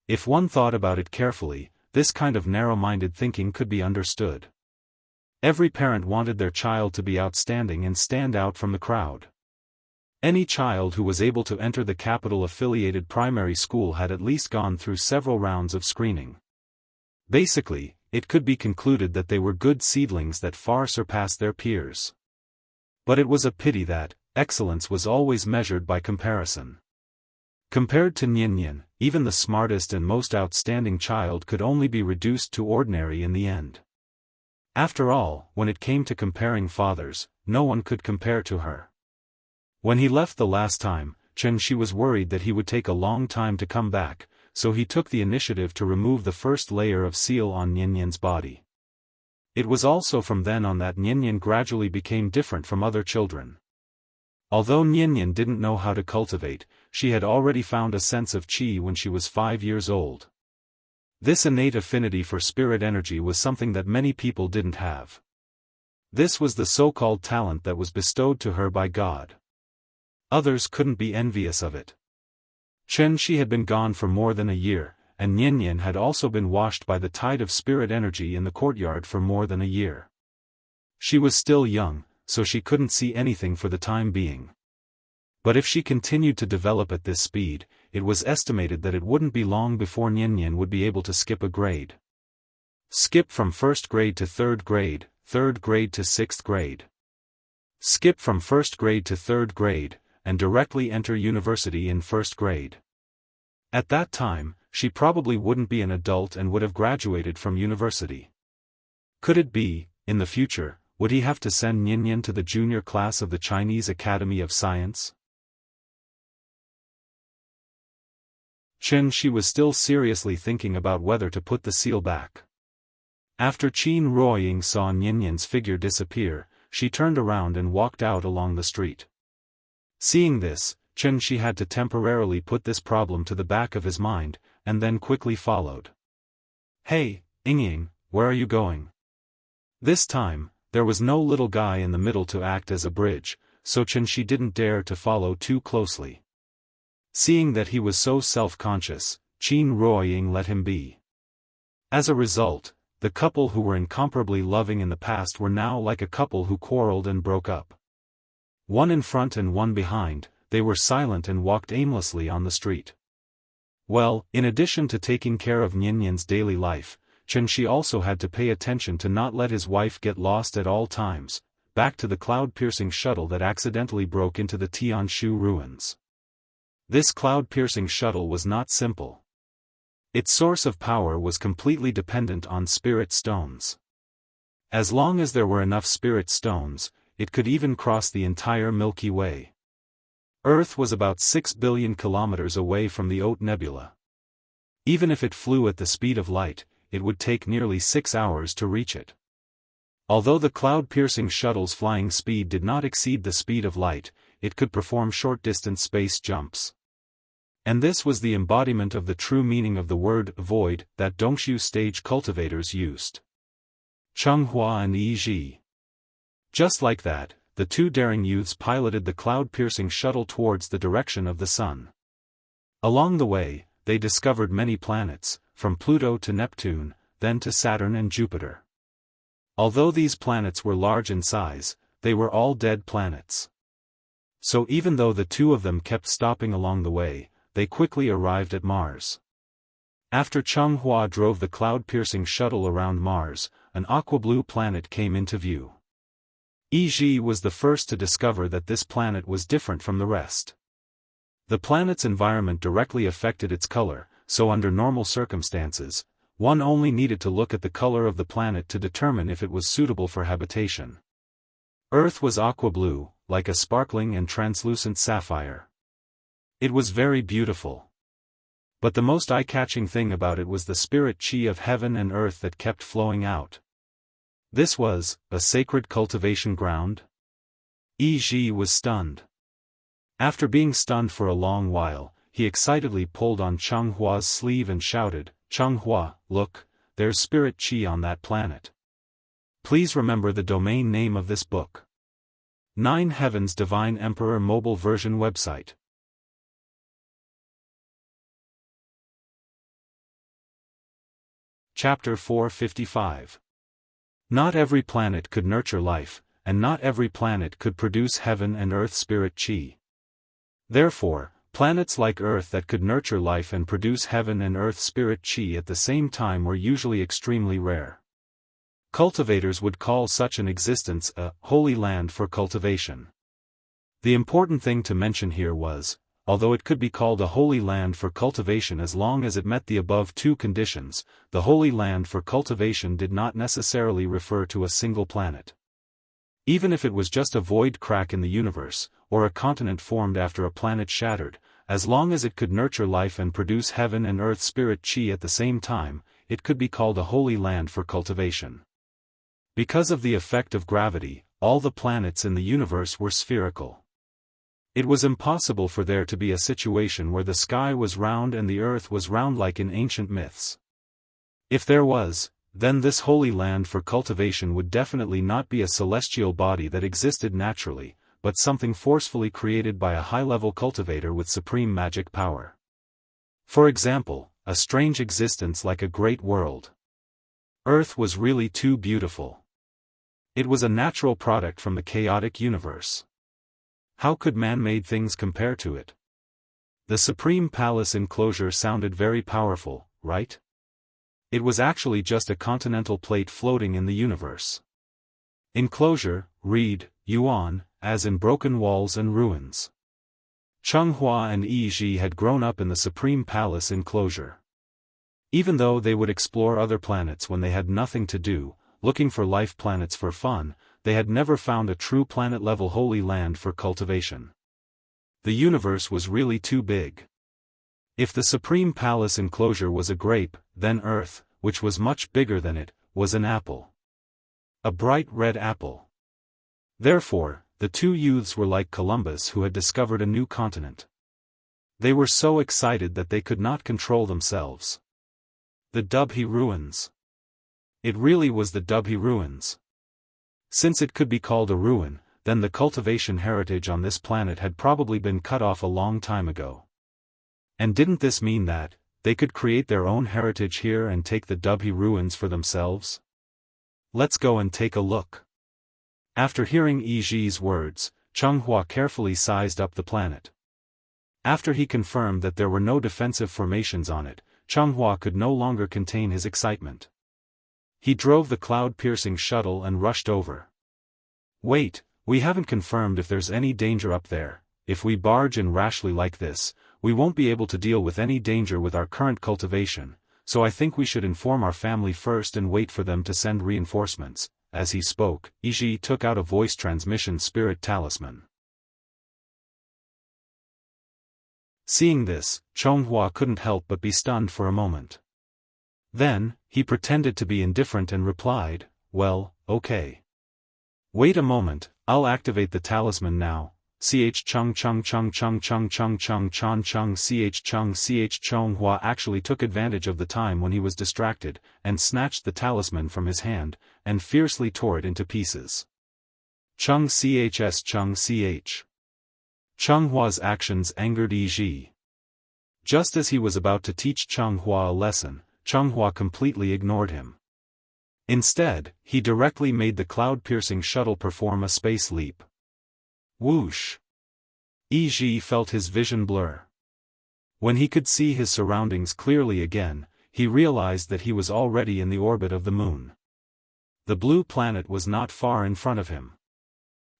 If one thought about it carefully, this kind of narrow-minded thinking could be understood. Every parent wanted their child to be outstanding and stand out from the crowd. Any child who was able to enter the capital-affiliated primary school had at least gone through several rounds of screening. Basically, it could be concluded that they were good seedlings that far surpassed their peers. But it was a pity that excellence was always measured by comparison. Compared to Nian, even the smartest and most outstanding child could only be reduced to ordinary in the end. After all, when it came to comparing fathers, no one could compare to her. When he left the last time, she was worried that he would take a long time to come back, so he took the initiative to remove the first layer of seal on Nian's body. It was also from then on that Nian gradually became different from other children. Although Nian didn't know how to cultivate, she had already found a sense of qi when she was 5 years old. This innate affinity for spirit energy was something that many people didn't have. This was the so-called talent that was bestowed to her by God. Others couldn't be envious of it. She had been gone for more than a year, and Nian had also been washed by the tide of spirit energy in the courtyard for more than a year. She was still young, so she couldn't see anything for the time being. But if she continued to develop at this speed, it was estimated that it wouldn't be long before Nian would be able to skip a grade. Skip from 1st grade to 3rd grade, 3rd grade to 6th grade. Skip from 1st grade to 3rd grade, and directly enter university in 1st grade. At that time, she probably wouldn't be an adult and would have graduated from university. Could it be, in the future, would he have to send Nian to the junior class of the Chinese Academy of Science? She was still seriously thinking about whether to put the seal back. After Qin Ruoying saw Nian's figure disappear, she turned around and walked out along the street. Seeing this, she had to temporarily put this problem to the back of his mind, and then quickly followed. Hey, Ying, where are you going? This time, there was no little guy in the middle to act as a bridge, so she didn't dare to follow too closely. Seeing that he was so self-conscious, Qin Ruoying let him be. As a result, the couple who were incomparably loving in the past were now like a couple who quarreled and broke up. One in front and one behind, they were silent and walked aimlessly on the street. Well, in addition to taking care of Nian's daily life, she also had to pay attention to not let his wife get lost at all times, back to the cloud-piercing shuttle that accidentally broke into the Tianshu ruins. This cloud-piercing shuttle was not simple. Its source of power was completely dependent on spirit stones. As long as there were enough spirit stones, it could even cross the entire Milky Way. Earth was about 6 billion kilometers away from the Oort Nebula. Even if it flew at the speed of light, it would take nearly 6 hours to reach it. Although the cloud-piercing shuttle's flying speed did not exceed the speed of light, it could perform short-distance space jumps. And this was the embodiment of the true meaning of the word void that Dongshu stage cultivators used. Chenghua and Yi Ji. Just like that, the two daring youths piloted the cloud-piercing shuttle towards the direction of the sun. Along the way, they discovered many planets, from Pluto to Neptune, then to Saturn and Jupiter. Although these planets were large in size, they were all dead planets. So even though the two of them kept stopping along the way, they quickly arrived at Mars. After Chenghua drove the cloud-piercing shuttle around Mars, an aqua-blue planet came into view. Yi Ji was the first to discover that this planet was different from the rest. The planet's environment directly affected its color, so under normal circumstances, one only needed to look at the color of the planet to determine if it was suitable for habitation. Earth was aqua-blue, like a sparkling and translucent sapphire. It was very beautiful. But the most eye-catching thing about it was the spirit chi of heaven and earth that kept flowing out. This was a sacred cultivation ground? Yi Ji was stunned. After being stunned for a long while, he excitedly pulled on Chenghua's sleeve and shouted, "Chenghua, look, there's spirit chi on that planet. Please remember the domain name of this book." 9 Heavens Divine Emperor Mobile Version Website. Chapter 455. Not every planet could nurture life, and not every planet could produce heaven and earth spirit chi. Therefore, planets like Earth that could nurture life and produce heaven and earth spirit chi at the same time were usually extremely rare. Cultivators would call such an existence a holy land for cultivation. The important thing to mention here was, although it could be called a holy land for cultivation as long as it met the above two conditions, the holy land for cultivation did not necessarily refer to a single planet. Even if it was just a void crack in the universe, or a continent formed after a planet shattered, as long as it could nurture life and produce heaven and earth spirit chi at the same time, it could be called a holy land for cultivation. Because of the effect of gravity, all the planets in the universe were spherical. It was impossible for there to be a situation where the sky was round and the earth was round like in ancient myths. If there was, then this holy land for cultivation would definitely not be a celestial body that existed naturally, but something forcefully created by a high-level cultivator with supreme magic power. For example, a strange existence like a great world. Earth was really too beautiful. It was a natural product from the chaotic universe. How could man-made things compare to it? The Supreme Palace enclosure sounded very powerful, right? It was actually just a continental plate floating in the universe. Enclosure, read, Yuan, as in broken walls and ruins. Chenghua and Yi Ji had grown up in the Supreme Palace enclosure. Even though they would explore other planets when they had nothing to do, looking for life planets for fun, they had never found a true planet-level holy land for cultivation. The universe was really too big. If the Supreme Palace enclosure was a grape, then Earth, which was much bigger than it, was an apple. A bright red apple. Therefore, the two youths were like Columbus who had discovered a new continent. They were so excited that they could not control themselves. The Dubhe Ruins. It really was the Dubhe Ruins. Since it could be called a ruin, then the cultivation heritage on this planet had probably been cut off a long time ago. And didn't this mean that they could create their own heritage here and take the Dubhe Ruins for themselves? Let's go and take a look. After hearing Yi Ji's words, Chenghua carefully sized up the planet. After he confirmed that there were no defensive formations on it, Chenghua could no longer contain his excitement. He drove the cloud-piercing shuttle and rushed over. Wait, we haven't confirmed if there's any danger up there. If we barge in rashly like this, we won't be able to deal with any danger with our current cultivation, so I think we should inform our family first and wait for them to send reinforcements. As he spoke, Yi Ji took out a voice transmission spirit talisman. Seeing this, Chenghua couldn't help but be stunned for a moment. Then, he pretended to be indifferent and replied, "Well, okay. Wait a moment, I'll activate the talisman now." ch chung chung chung chung chung chung chung chon chung ch chung Chonghua actually took advantage of the time when he was distracted, and snatched the talisman from his hand, and fiercely tore it into pieces. Chung chs chung ch. Chenghua's actions angered Yi Ji. Just as he was about to teach Chonghua a lesson, Chonghua completely ignored him. Instead, he directly made the cloud-piercing shuttle perform a space leap. Whoosh! Yi Ji felt his vision blur. When he could see his surroundings clearly again, he realized that he was already in the orbit of the moon. The blue planet was not far in front of him.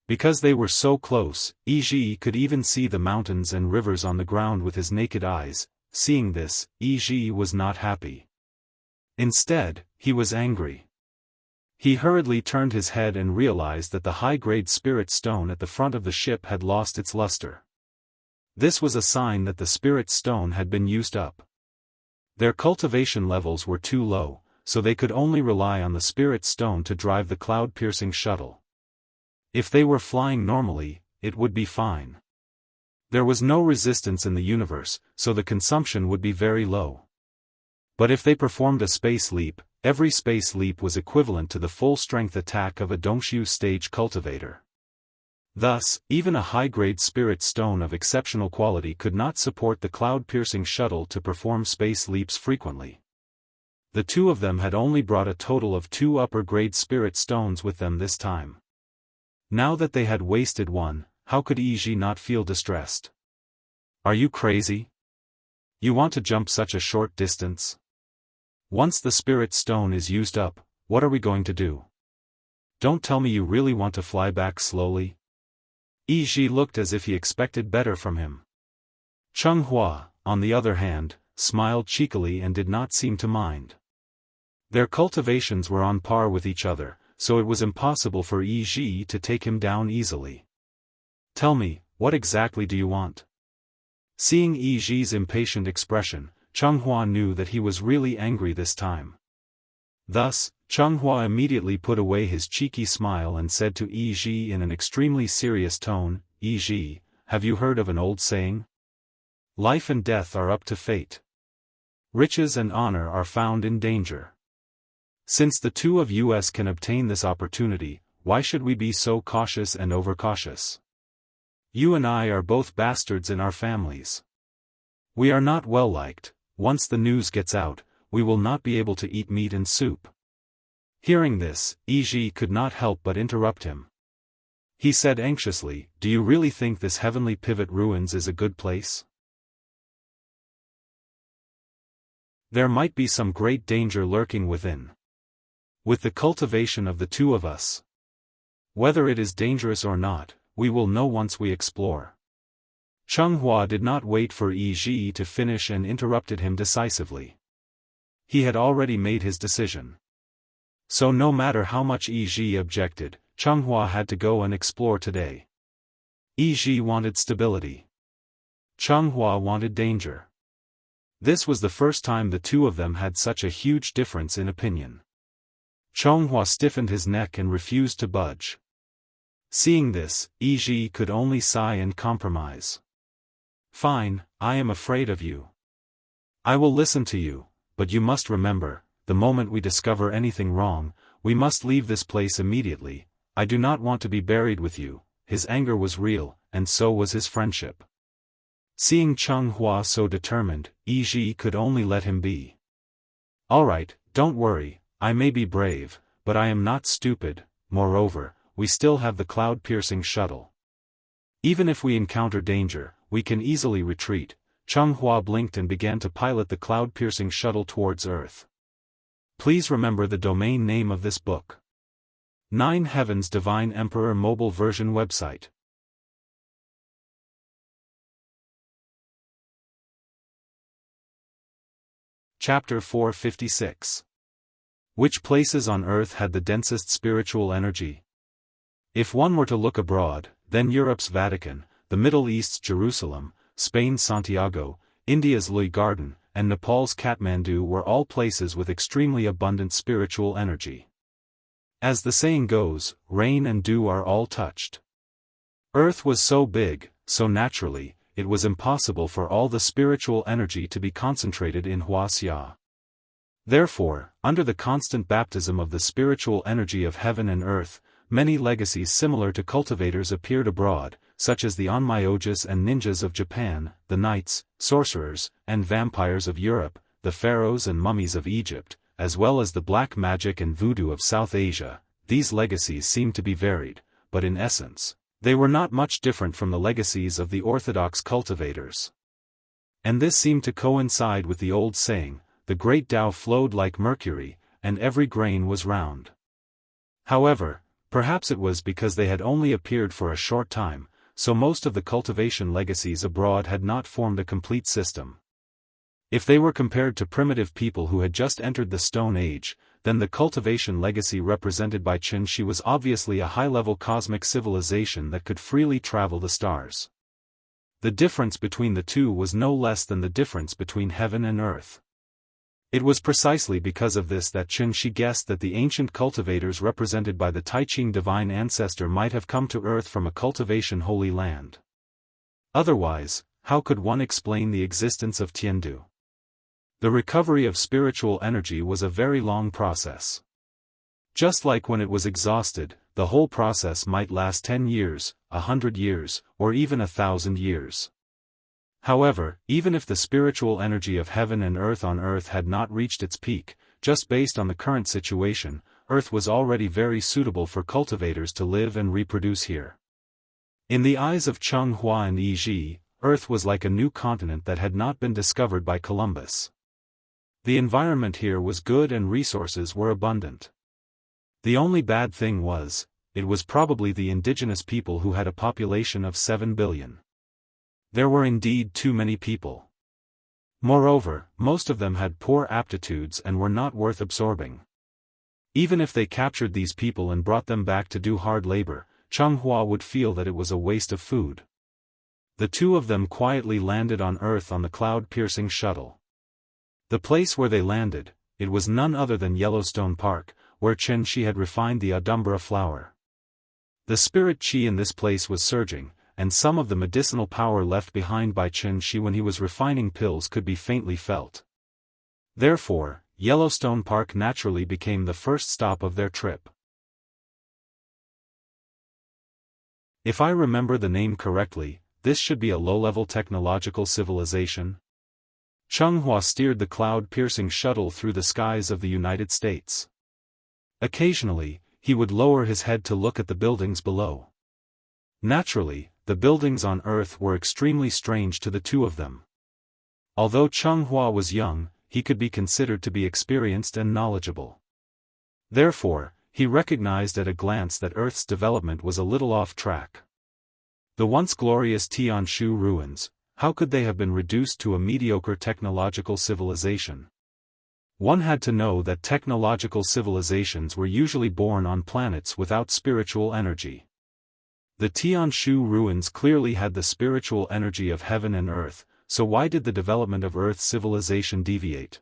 Because they were so close, Yi Ji could even see the mountains and rivers on the ground with his naked eyes. Seeing this, Yi Ji was not happy. Instead, he was angry. He hurriedly turned his head and realized that the high-grade spirit stone at the front of the ship had lost its luster. This was a sign that the spirit stone had been used up. Their cultivation levels were too low, so they could only rely on the spirit stone to drive the cloud-piercing shuttle. If they were flying normally, it would be fine. There was no resistance in the universe, so the consumption would be very low. But if they performed a space leap, every space leap was equivalent to the full-strength attack of a Dongshu stage cultivator. Thus, even a high-grade spirit stone of exceptional quality could not support the cloud-piercing shuttle to perform space leaps frequently. The two of them had only brought a total of 2 upper-grade spirit stones with them this time. Now that they had wasted one, how could Yi Ji not feel distressed? Are you crazy? You want to jump such a short distance? Once the spirit stone is used up, what are we going to do? Don't tell me you really want to fly back slowly? Yi Ji looked as if he expected better from him. Chonghua, on the other hand, smiled cheekily and did not seem to mind. Their cultivations were on par with each other, so it was impossible for Yi Ji to take him down easily. Tell me, what exactly do you want? Seeing Yi Ji's impatient expression, Chonghua knew that he was really angry this time. Thus, Chonghua immediately put away his cheeky smile and said to Yi Ji in an extremely serious tone, Yi Ji, have you heard of an old saying? Life and death are up to fate. Riches and honor are found in danger. Since the two of us can obtain this opportunity, why should we be so cautious and overcautious? You and I are both bastards in our families. We are not well liked. Once the news gets out, we will not be able to eat meat and soup. Hearing this, Yi Ji could not help but interrupt him. He said anxiously, do you really think this heavenly pivot ruins is a good place? There might be some great danger lurking within. With the cultivation of the two of us. Whether it is dangerous or not, we will know once we explore. Chonghua did not wait for Yi Ji to finish and interrupted him decisively. He had already made his decision. So no matter how much Yi Ji objected, Chonghua had to go and explore today. Yi Ji wanted stability. Chonghua wanted danger. This was the first time the two of them had such a huge difference in opinion. Chonghua stiffened his neck and refused to budge. Seeing this, Yi Ji could only sigh and compromise. Fine, I am afraid of you. I will listen to you, but you must remember, the moment we discover anything wrong, we must leave this place immediately. I do not want to be buried with you. His anger was real, and so was his friendship. Seeing Chonghua so determined, Yi Ji could only let him be. Alright, don't worry, I may be brave, but I am not stupid. Moreover, we still have the cloud-piercing shuttle. Even if we encounter danger, we can easily retreat. Chonghua blinked and began to pilot the cloud-piercing shuttle towards Earth. Please remember the domain name of this book. 9 Heavens Divine Emperor Mobile Version Website. Chapter 456. Which places on Earth had the densest spiritual energy? If one were to look abroad, then Europe's Vatican, the Middle East's Jerusalem, Spain's Santiago, India's Loi Garden, and Nepal's Kathmandu were all places with extremely abundant spiritual energy. As the saying goes, rain and dew are all touched. Earth was so big, so naturally, it was impossible for all the spiritual energy to be concentrated in Wuxia. Therefore, under the constant baptism of the spiritual energy of heaven and earth, many legacies similar to cultivators appeared abroad, such as the onmyojis and ninjas of Japan, the knights, sorcerers, and vampires of Europe, the pharaohs and mummies of Egypt, as well as the black magic and voodoo of South Asia. These legacies seemed to be varied, but in essence, they were not much different from the legacies of the orthodox cultivators. And this seemed to coincide with the old saying, the great Tao flowed like mercury, and every grain was round. However, perhaps it was because they had only appeared for a short time, so most of the cultivation legacies abroad had not formed a complete system. If they were compared to primitive people who had just entered the Stone Age, then the cultivation legacy represented by Xianxia was obviously a high-level cosmic civilization that could freely travel the stars. The difference between the two was no less than the difference between heaven and earth. It was precisely because of this that Xianxia guessed that the ancient cultivators represented by the Taiqing divine ancestor might have come to earth from a cultivation holy land. Otherwise, how could one explain the existence of Tiandu? The recovery of spiritual energy was a very long process. Just like when it was exhausted, the whole process might last 10 years, 100 years, or even 1,000 years. However, even if the spiritual energy of heaven and earth on earth had not reached its peak, just based on the current situation, earth was already very suitable for cultivators to live and reproduce here. In the eyes of Cheng Hua and Yi Ji, earth was like a new continent that had not been discovered by Columbus. The environment here was good and resources were abundant. The only bad thing was, it was probably the indigenous people who had a population of 7 billion. There were indeed too many people. Moreover, most of them had poor aptitudes and were not worth absorbing. Even if they captured these people and brought them back to do hard labor, Cheng Hua would feel that it was a waste of food. The two of them quietly landed on Earth on the cloud-piercing shuttle. The place where they landed, it was none other than Yellowstone Park, where Xianxia had refined the Adumbra flower. The spirit qi in this place was surging, and some of the medicinal power left behind by Xianxia when he was refining pills could be faintly felt. Therefore, Yellowstone Park naturally became the first stop of their trip. If I remember the name correctly, this should be a low-level technological civilization. Cheng Hua steered the cloud-piercing shuttle through the skies of the United States. Occasionally, he would lower his head to look at the buildings below. Naturally, the buildings on Earth were extremely strange to the two of them. Although Cheng Hua was young, he could be considered to be experienced and knowledgeable. Therefore, he recognized at a glance that Earth's development was a little off track. The once glorious Tianshu ruins, how could they have been reduced to a mediocre technological civilization? One had to know that technological civilizations were usually born on planets without spiritual energy. The Tianshu ruins clearly had the spiritual energy of heaven and earth, so why did the development of Earth's civilization deviate?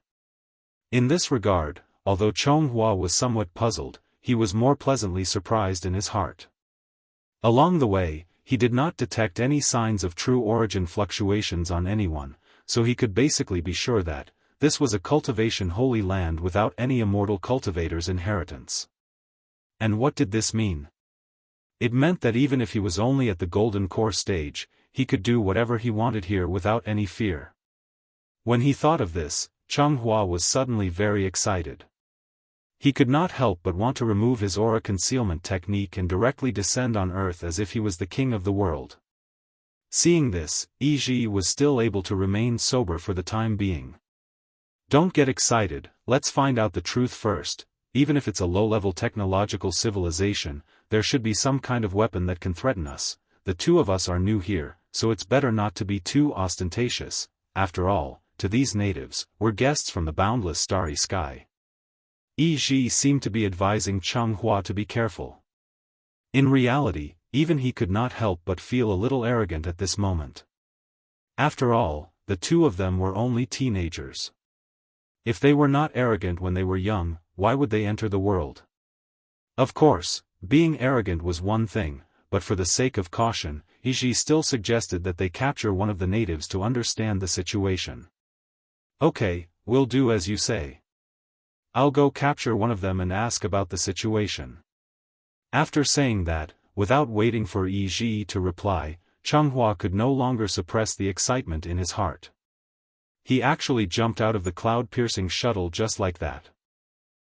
In this regard, although Cheng Hua was somewhat puzzled, he was more pleasantly surprised in his heart. Along the way, he did not detect any signs of true origin fluctuations on anyone, so he could basically be sure that this was a cultivation holy land without any immortal cultivator's inheritance. And what did this mean? It meant that even if he was only at the golden core stage, he could do whatever he wanted here without any fear. When he thought of this, Cheng Hua was suddenly very excited. He could not help but want to remove his aura concealment technique and directly descend on Earth as if he was the king of the world. Seeing this, Yi Ji was still able to remain sober for the time being. Don't get excited, let's find out the truth first. Even if it's a low-level technological civilization, there should be some kind of weapon that can threaten us. The two of us are new here, so it's better not to be too ostentatious. After all, to these natives, we're guests from the boundless starry sky. Yi Ji seemed to be advising Cheng Hua to be careful. In reality, even he could not help but feel a little arrogant at this moment. After all, the two of them were only teenagers. If they were not arrogant when they were young, why would they enter the world? Of course, being arrogant was one thing, but for the sake of caution, Iji still suggested that they capture one of the natives to understand the situation. Okay, we'll do as you say. I'll go capture one of them and ask about the situation. After saying that, without waiting for Iji to reply, Changhua could no longer suppress the excitement in his heart. He actually jumped out of the cloud-piercing shuttle just like that.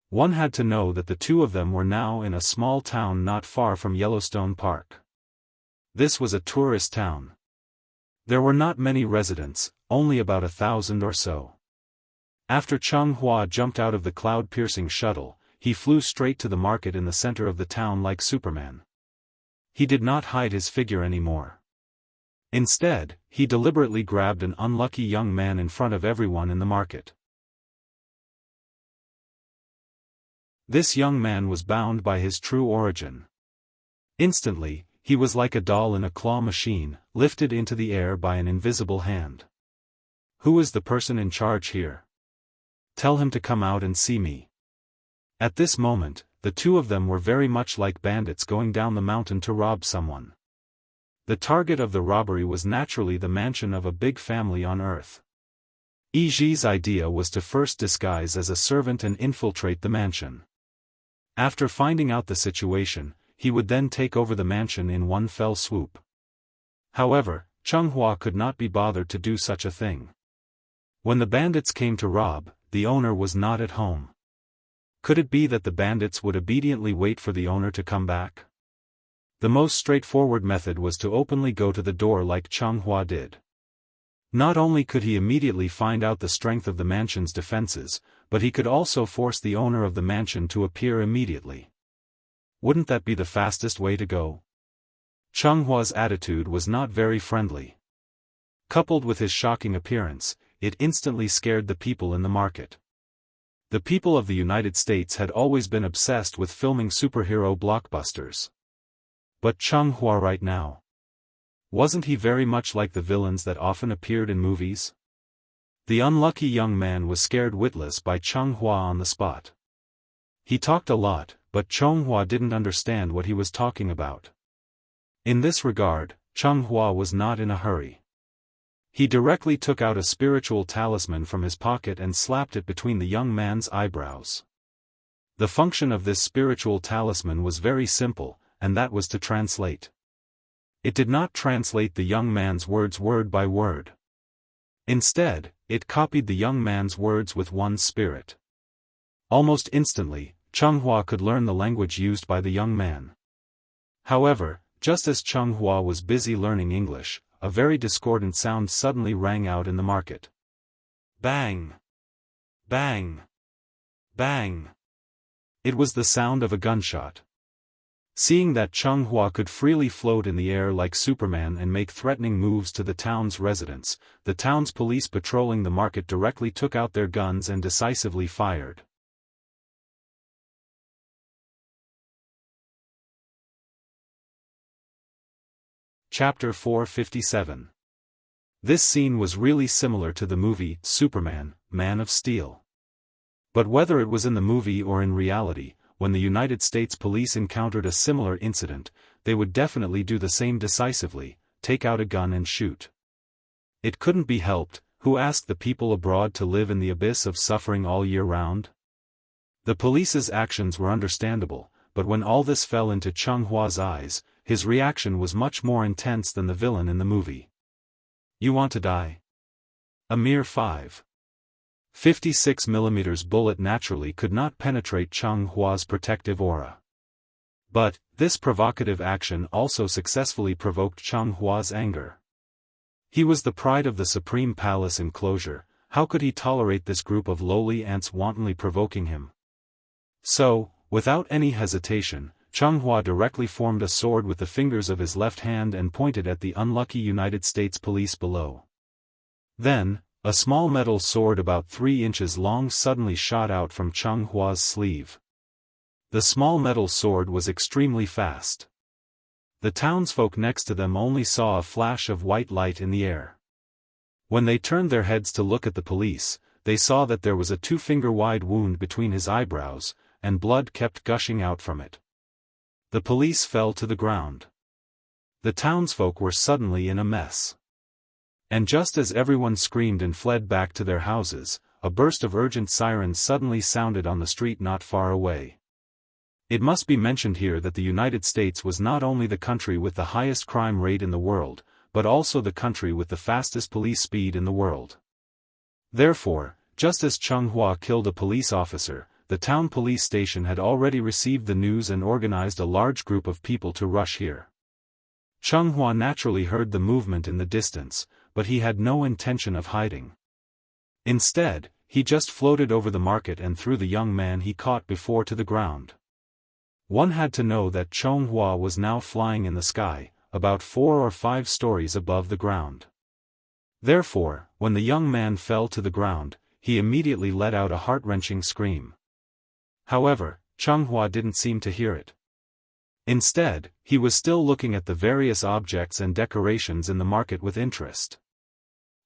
One had to know that the two of them were now in a small town not far from Yellowstone Park. This was a tourist town. There were not many residents, only about 1,000 or so. After Changhua jumped out of the cloud-piercing shuttle, he flew straight to the market in the center of the town like Superman. He did not hide his figure anymore. Instead, he deliberately grabbed an unlucky young man in front of everyone in the market. This young man was bound by his true origin. Instantly, he was like a doll in a claw machine, lifted into the air by an invisible hand. Who is the person in charge here? Tell him to come out and see me. At this moment, the two of them were very much like bandits going down the mountain to rob someone. The target of the robbery was naturally the mansion of a big family on Earth. Iji's idea was to first disguise as a servant and infiltrate the mansion. After finding out the situation, he would then take over the mansion in one fell swoop. However, Changhua could not be bothered to do such a thing. When the bandits came to rob, the owner was not at home. Could it be that the bandits would obediently wait for the owner to come back? The most straightforward method was to openly go to the door like Changhua did. Not only could he immediately find out the strength of the mansion's defenses, but he could also force the owner of the mansion to appear immediately. Wouldn't that be the fastest way to go? Chenghua's attitude was not very friendly. Coupled with his shocking appearance, it instantly scared the people in the market. The people of the United States had always been obsessed with filming superhero blockbusters. But Changhua right now? Wasn't he very much like the villains that often appeared in movies? The unlucky young man was scared witless by Changhua on the spot. He talked a lot, but Changhua didn't understand what he was talking about. In this regard, Changhua was not in a hurry. He directly took out a spiritual talisman from his pocket and slapped it between the young man's eyebrows. The function of this spiritual talisman was very simple, and that was to translate. It did not translate the young man's words word by word. Instead, it copied the young man's words with one's spirit. Almost instantly, Changhua could learn the language used by the young man. However, just as Changhua was busy learning English, a very discordant sound suddenly rang out in the market. Bang! Bang! Bang! It was the sound of a gunshot. Seeing that Changhua could freely float in the air like Superman and make threatening moves to the town's residents, the town's police patrolling the market directly took out their guns and decisively fired. Chapter 457. This scene was really similar to the movie Superman, Man of Steel. But whether it was in the movie or in reality, when the United States police encountered a similar incident, they would definitely do the same decisively, take out a gun and shoot. It couldn't be helped. Who asked the people abroad to live in the abyss of suffering all year round? The police's actions were understandable, but when all this fell into Chenghua's eyes, his reaction was much more intense than the villain in the movie. You want to die? A mere 5.56mm bullet naturally could not penetrate Chenghua's protective aura. But, this provocative action also successfully provoked Chenghua's anger. He was the pride of the Supreme Palace enclosure. How could he tolerate this group of lowly ants wantonly provoking him? So, without any hesitation, Changhua directly formed a sword with the fingers of his left hand and pointed at the unlucky United States police below. Then, a small metal sword about 3 inches long suddenly shot out from Chenghua's sleeve. The small metal sword was extremely fast. The townsfolk next to them only saw a flash of white light in the air. When they turned their heads to look at the police, they saw that there was a 2-finger-wide wound between his eyebrows, and blood kept gushing out from it. The police fell to the ground. The townsfolk were suddenly in a mess. And just as everyone screamed and fled back to their houses, a burst of urgent sirens suddenly sounded on the street not far away. It must be mentioned here that the United States was not only the country with the highest crime rate in the world, but also the country with the fastest police speed in the world. Therefore, just as Cheng Hua killed a police officer, the town police station had already received the news and organized a large group of people to rush here. Cheng Hua naturally heard the movement in the distance, but he had no intention of hiding. Instead, he just floated over the market and threw the young man he caught before to the ground. One had to know that Cheng Hua was now flying in the sky, about 4 or 5 stories above the ground. Therefore, when the young man fell to the ground, he immediately let out a heart-wrenching scream. However, Cheng Hua didn't seem to hear it. Instead, he was still looking at the various objects and decorations in the market with interest.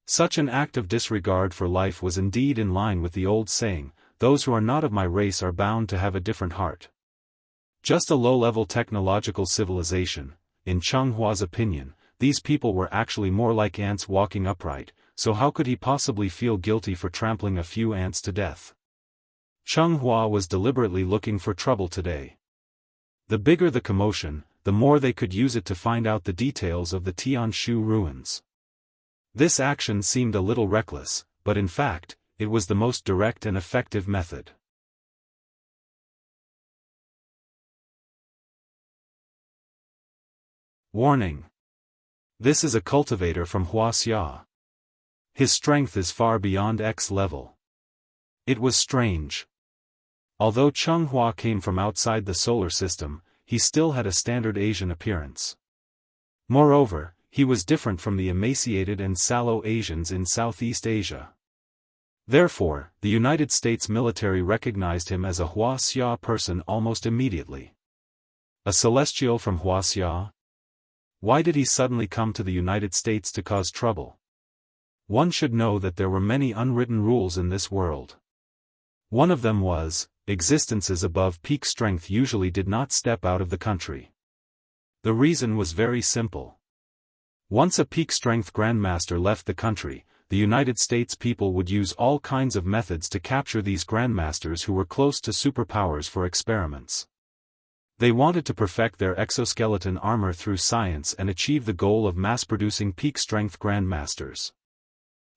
Such an act of disregard for life was indeed in line with the old saying, "Those who are not of my race are bound to have a different heart." Just a low-level technological civilization. In Cheng Hua's opinion, these people were actually more like ants walking upright, so how could he possibly feel guilty for trampling a few ants to death? Cheng Hua was deliberately looking for trouble today. The bigger the commotion, the more they could use it to find out the details of the Tianshu ruins. This action seemed a little reckless, but in fact, it was the most direct and effective method. Warning. This is a cultivator from Wuxia. His strength is far beyond X level. It was strange. Although Cheng Hua came from outside the solar system, he still had a standard Asian appearance. Moreover, he was different from the emaciated and sallow Asians in Southeast Asia. Therefore, the United States military recognized him as a Wuxia person almost immediately. A celestial from Wuxia? Why did he suddenly come to the United States to cause trouble? One should know that there were many unwritten rules in this world. One of them was, existences above peak strength usually did not step out of the country. The reason was very simple. Once a peak strength grandmaster left the country, the United States people would use all kinds of methods to capture these grandmasters who were close to superpowers for experiments. They wanted to perfect their exoskeleton armor through science and achieve the goal of mass-producing peak-strength grandmasters.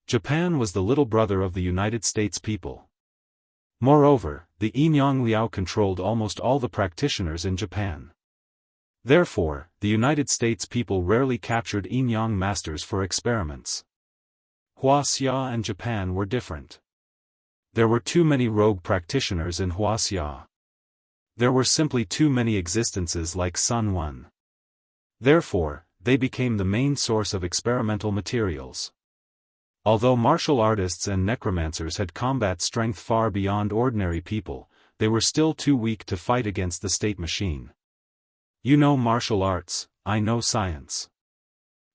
Japan was the little brother of the United States people. Moreover, the Enyang Liao controlled almost all the practitioners in Japan. Therefore, the United States people rarely captured Enyang masters for experiments. Wuxia and Japan were different. There were too many rogue practitioners in Wuxia. There were simply too many existences like Sun One. Therefore, they became the main source of experimental materials. Although martial artists and necromancers had combat strength far beyond ordinary people, they were still too weak to fight against the state machine. You know martial arts, I know science.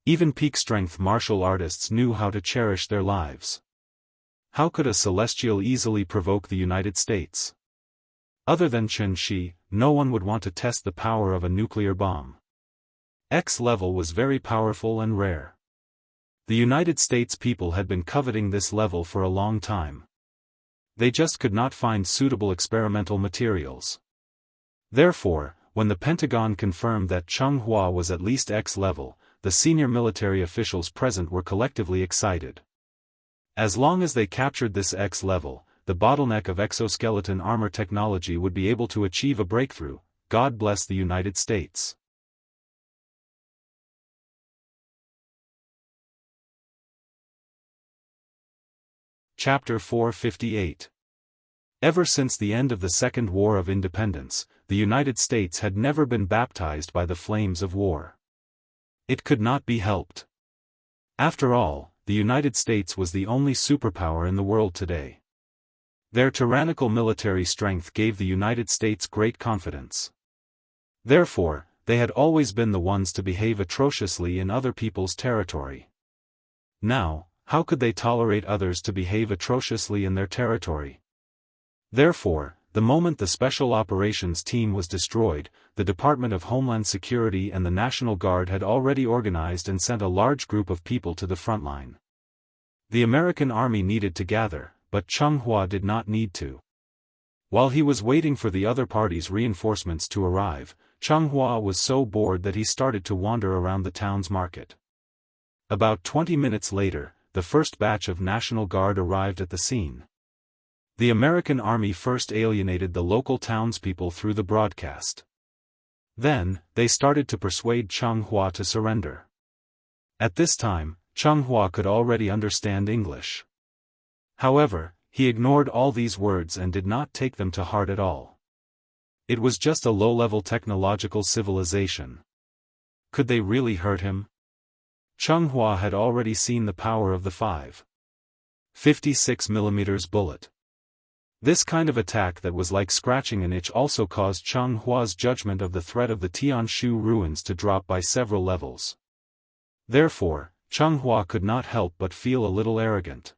Even peak-strength martial artists knew how to cherish their lives. How could a celestial easily provoke the United States? Other than Chen Shi, no one would want to test the power of a nuclear bomb. X level was very powerful and rare. The United States people had been coveting this level for a long time. They just could not find suitable experimental materials. Therefore, when the Pentagon confirmed that Cheng Hua was at least X level, the senior military officials present were collectively excited. As long as they captured this X level, the bottleneck of exoskeleton armor technology would be able to achieve a breakthrough. God bless the United States. Chapter 458. Ever since the end of the Second War of Independence, the United States had never been baptized by the flames of war. It could not be helped. After all, the United States was the only superpower in the world today. Their tyrannical military strength gave the United States great confidence. Therefore, they had always been the ones to behave atrociously in other people's territory. Now, how could they tolerate others to behave atrociously in their territory? Therefore, the moment the Special Operations Team was destroyed, the Department of Homeland Security and the National Guard had already organized and sent a large group of people to the front line. The American army needed to gather, but Cheng Hua did not need to. While he was waiting for the other party's reinforcements to arrive, Cheng Hua was so bored that he started to wander around the town's market. About 20 minutes later, the first batch of National Guard arrived at the scene. The American army first alienated the local townspeople through the broadcast. Then, they started to persuade Cheng Hua to surrender. At this time, Cheng Hua could already understand English. However, he ignored all these words and did not take them to heart at all. It was just a low-level technological civilization. Could they really hurt him? Cheng Hua had already seen the power of the 5.56mm bullet. This kind of attack that was like scratching an itch also caused Cheng Hua's judgment of the threat of the Tianshu ruins to drop by several levels. Therefore, Cheng Hua could not help but feel a little arrogant.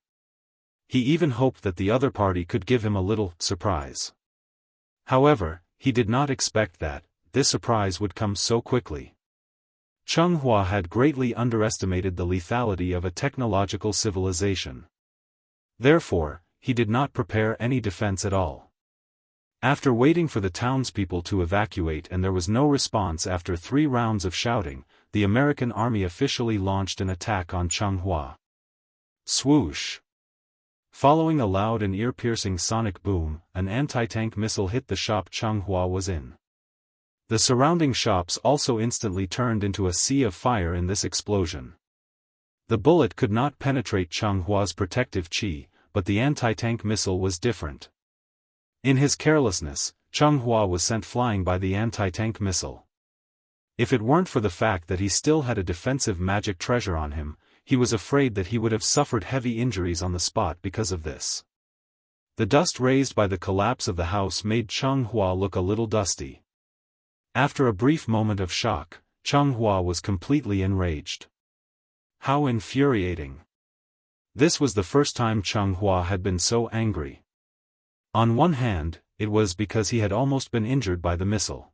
He even hoped that the other party could give him a little surprise. However, he did not expect that this surprise would come so quickly. Cheng Hua had greatly underestimated the lethality of a technological civilization. Therefore, he did not prepare any defense at all. After waiting for the townspeople to evacuate and there was no response after 3 rounds of shouting, the American army officially launched an attack on Cheng Hua. Swoosh! Following a loud and ear-piercing sonic boom, an anti-tank missile hit the shop Cheng Hua was in. The surrounding shops also instantly turned into a sea of fire in this explosion. The bullet could not penetrate Cheng Hua's protective chi, but the anti-tank missile was different. In his carelessness, Cheng Hua was sent flying by the anti-tank missile. If it weren't for the fact that he still had a defensive magic treasure on him, he was afraid that he would have suffered heavy injuries on the spot because of this. The dust raised by the collapse of the house made Cheng Hua look a little dusty. After a brief moment of shock, Cheng Hua was completely enraged. How infuriating! This was the first time Cheng Hua had been so angry. On one hand, it was because he had almost been injured by the missile.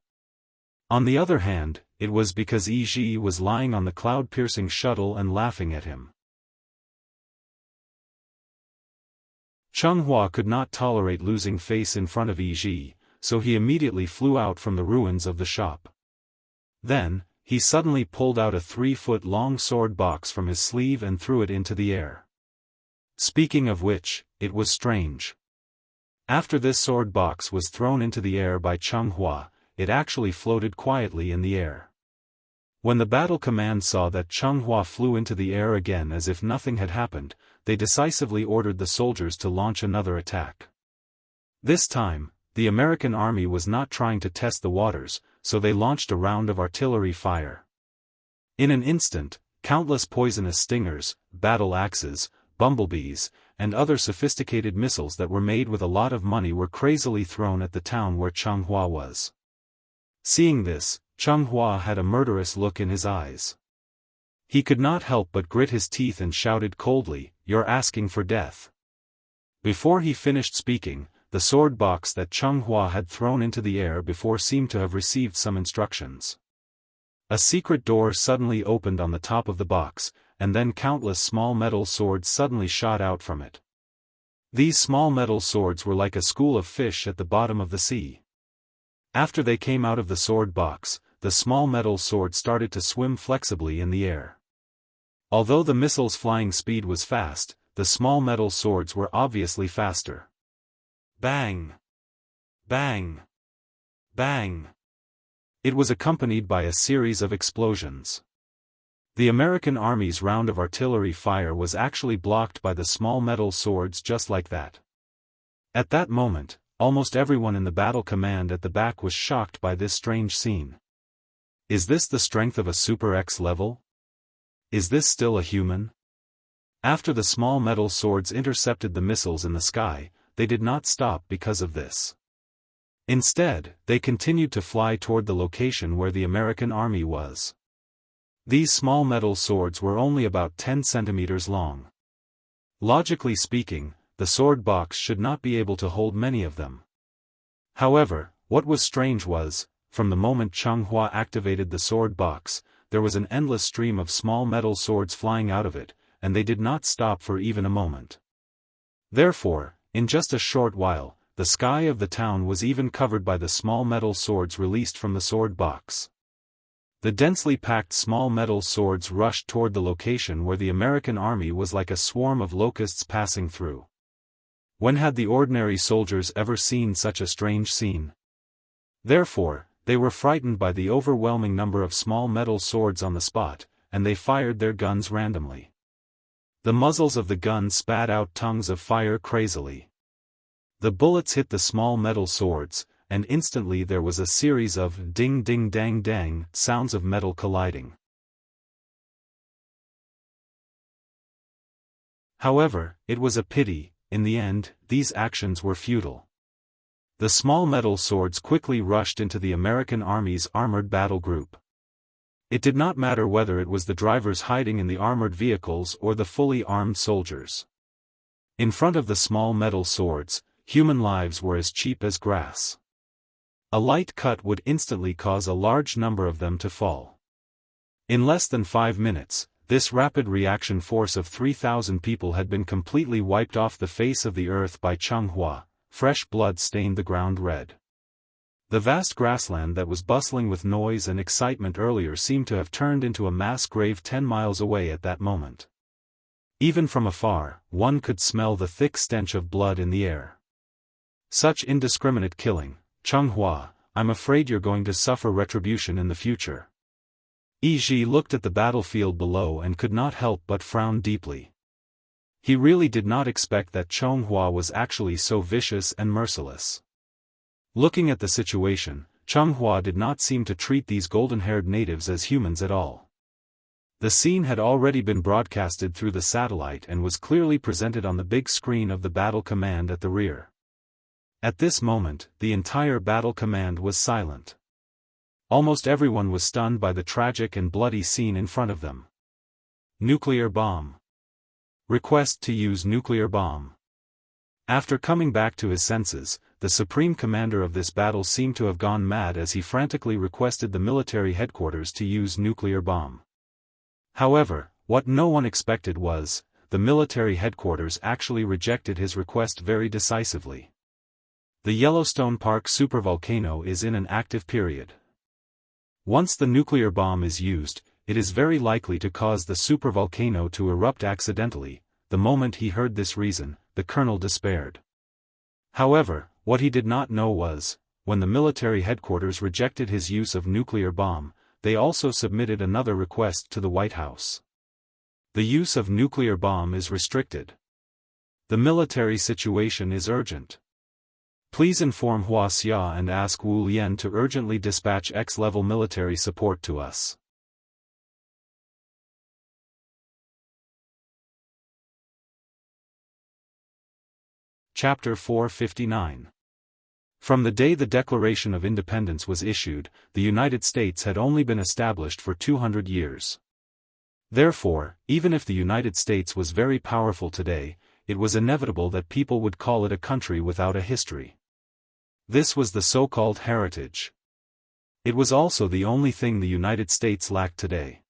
On the other hand, it was because Yi Ji was lying on the cloud-piercing shuttle and laughing at him. Cheng Hua could not tolerate losing face in front of Yi Ji, so he immediately flew out from the ruins of the shop. Then, he suddenly pulled out a 3-foot-long sword box from his sleeve and threw it into the air. Speaking of which, it was strange. After this sword box was thrown into the air by Cheng Hua, it actually floated quietly in the air. When the battle command saw that Cheng Hua flew into the air again as if nothing had happened, they decisively ordered the soldiers to launch another attack. This time, the American army was not trying to test the waters, so they launched a round of artillery fire. In an instant, countless poisonous stingers, battle axes, bumblebees, and other sophisticated missiles that were made with a lot of money were crazily thrown at the town where Cheng Hua was. Seeing this, Cheng Hua had a murderous look in his eyes. He could not help but grit his teeth and shouted coldly, "You're asking for death." Before he finished speaking, the sword box that Cheng Hua had thrown into the air before seemed to have received some instructions. A secret door suddenly opened on the top of the box, and then countless small metal swords suddenly shot out from it. These small metal swords were like a school of fish at the bottom of the sea. After they came out of the sword box, the small metal sword started to swim flexibly in the air. Although the missile's flying speed was fast, the small metal swords were obviously faster. Bang! Bang! Bang! It was accompanied by a series of explosions. The American Army's round of artillery fire was actually blocked by the small metal swords just like that. At that moment, almost everyone in the battle command at the back was shocked by this strange scene. Is this the strength of a Super X level? Is this still a human? After the small metal swords intercepted the missiles in the sky, they did not stop because of this. Instead, they continued to fly toward the location where the American army was. These small metal swords were only about 10 centimeters long. Logically speaking, the sword box should not be able to hold many of them. However, what was strange was, from the moment Cheng Hua activated the sword box, there was an endless stream of small metal swords flying out of it, and they did not stop for even a moment. Therefore, in just a short while, the sky of the town was even covered by the small metal swords released from the sword box. The densely packed small metal swords rushed toward the location where the American army was like a swarm of locusts passing through. When had the ordinary soldiers ever seen such a strange scene? Therefore, they were frightened by the overwhelming number of small metal swords on the spot, and they fired their guns randomly. The muzzles of the guns spat out tongues of fire crazily. The bullets hit the small metal swords, and instantly there was a series of ding-ding-dang-dang sounds of metal colliding. However, it was a pity, in the end, these actions were futile. The small metal swords quickly rushed into the American Army's armored battle group. It did not matter whether it was the drivers hiding in the armored vehicles or the fully armed soldiers. In front of the small metal swords, human lives were as cheap as grass. A light cut would instantly cause a large number of them to fall. In less than 5 minutes, this rapid reaction force of 3,000 people had been completely wiped off the face of the earth by Cheng Hua. Fresh blood stained the ground red. The vast grassland that was bustling with noise and excitement earlier seemed to have turned into a mass grave 10 miles away at that moment. Even from afar, one could smell the thick stench of blood in the air. Such indiscriminate killing, Cheng Hua, I'm afraid you're going to suffer retribution in the future. Yi Ji looked at the battlefield below and could not help but frown deeply. He really did not expect that Cheng Hua was actually so vicious and merciless. Looking at the situation, Cheng Hua did not seem to treat these golden-haired natives as humans at all. The scene had already been broadcasted through the satellite and was clearly presented on the big screen of the battle command at the rear. At this moment, the entire battle command was silent. Almost everyone was stunned by the tragic and bloody scene in front of them. Nuclear bomb. Request to use nuclear bomb. After coming back to his senses, the supreme commander of this battle seemed to have gone mad as he frantically requested the military headquarters to use nuclear bomb. However, what no one expected was, the military headquarters actually rejected his request very decisively. The Yellowstone Park supervolcano is in an active period. Once the nuclear bomb is used, it is very likely to cause the supervolcano to erupt accidentally. The moment he heard this reason, the colonel despaired. However, what he did not know was, when the military headquarters rejected his use of nuclear bomb, they also submitted another request to the White House. The use of nuclear bomb is restricted. The military situation is urgent. Please inform Hua Xia and ask Wu Lian to urgently dispatch X-level military support to us. Chapter 459. From the day the Declaration of Independence was issued, the United States had only been established for 200 years. Therefore, even if the United States was very powerful today, it was inevitable that people would call it a country without a history. This was the so-called heritage. It was also the only thing the United States lacked today.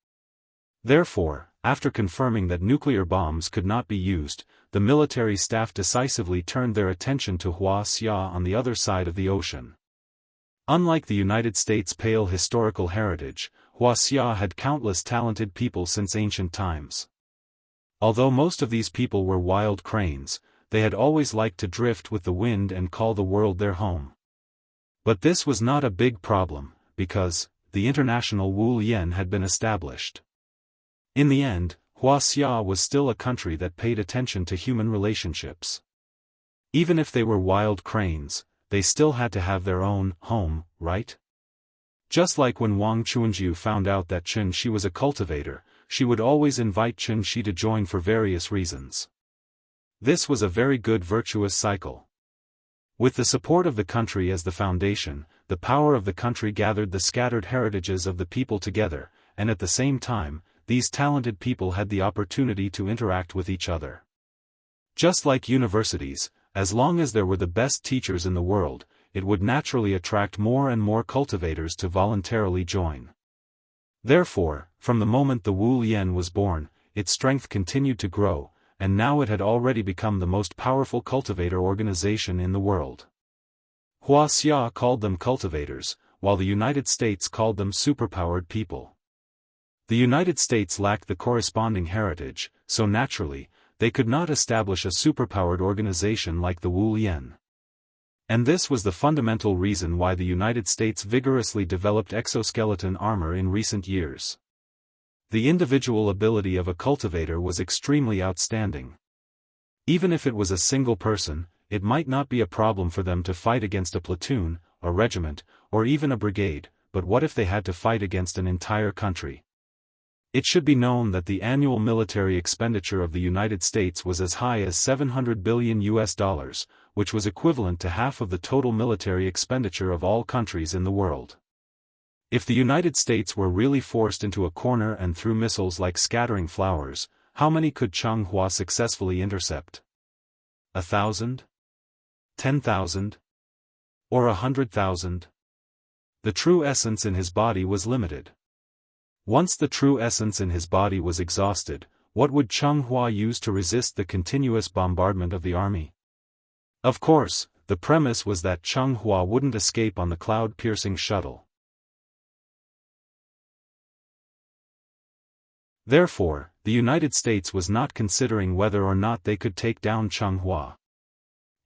Therefore, after confirming that nuclear bombs could not be used, the military staff decisively turned their attention to Hua Xia on the other side of the ocean. Unlike the United States' pale historical heritage, Hua Xia had countless talented people since ancient times. Although most of these people were wild cranes, they had always liked to drift with the wind and call the world their home. But this was not a big problem, because the international Wu Lian had been established. In the end, Hua Xia was still a country that paid attention to human relationships. Even if they were wild cranes, they still had to have their own home, right? Just like when Wang Chunjiu found out that Chen Shi was a cultivator, she would always invite Chen Shi to join for various reasons. This was a very good virtuous cycle. With the support of the country as the foundation, the power of the country gathered the scattered heritages of the people together, and at the same time, these talented people had the opportunity to interact with each other. Just like universities, as long as there were the best teachers in the world, it would naturally attract more and more cultivators to voluntarily join. Therefore, from the moment the Wu Lian was born, its strength continued to grow, and now it had already become the most powerful cultivator organization in the world. Wuxia called them cultivators, while the United States called them superpowered people. The United States lacked the corresponding heritage, so naturally, they could not establish a superpowered organization like the Wu Lian. And this was the fundamental reason why the United States vigorously developed exoskeleton armor in recent years. The individual ability of a cultivator was extremely outstanding. Even if it was a single person, it might not be a problem for them to fight against a platoon, a regiment, or even a brigade, but what if they had to fight against an entire country? It should be known that the annual military expenditure of the United States was as high as $700 billion, which was equivalent to half of the total military expenditure of all countries in the world. If the United States were really forced into a corner and threw missiles like scattering flowers, how many could Cheng Hua successfully intercept? 1,000? 10,000? Or 100,000? The true essence in his body was limited. Once the true essence in his body was exhausted, what would Cheng Hua use to resist the continuous bombardment of the army? Of course, the premise was that Cheng Hua wouldn't escape on the cloud-piercing shuttle. Therefore, the United States was not considering whether or not they could take down Cheng Hua.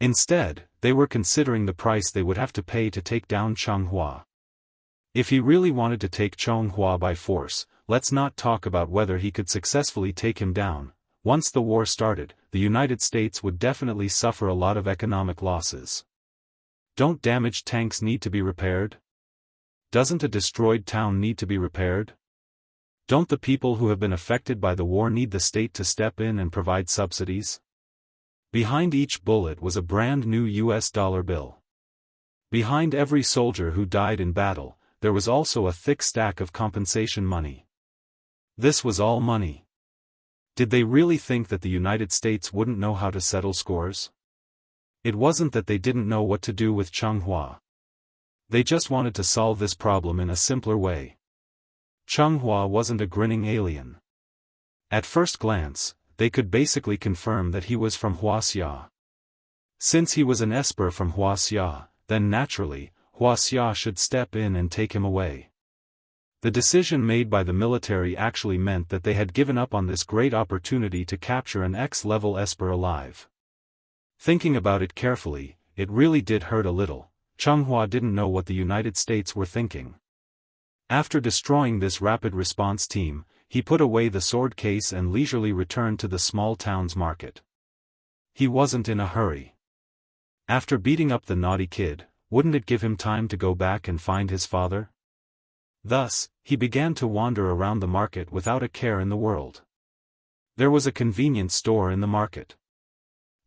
Instead, they were considering the price they would have to pay to take down Cheng Hua. If he really wanted to take Cheng Hua by force, let's not talk about whether he could successfully take him down. Once the war started, the United States would definitely suffer a lot of economic losses. Don't damaged tanks need to be repaired? Doesn't a destroyed town need to be repaired? Don't the people who have been affected by the war need the state to step in and provide subsidies? Behind each bullet was a brand new US dollar bill. Behind every soldier who died in battle, there was also a thick stack of compensation money. This was all money. Did they really think that the United States wouldn't know how to settle scores? It wasn't that they didn't know what to do with Cheng Hua. They just wanted to solve this problem in a simpler way. Cheng Hua wasn't a grinning alien. At first glance, they could basically confirm that he was from Wuxia. Since he was an esper from Wuxia, then naturally, Wuxia should step in and take him away. The decision made by the military actually meant that they had given up on this great opportunity to capture an X-level esper alive. Thinking about it carefully, it really did hurt a little. Cheng Hua didn't know what the United States were thinking. After destroying this rapid response team, he put away the sword case and leisurely returned to the small town's market. He wasn't in a hurry. After beating up the naughty kid, wouldn't it give him time to go back and find his father? Thus, he began to wander around the market without a care in the world. There was a convenience store in the market.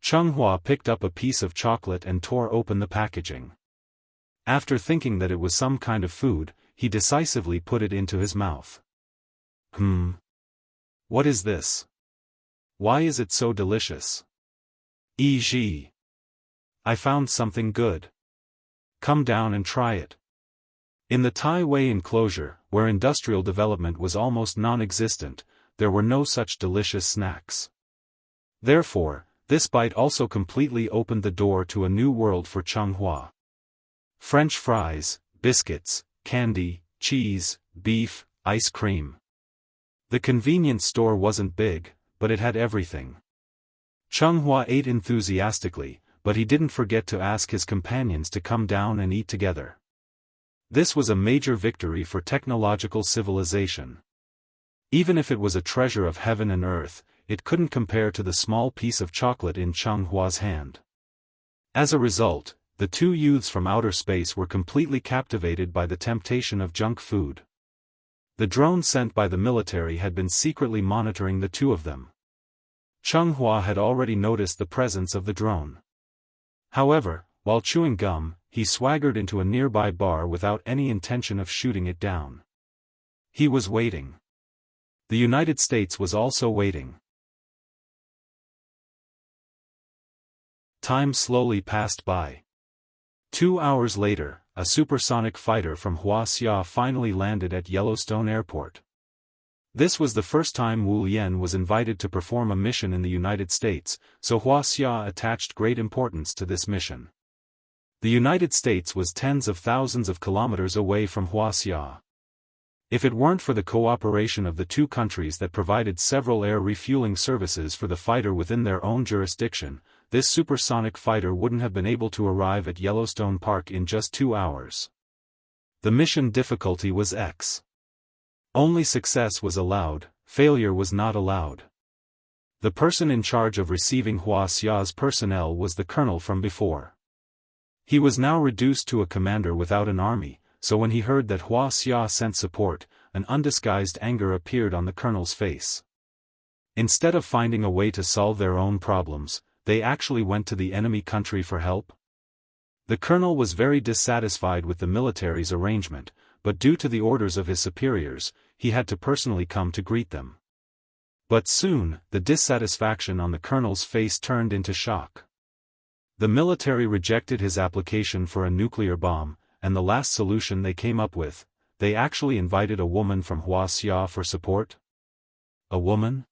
Cheng Hua picked up a piece of chocolate and tore open the packaging. After thinking that it was some kind of food, he decisively put it into his mouth. What is this? Why is it so delicious? E.g. I found something good. Come down and try it. In the Tai Wei enclosure, where industrial development was almost non-existent, there were no such delicious snacks. Therefore, this bite also completely opened the door to a new world for Cheng Hua. French fries, biscuits, candy, cheese, beef, ice cream. The convenience store wasn't big, but it had everything. Cheng Hua ate enthusiastically, but he didn't forget to ask his companions to come down and eat together. This was a major victory for technological civilization. Even if it was a treasure of heaven and earth, it couldn't compare to the small piece of chocolate in Cheng Hua's hand. As a result, the two youths from outer space were completely captivated by the temptation of junk food. The drone sent by the military had been secretly monitoring the two of them. Cheng Hua had already noticed the presence of the drone. However, while chewing gum, he swaggered into a nearby bar without any intention of shooting it down. He was waiting. The United States was also waiting. Time slowly passed by. 2 hours later, a supersonic fighter from Wuxia finally landed at Yellowstone Airport. This was the first time Wu Yan was invited to perform a mission in the United States, so Wuxia attached great importance to this mission. The United States was tens of thousands of kilometers away from Wuxia. If it weren't for the cooperation of the two countries that provided several air refueling services for the fighter within their own jurisdiction, this supersonic fighter wouldn't have been able to arrive at Yellowstone Park in just 2 hours. The mission difficulty was X. Only success was allowed, failure was not allowed. The person in charge of receiving Wuxia's personnel was the colonel from before. He was now reduced to a commander without an army, so when he heard that Wuxia sent support, an undisguised anger appeared on the colonel's face. Instead of finding a way to solve their own problems, they actually went to the enemy country for help. The colonel was very dissatisfied with the military's arrangement, but due to the orders of his superiors, he had to personally come to greet them. But soon, the dissatisfaction on the colonel's face turned into shock. The military rejected his application for a nuclear bomb, and the last solution they came up with, they actually invited a woman from Wuxia for support. A woman?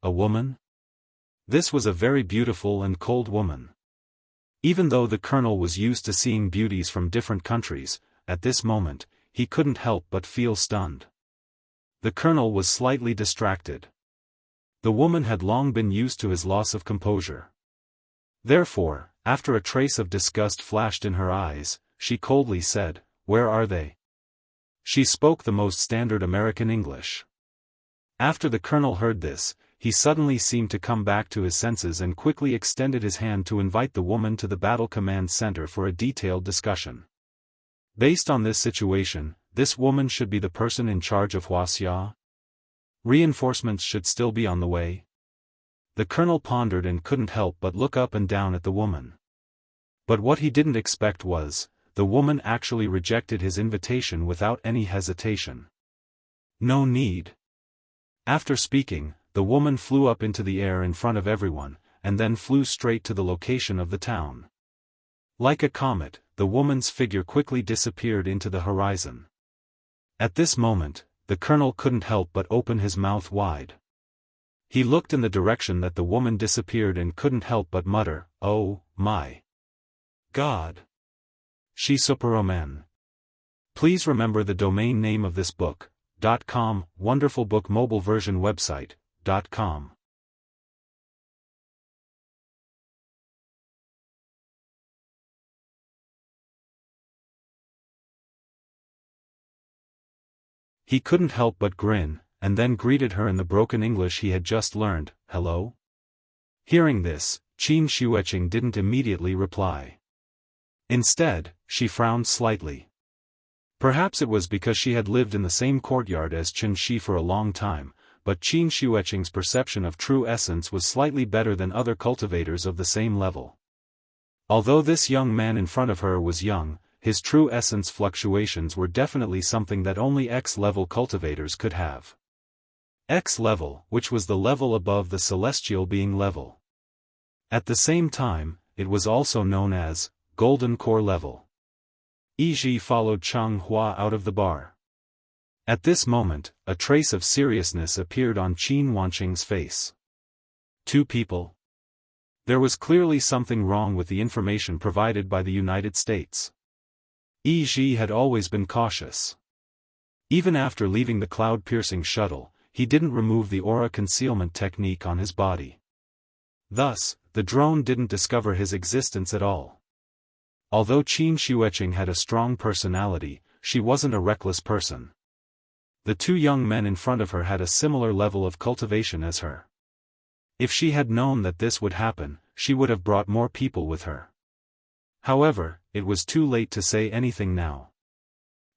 A woman? This was a very beautiful and cold woman. Even though the colonel was used to seeing beauties from different countries, at this moment, he couldn't help but feel stunned. The colonel was slightly distracted. The woman had long been used to his loss of composure. Therefore, after a trace of disgust flashed in her eyes, she coldly said, "Where are they?" She spoke the most standard American English. After the colonel heard this, he suddenly seemed to come back to his senses and quickly extended his hand to invite the woman to the Battle Command Center for a detailed discussion. Based on this situation, this woman should be the person in charge of Wuxia? Reinforcements should still be on the way? The colonel pondered and couldn't help but look up and down at the woman. But what he didn't expect was, the woman actually rejected his invitation without any hesitation. No need. After speaking, the woman flew up into the air in front of everyone, and then flew straight to the location of the town. Like a comet, the woman's figure quickly disappeared into the horizon. At this moment, the colonel couldn't help but open his mouth wide. He looked in the direction that the woman disappeared and couldn't help but mutter, "Oh, my God! She's Superwoman." Please remember the domain name of this book, .com, Wonderful Book Mobile Version Website, .com. He couldn't help but grin, and then greeted her in the broken English he had just learned, "Hello?" Hearing this, Qin Shueqing didn't immediately reply. Instead, she frowned slightly. Perhaps it was because she had lived in the same courtyard as Chen Shi for a long time, but Qin Shueqing's perception of true essence was slightly better than other cultivators of the same level. Although this young man in front of her was young, his true essence fluctuations were definitely something that only X-level cultivators could have. X-level, which was the level above the celestial being level. At the same time, it was also known as Golden Core level. Yi followed Cheng Hua out of the bar. At this moment, a trace of seriousness appeared on Qin Wanqing's face. Two people? There was clearly something wrong with the information provided by the United States. Yi had always been cautious. Even after leaving the cloud-piercing shuttle, he didn't remove the aura concealment technique on his body. Thus, the drone didn't discover his existence at all. Although Qin Shueqing had a strong personality, she wasn't a reckless person. The two young men in front of her had a similar level of cultivation as her. If she had known that this would happen, she would have brought more people with her. However, it was too late to say anything now.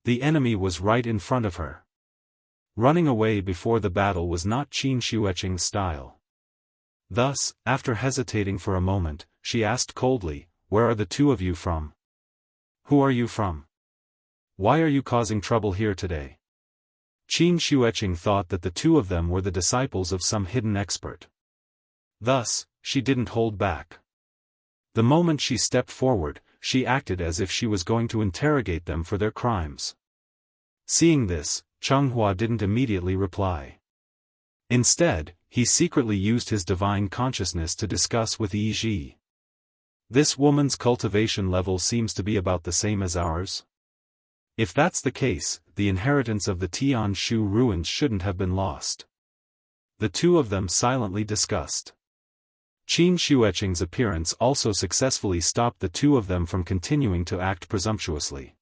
The enemy was right in front of her. Running away before the battle was not Qin Shueqing's style. Thus, after hesitating for a moment, she asked coldly, "Where are the two of you from? Who are you from? Why are you causing trouble here today?" Qin Shueqing thought that the two of them were the disciples of some hidden expert. Thus, she didn't hold back. The moment she stepped forward, she acted as if she was going to interrogate them for their crimes. Seeing this, Changhua didn't immediately reply. Instead, he secretly used his divine consciousness to discuss with Yi Ji. This woman's cultivation level seems to be about the same as ours. If that's the case, the inheritance of the Tian Shu ruins shouldn't have been lost. The two of them silently discussed. Qin Shueqing's appearance also successfully stopped the two of them from continuing to act presumptuously.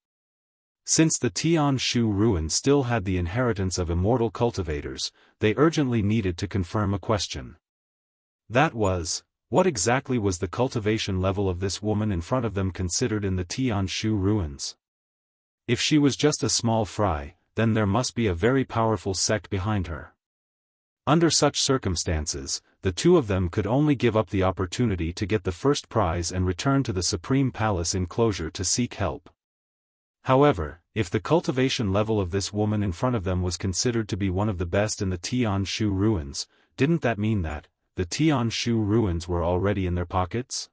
Since the Tian Shu ruins still had the inheritance of immortal cultivators, they urgently needed to confirm a question. That was, what exactly was the cultivation level of this woman in front of them considered in the Tian Shu ruins? If she was just a small fry, then there must be a very powerful sect behind her. Under such circumstances, the two of them could only give up the opportunity to get the first prize and return to the Supreme Palace enclosure to seek help. However, if the cultivation level of this woman in front of them was considered to be one of the best in the Tian Shu ruins, didn't that mean that the Tian Shu ruins were already in their pockets?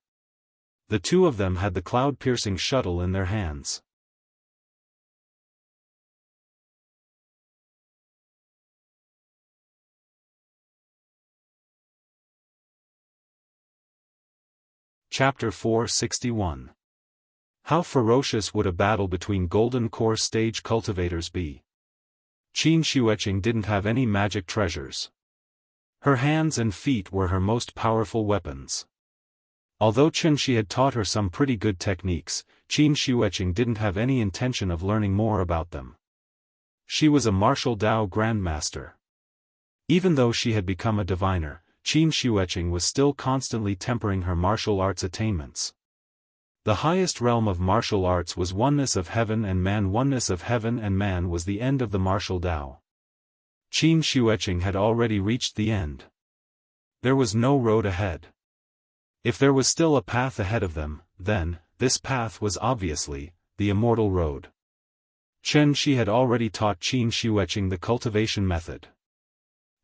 The two of them had the cloud-piercing shuttle in their hands. Chapter 461. How ferocious would a battle between Golden Core stage cultivators be? Qin Shueqing didn't have any magic treasures. Her hands and feet were her most powerful weapons. Although Qin Shi had taught her some pretty good techniques, Qin Shueqing didn't have any intention of learning more about them. She was a martial Dao grandmaster. Even though she had become a diviner, Qin Shueqing was still constantly tempering her martial arts attainments. The highest realm of martial arts was oneness of heaven and man. Oneness of heaven and man was the end of the martial Dao. Qin Shueqing had already reached the end. There was no road ahead. If there was still a path ahead of them, then, this path was obviously, the immortal road. Chen Shi had already taught Qin Shueqing the cultivation method.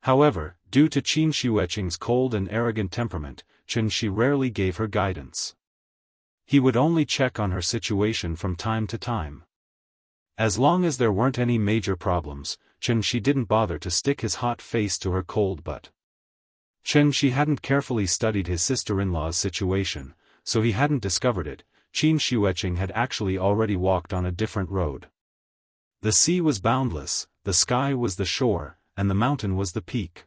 However, due to Qin Shueqing's cold and arrogant temperament, Chen Shi rarely gave her guidance. He would only check on her situation from time to time. As long as there weren't any major problems, Chen Shi didn't bother to stick his hot face to her cold butt. Chen Shi hadn't carefully studied his sister-in-law's situation, so he hadn't discovered it. Qin Shueqing had actually already walked on a different road. The sea was boundless, the sky was the shore, and the mountain was the peak.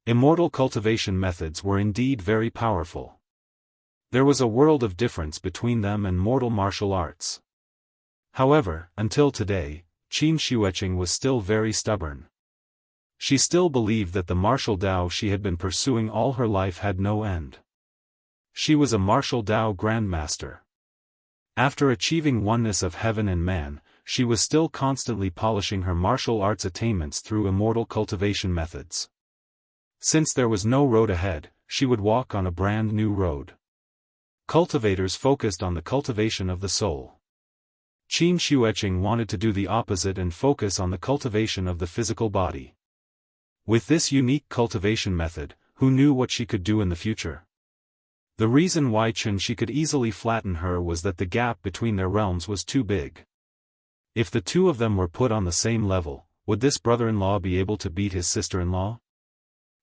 Immortal cultivation methods were indeed very powerful. There was a world of difference between them and mortal martial arts. However, until today, Qin Shueqing was still very stubborn. She still believed that the martial Dao she had been pursuing all her life had no end. She was a martial Dao grandmaster. After achieving oneness of heaven and man, she was still constantly polishing her martial arts attainments through immortal cultivation methods. Since there was no road ahead, she would walk on a brand new road. Cultivators focused on the cultivation of the soul. Qin Shueqing wanted to do the opposite and focus on the cultivation of the physical body. With this unique cultivation method, who knew what she could do in the future? The reason why Qin Shi could easily flatten her was that the gap between their realms was too big. If the two of them were put on the same level, would this brother-in-law be able to beat his sister-in-law?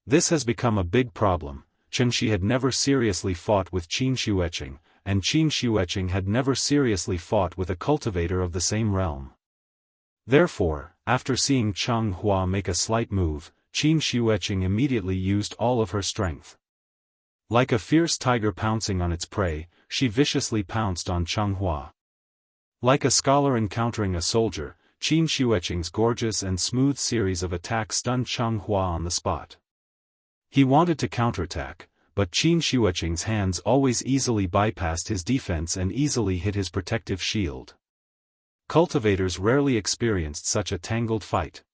This has become a big problem. Qin Shi had never seriously fought with Qin Shueqing, and Qin Shueqing had never seriously fought with a cultivator of the same realm. Therefore, after seeing Changhua make a slight move, Qin Shueqing immediately used all of her strength. Like a fierce tiger pouncing on its prey, she viciously pounced on Changhua. Like a scholar encountering a soldier, Qin Shueqing's gorgeous and smooth series of attacks stunned Changhua on the spot. He wanted to counterattack, but Qin Shueqing's hands always easily bypassed his defense and easily hit his protective shield. Cultivators rarely experienced such a tangled fight.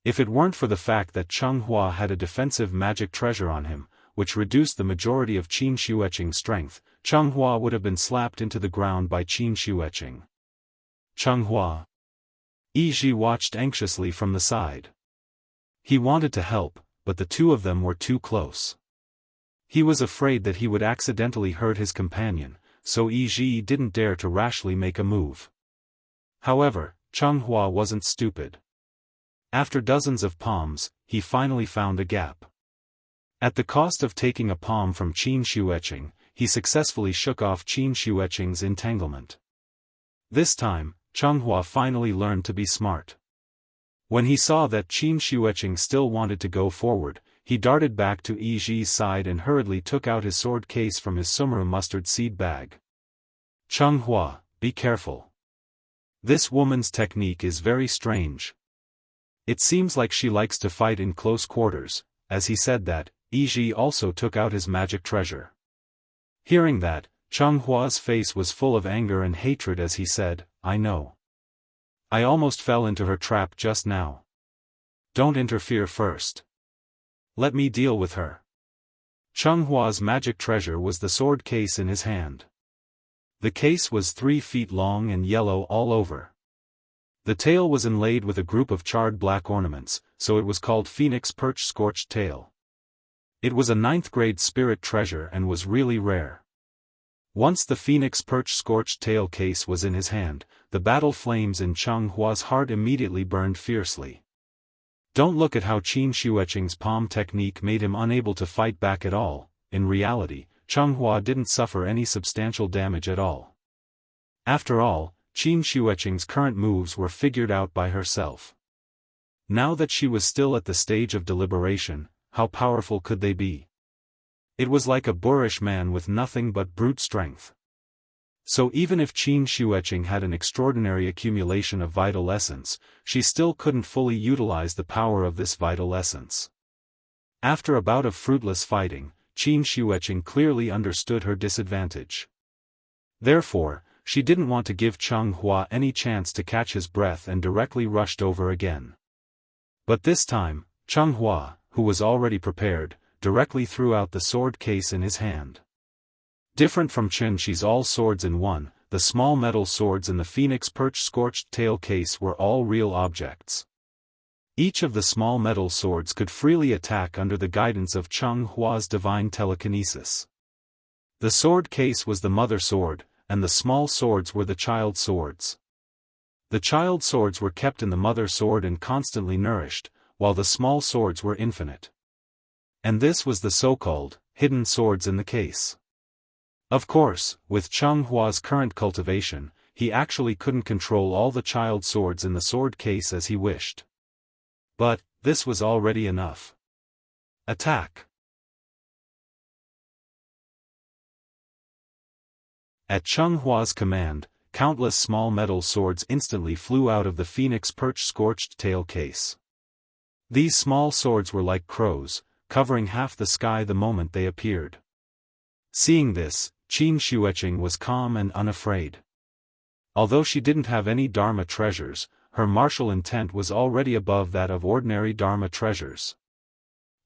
If it weren't for the fact that Changhua had a defensive magic treasure on him, which reduced the majority of Qin Shueqing's strength, Changhua would have been slapped into the ground by Qin Shueqing. Changhua. Yi Ji watched anxiously from the side. He wanted to help, but the two of them were too close. He was afraid that he would accidentally hurt his companion, so Yi didn't dare to rashly make a move. However, Changhua wasn't stupid. After dozens of palms, he finally found a gap. At the cost of taking a palm from Qin Shueqing, he successfully shook off Qin Shueqing's entanglement. This time, Changhua finally learned to be smart. When he saw that Qin Shueqing still wanted to go forward, he darted back to Yi's side and hurriedly took out his sword case from his summer mustard seed bag. Changhua, be careful. This woman's technique is very strange. It seems like she likes to fight in close quarters. As he said that, Yi also took out his magic treasure. Hearing that, Changhua's face was full of anger and hatred as he said, I know. I almost fell into her trap just now. Don't interfere first. Let me deal with her. Changhua's magic treasure was the sword case in his hand. The case was 3 feet long and yellow all over. The tail was inlaid with a group of charred black ornaments, so it was called Phoenix Perch Scorched Tail. It was a 9th grade spirit treasure and was really rare. Once the Phoenix Perch Scorched Tail case was in his hand, the battle flames in Changhua's heart immediately burned fiercely. Don't look at how Qin Shueqing's palm technique made him unable to fight back at all. In reality, Changhua didn't suffer any substantial damage at all. After all, Qin Shueqing's current moves were figured out by herself. Now that she was still at the stage of deliberation, how powerful could they be? It was like a boorish man with nothing but brute strength. So even if Qin Shueqing had an extraordinary accumulation of vital essence, she still couldn't fully utilize the power of this vital essence. After a bout of fruitless fighting, Qin Shueqing clearly understood her disadvantage. Therefore, she didn't want to give Changhua any chance to catch his breath and directly rushed over again. But this time, Changhua, who was already prepared, directly threw out the sword case in his hand. Different from Qin Shi's all swords in one, the small metal swords in the Phoenix Perch Scorched Tail case were all real objects. Each of the small metal swords could freely attack under the guidance of Changhua's divine telekinesis. The sword case was the mother sword, and the small swords were the child swords. The child swords were kept in the mother sword and constantly nourished, while the small swords were infinite. And this was the so-called hidden swords in the case. Of course, with Changhua's current cultivation, he actually couldn't control all the child swords in the sword case as he wished. But, this was already enough. Attack! At Changhua's command, countless small metal swords instantly flew out of the Phoenix Perch Scorched Tail case. These small swords were like crows, covering half the sky the moment they appeared. Seeing this, Qin Shueqing was calm and unafraid. Although she didn't have any Dharma treasures, her martial intent was already above that of ordinary Dharma treasures.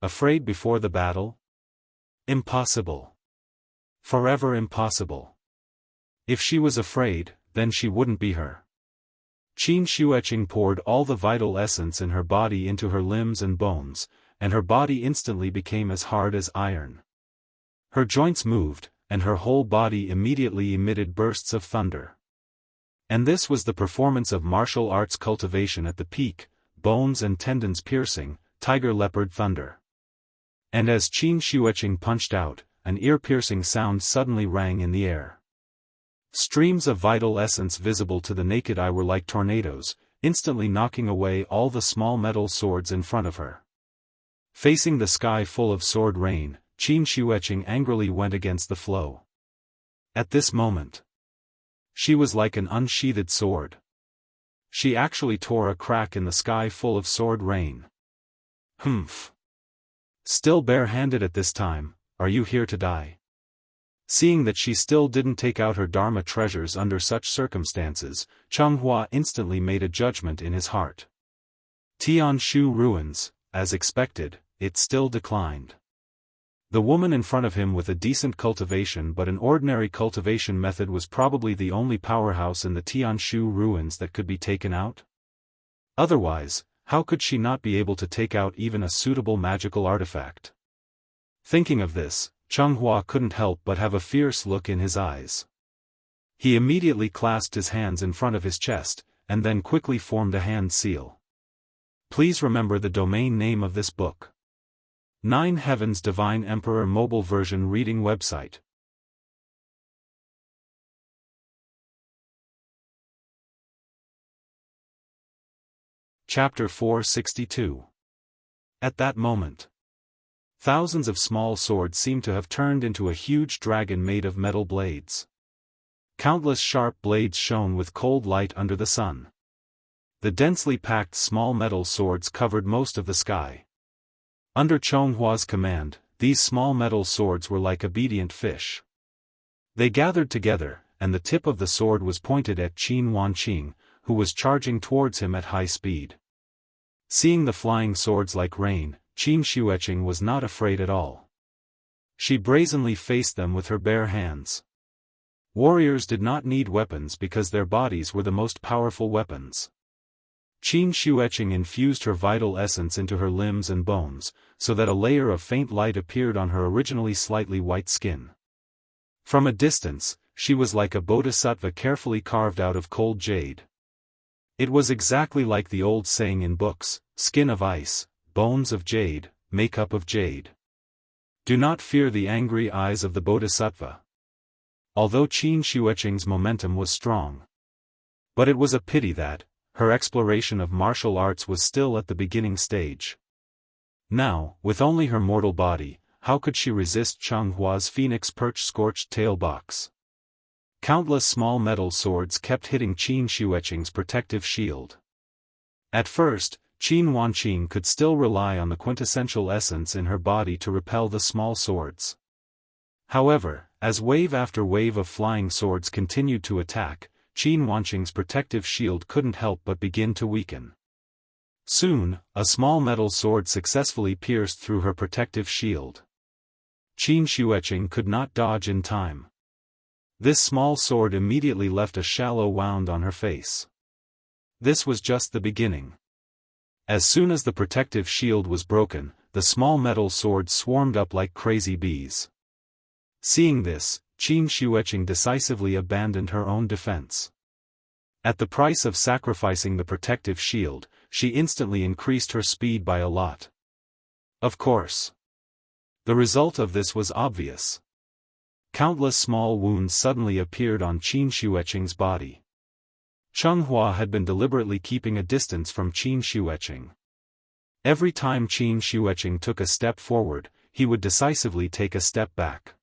Afraid before the battle? Impossible. Forever impossible. If she was afraid, then she wouldn't be her. Qin Shueqing poured all the vital essence in her body into her limbs and bones, and her body instantly became as hard as iron. Her joints moved, and her whole body immediately emitted bursts of thunder. And this was the performance of martial arts cultivation at the peak, bones and tendons piercing, tiger-leopard thunder. And as Qin Shueqing punched out, an ear-piercing sound suddenly rang in the air. Streams of vital essence visible to the naked eye were like tornadoes, instantly knocking away all the small metal swords in front of her. Facing the sky full of sword rain, Qin Shueqing angrily went against the flow. At this moment, she was like an unsheathed sword. She actually tore a crack in the sky full of sword rain. Humph. Still bare-handed at this time, are you here to die? Seeing that she still didn't take out her Dharma treasures under such circumstances, Changhua instantly made a judgment in his heart. Tianshu ruins, as expected, it still declined. The woman in front of him with a decent cultivation but an ordinary cultivation method was probably the only powerhouse in the Tianshu ruins that could be taken out. Otherwise, how could she not be able to take out even a suitable magical artifact? Thinking of this, Changhua couldn't help but have a fierce look in his eyes. He immediately clasped his hands in front of his chest, and then quickly formed a hand seal. Please remember the domain name of this book. 9 Heavens Divine Emperor Mobile Version Reading Website. Chapter 462. At that moment, thousands of small swords seemed to have turned into a huge dragon made of metal blades. Countless sharp blades shone with cold light under the sun. The densely packed small metal swords covered most of the sky. Under Chonghua's command, these small metal swords were like obedient fish. They gathered together, and the tip of the sword was pointed at Qin Wanqing, who was charging towards him at high speed. Seeing the flying swords like rain, Qin Xueqing was not afraid at all. She brazenly faced them with her bare hands. Warriors did not need weapons because their bodies were the most powerful weapons. Qin Xueqing infused her vital essence into her limbs and bones, so that a layer of faint light appeared on her originally slightly white skin. From a distance, she was like a bodhisattva carefully carved out of cold jade. It was exactly like the old saying in books, skin of ice, bones of jade, makeup of jade. Do not fear the angry eyes of the bodhisattva. Although Qin Xueqing's momentum was strong. But it was a pity that, her exploration of martial arts was still at the beginning stage. Now, with only her mortal body, how could she resist Changhua's phoenix perch scorched tail box? Countless small metal swords kept hitting Qin Xueqing's protective shield. At first, Qin Wanqing could still rely on the quintessential essence in her body to repel the small swords. However, as wave after wave of flying swords continued to attack, Qin Wanqing's protective shield couldn't help but begin to weaken. Soon, a small metal sword successfully pierced through her protective shield. Qin Xueqing could not dodge in time. This small sword immediately left a shallow wound on her face. This was just the beginning. As soon as the protective shield was broken, the small metal sword swarmed up like crazy bees. Seeing this, Qin Xueqing decisively abandoned her own defense. At the price of sacrificing the protective shield, she instantly increased her speed by a lot. Of course. The result of this was obvious. Countless small wounds suddenly appeared on Qin Xueqing's body. Changhua had been deliberately keeping a distance from Qin Xueqing. Every time Qin Xueqing took a step forward, he would decisively take a step back.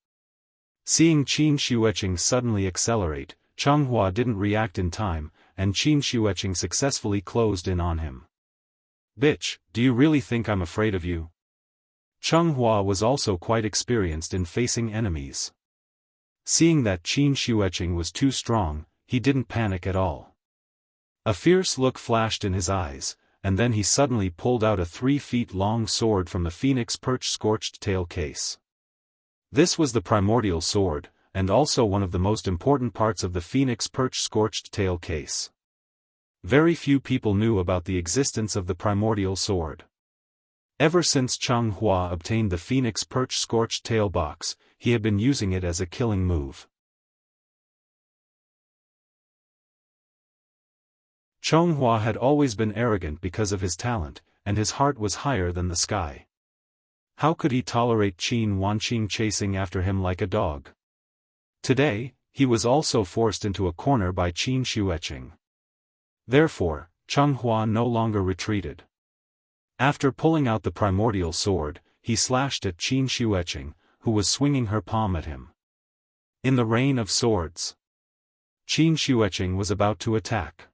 Seeing Qin Xueqing suddenly accelerate, Changhua didn't react in time, and Qin Xueqing successfully closed in on him. Bitch, do you really think I'm afraid of you? Changhua was also quite experienced in facing enemies. Seeing that Qin Xueqing was too strong, he didn't panic at all. A fierce look flashed in his eyes, and then he suddenly pulled out a 3-feet-long sword from the phoenix perch scorched tail case. This was the primordial sword, and also one of the most important parts of the phoenix perch scorched tail case. Very few people knew about the existence of the primordial sword. Ever since Changhua obtained the phoenix perch scorched tail box, he had been using it as a killing move. Changhua had always been arrogant because of his talent, and his heart was higher than the sky. How could he tolerate Qin Wanqing chasing after him like a dog? Today, he was also forced into a corner by Qin Xueqing. Therefore, Changhua no longer retreated. After pulling out the primordial sword, he slashed at Qin Xueqing, who was swinging her palm at him. In the rain of swords, Qin Xueqing was about to attack.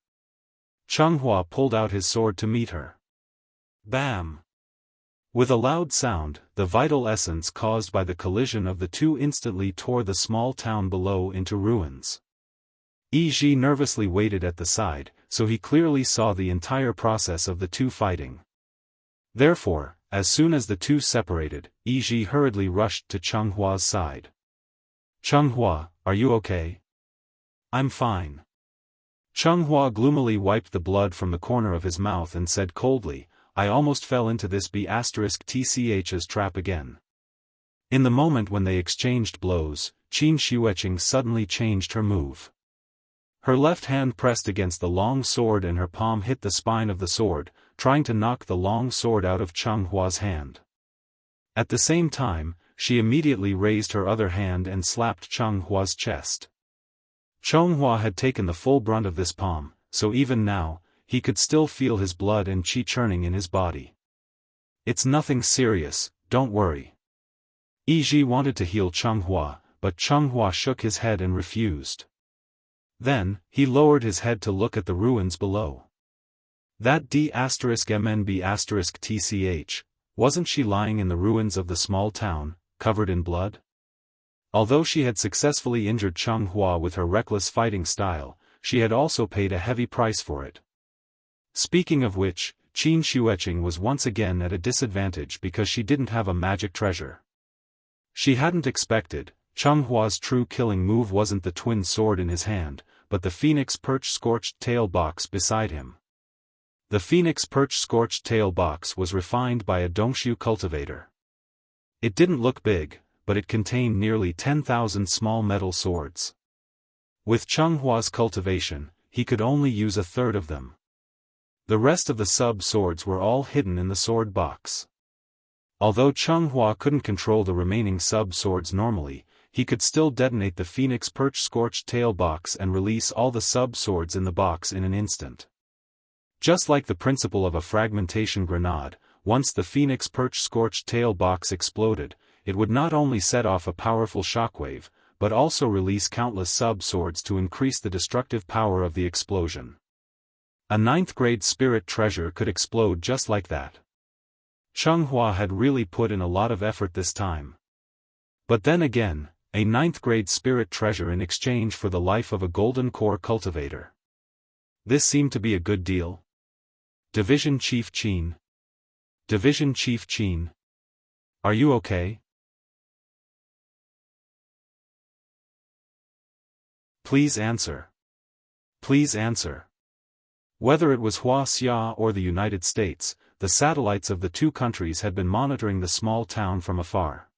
Changhua pulled out his sword to meet her. Bam! With a loud sound, the vital essence caused by the collision of the two instantly tore the small town below into ruins. Yi Ji nervously waited at the side, so he clearly saw the entire process of the two fighting. Therefore, as soon as the two separated, Yi Ji hurriedly rushed to Chenghua's side. "Changhua, are you okay?" "I'm fine." Changhua gloomily wiped the blood from the corner of his mouth and said coldly, "I almost fell into this B***'*''''''''''''''''''''''''''''''''''''''''''''''''''''''''''''''''''''''''''''''''''''''''''''''''''''''''''''''''''''''''''''''''''''''''''''''''''''''''''''''''''***. In the moment when they exchanged blows, Qin Shueqing suddenly changed her move. Her left hand pressed against the long sword and her palm hit the spine of the sword, trying to knock the long sword out of Cheng Hua's hand. At the same time, she immediately raised her other hand and slapped Cheng Hua's chest. Cheng Hua had taken the full brunt of this palm, so even now, he could still feel his blood and qi churning in his body. "It's nothing serious, don't worry." Yi Ji wanted to heal Cheng Hua, but Cheng Hua shook his head and refused. Then, he lowered his head to look at the ruins below. That D*MNB*TCH, wasn't she lying in the ruins of the small town, covered in blood? Although she had successfully injured Cheng Hua with her reckless fighting style, she had also paid a heavy price for it. Speaking of which, Qin Shueqing was once again at a disadvantage because she didn't have a magic treasure. She hadn't expected, Cheng Hua's true killing move wasn't the twin sword in his hand, but the phoenix perch scorched tail box beside him. The phoenix perch scorched tail box was refined by a Dongshu cultivator. It didn't look big, but it contained nearly 10,000 small metal swords. With Cheng Hua's cultivation, he could only use a third of them. The rest of the sub-swords were all hidden in the sword box. Although Cheng Hua couldn't control the remaining sub-swords normally, he could still detonate the phoenix perch scorched tail box and release all the sub-swords in the box in an instant. Just like the principle of a fragmentation grenade, once the phoenix perch scorched tail box exploded, it would not only set off a powerful shockwave, but also release countless sub-swords to increase the destructive power of the explosion. A 9th-grade spirit treasure could explode just like that. Cheng Hua had really put in a lot of effort this time. But then again, a 9th-grade spirit treasure in exchange for the life of a golden core cultivator. This seemed to be a good deal. Division Chief Qin. Division Chief Qin. Are you okay? Please answer. Please answer. Whether it was Wuxia or the United States, the satellites of the two countries had been monitoring the small town from afar.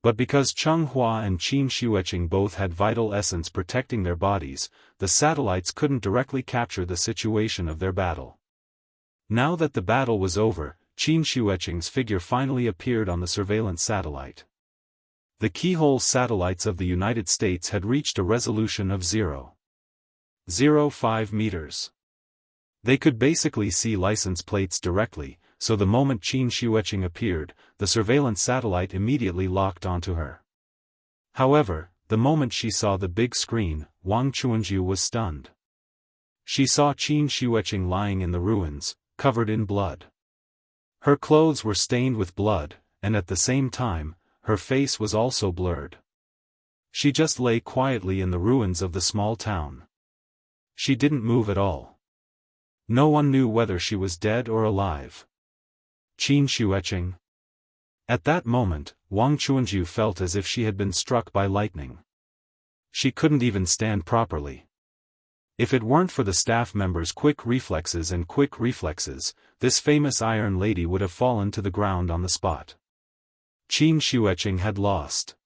But because Cheng Hua and Qin Shueqing both had vital essence protecting their bodies, the satellites couldn't directly capture the situation of their battle. Now that the battle was over, Qin Shueqing's figure finally appeared on the surveillance satellite. The keyhole satellites of the United States had reached a resolution of 0.05 meters. They could basically see license plates directly, so the moment Qin Shueqing appeared, the surveillance satellite immediately locked onto her. However, the moment she saw the big screen, Wang Chuanju was stunned. She saw Qin Shueqing lying in the ruins, covered in blood. Her clothes were stained with blood, and at the same time, her face was also blurred. She just lay quietly in the ruins of the small town. She didn't move at all. No one knew whether she was dead or alive. Qin Shueqing. At that moment, Wang Chuanju felt as if she had been struck by lightning. She couldn't even stand properly. If it weren't for the staff members' quick reflexes, this famous Iron Lady would have fallen to the ground on the spot. Qin Shueqing had lost.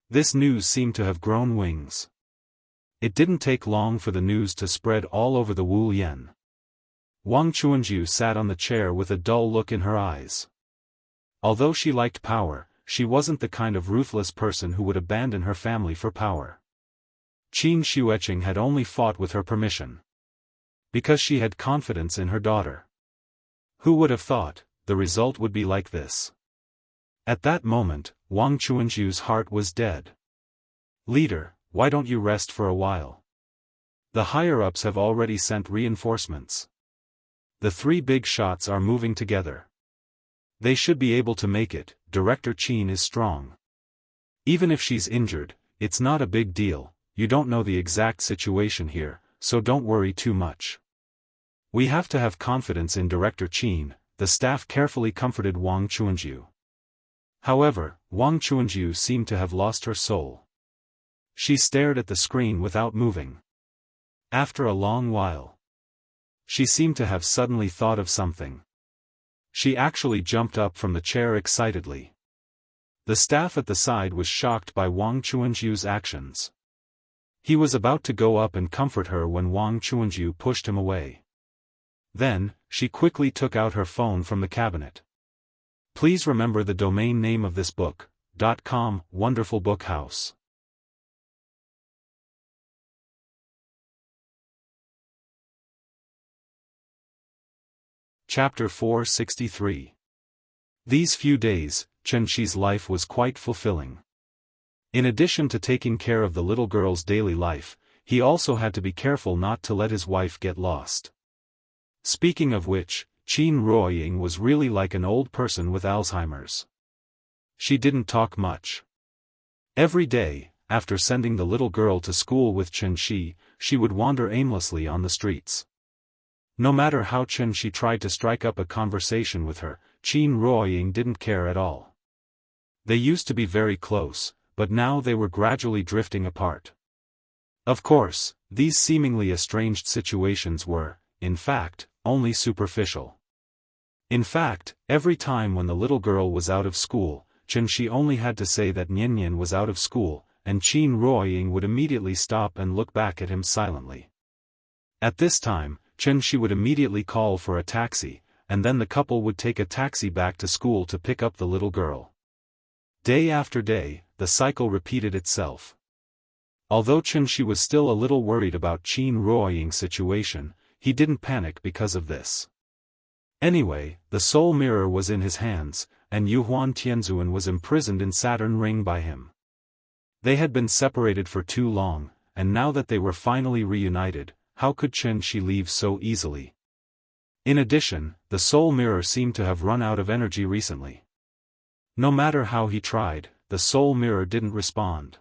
This news seemed to have grown wings. It didn't take long for the news to spread all over the Wu Yan. Wang Chuanju sat on the chair with a dull look in her eyes. Although she liked power, she wasn't the kind of ruthless person who would abandon her family for power. Qin Shueqing had only fought with her permission. Because she had confidence in her daughter. Who would have thought the result would be like this? At that moment, Wang Chuanju's heart was dead. "Leader, why don't you rest for a while? The higher-ups have already sent reinforcements. The 3 big shots are moving together. They should be able to make it. Director Qin is strong. Even if she's injured, it's not a big deal. You don't know the exact situation here, so don't worry too much. We have to have confidence in Director Qin," the staff carefully comforted Wang Chuanju. However, Wang Chuanju seemed to have lost her soul. She stared at the screen without moving. After a long while, she seemed to have suddenly thought of something. She actually jumped up from the chair excitedly. The staff at the side was shocked by Wang Chuanjiu's actions. He was about to go up and comfort her when Wang Chuanjiu pushed him away. Then, she quickly took out her phone from the cabinet. Please remember the domain name of this book, .com, Wonderful Book House. Chapter 463. These few days, Chen-Shi's life was quite fulfilling. In addition to taking care of the little girl's daily life, he also had to be careful not to let his wife get lost. Speaking of which, Qin Ruoying was really like an old person with Alzheimer's. She didn't talk much. Every day, after sending the little girl to school with Chen-Shi, she would wander aimlessly on the streets. No matter how Chen-Shi tried to strike up a conversation with her, Qin Ruoying didn't care at all. They used to be very close, but now they were gradually drifting apart. Of course, these seemingly estranged situations were, in fact, only superficial. In fact, every time when the little girl was out of school, Chen-Shi only had to say that Nian was out of school, and Qin Ruoying would immediately stop and look back at him silently. At this time, Chen-Shi would immediately call for a taxi, and then the couple would take a taxi back to school to pick up the little girl. Day after day, the cycle repeated itself. Although Chen-Shi was still a little worried about Qin Ruoying's situation, he didn't panic because of this. Anyway, the soul mirror was in his hands, and Yuhuan Tianzuan was imprisoned in Saturn Ring by him. They had been separated for too long, and now that they were finally reunited, how could Chen-Shi leave so easily? In addition, the soul mirror seemed to have run out of energy recently. No matter how he tried, the soul mirror didn't respond.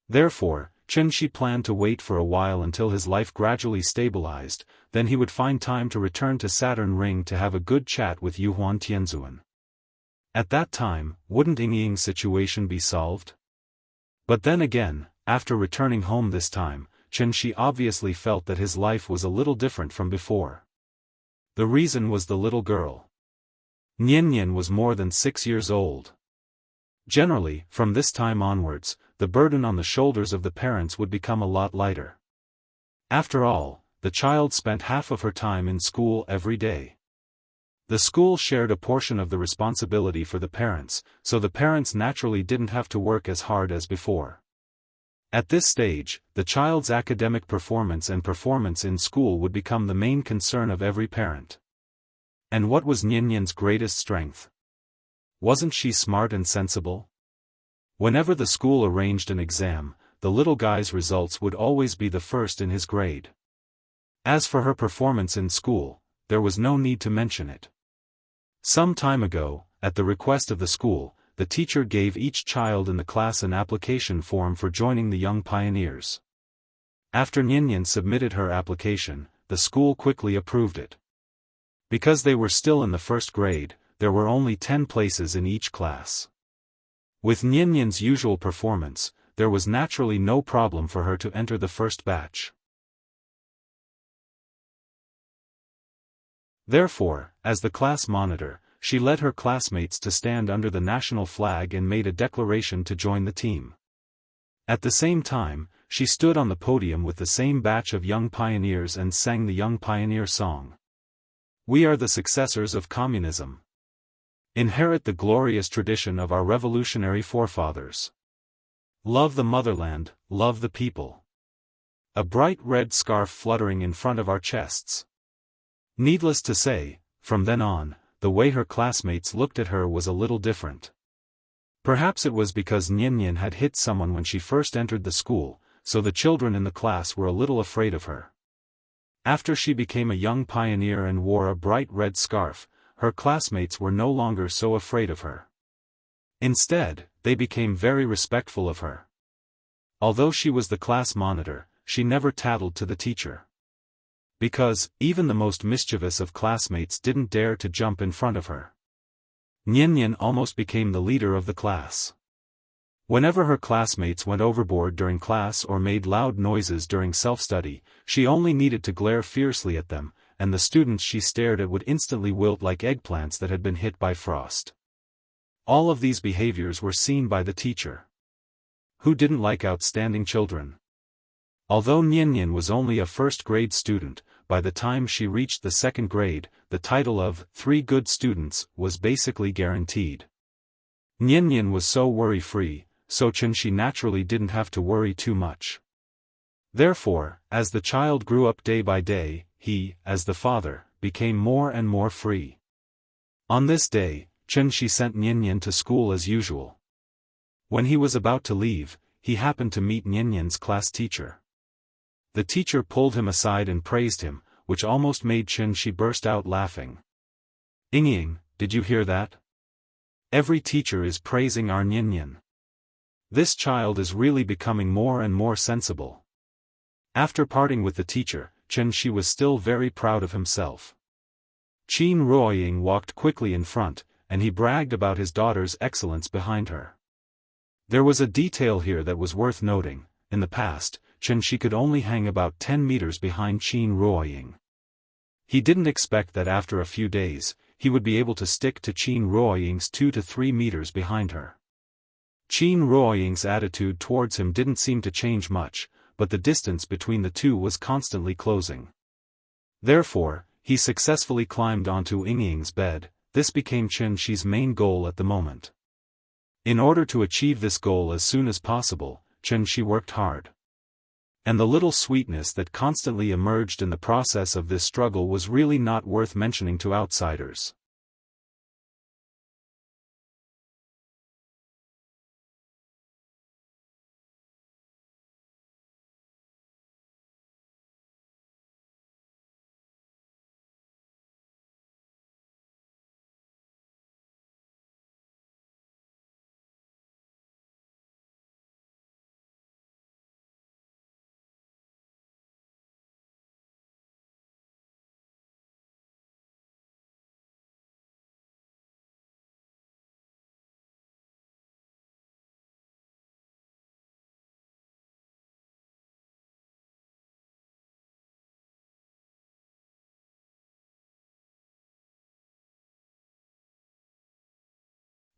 Therefore, Chen-Shi planned to wait for a while until his life gradually stabilized, then he would find time to return to Saturn Ring to have a good chat with Yuhuan Tianzuan. At that time, wouldn't Yingying's situation be solved? But then again, after returning home this time, Chen-Shi obviously felt that his life was a little different from before. The reason was the little girl. Nian was more than 6 years old. Generally, from this time onwards, the burden on the shoulders of the parents would become a lot lighter. After all, the child spent half of her time in school every day. The school shared a portion of the responsibility for the parents, so the parents naturally didn't have to work as hard as before. At this stage, the child's academic performance and performance in school would become the main concern of every parent. And what was Nian's greatest strength? Wasn't she smart and sensible? Whenever the school arranged an exam, the little guy's results would always be the first in his grade. As for her performance in school, there was no need to mention it. Some time ago, at the request of the school, the teacher gave each child in the class an application form for joining the Young Pioneers. After Nian submitted her application, the school quickly approved it. Because they were still in the first grade, there were only 10 places in each class. With Nian's usual performance, there was naturally no problem for her to enter the first batch. Therefore, as the class monitor, she led her classmates to stand under the national flag and made a declaration to join the team. At the same time, she stood on the podium with the same batch of young pioneers and sang the Young Pioneer song. We are the successors of communism. Inherit the glorious tradition of our revolutionary forefathers. Love the motherland, love the people. A bright red scarf fluttering in front of our chests. Needless to say, from then on, the way her classmates looked at her was a little different. Perhaps it was because Nian had hit someone when she first entered the school, so the children in the class were a little afraid of her. After she became a young pioneer and wore a bright red scarf, her classmates were no longer so afraid of her. Instead, they became very respectful of her. Although she was the class monitor, she never tattled to the teacher. Because, even the most mischievous of classmates didn't dare to jump in front of her. Nian almost became the leader of the class. Whenever her classmates went overboard during class or made loud noises during self-study, she only needed to glare fiercely at them, and the students she stared at would instantly wilt like eggplants that had been hit by frost. All of these behaviors were seen by the teacher. Who didn't like outstanding children? Although Nian was only a first-grade student, by the time she reached the second grade, the title of Three Good Students was basically guaranteed. Nian was so worry-free, so Xianxia naturally didn't have to worry too much. Therefore, as the child grew up day by day, he, as the father, became more and more free. On this day, Xianxia sent Nian to school as usual. When he was about to leave, he happened to meet Nian's class teacher. The teacher pulled him aside and praised him, which almost made Xianxia burst out laughing. "Ying, did you hear that? Every teacher is praising our Nian. This child is really becoming more and more sensible." After parting with the teacher, Xianxia was still very proud of himself. Qin Ruoying walked quickly in front, and he bragged about his daughter's excellence behind her. There was a detail here that was worth noting. In the past, Xianxia could only hang about 10 meters behind Qin Ruoying. He didn't expect that after a few days, he would be able to stick to Qin Ruoying's 2 to 3 meters behind her. Qin Ruoying's attitude towards him didn't seem to change much, but the distance between the two was constantly closing. Therefore, he successfully climbed onto Ying's bed. This became Xianxia's main goal at the moment. In order to achieve this goal as soon as possible, Xianxia worked hard. And the little sweetness that constantly emerged in the process of this struggle was really not worth mentioning to outsiders.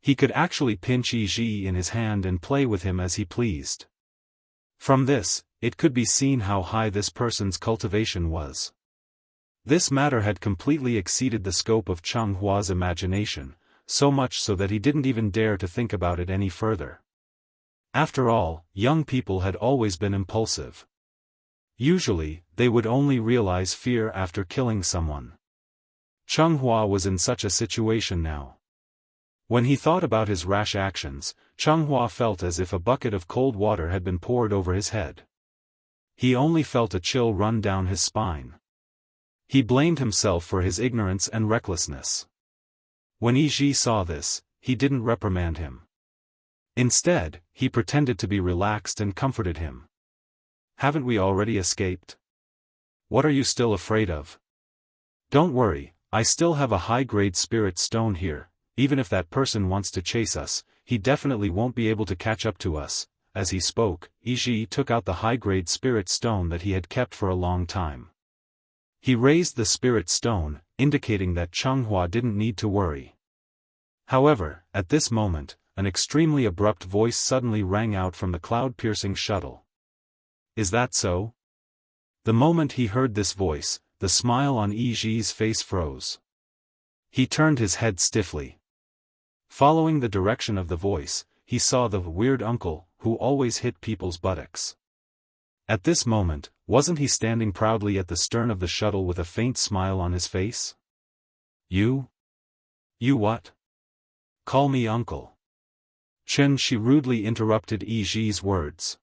He could actually pinch Yi in his hand and play with him as he pleased. From this, it could be seen how high this person's cultivation was. This matter had completely exceeded the scope of Cheng Hua's imagination, so much so that he didn't even dare to think about it any further. After all, young people had always been impulsive. Usually, they would only realize fear after killing someone. Cheng Hua was in such a situation now. When he thought about his rash actions, Cheng Hua felt as if a bucket of cold water had been poured over his head. He only felt a chill run down his spine. He blamed himself for his ignorance and recklessness. When Yi saw this, he didn't reprimand him. Instead, he pretended to be relaxed and comforted him. "Haven't we already escaped? What are you still afraid of? Don't worry, I still have a high-grade spirit stone here. Even if that person wants to chase us, he definitely won't be able to catch up to us." As he spoke, Yi took out the high-grade spirit stone that he had kept for a long time. He raised the spirit stone, indicating that Cheng Hua didn't need to worry. However, at this moment, an extremely abrupt voice suddenly rang out from the cloud-piercing shuttle. "Is that so?" The moment he heard this voice, the smile on Yi's face froze. He turned his head stiffly. Following the direction of the voice, he saw the weird uncle, who always hit people's buttocks. At this moment, wasn't he standing proudly at the stern of the shuttle with a faint smile on his face? You what? Call me uncle." Xianxia rudely interrupted Yi's words.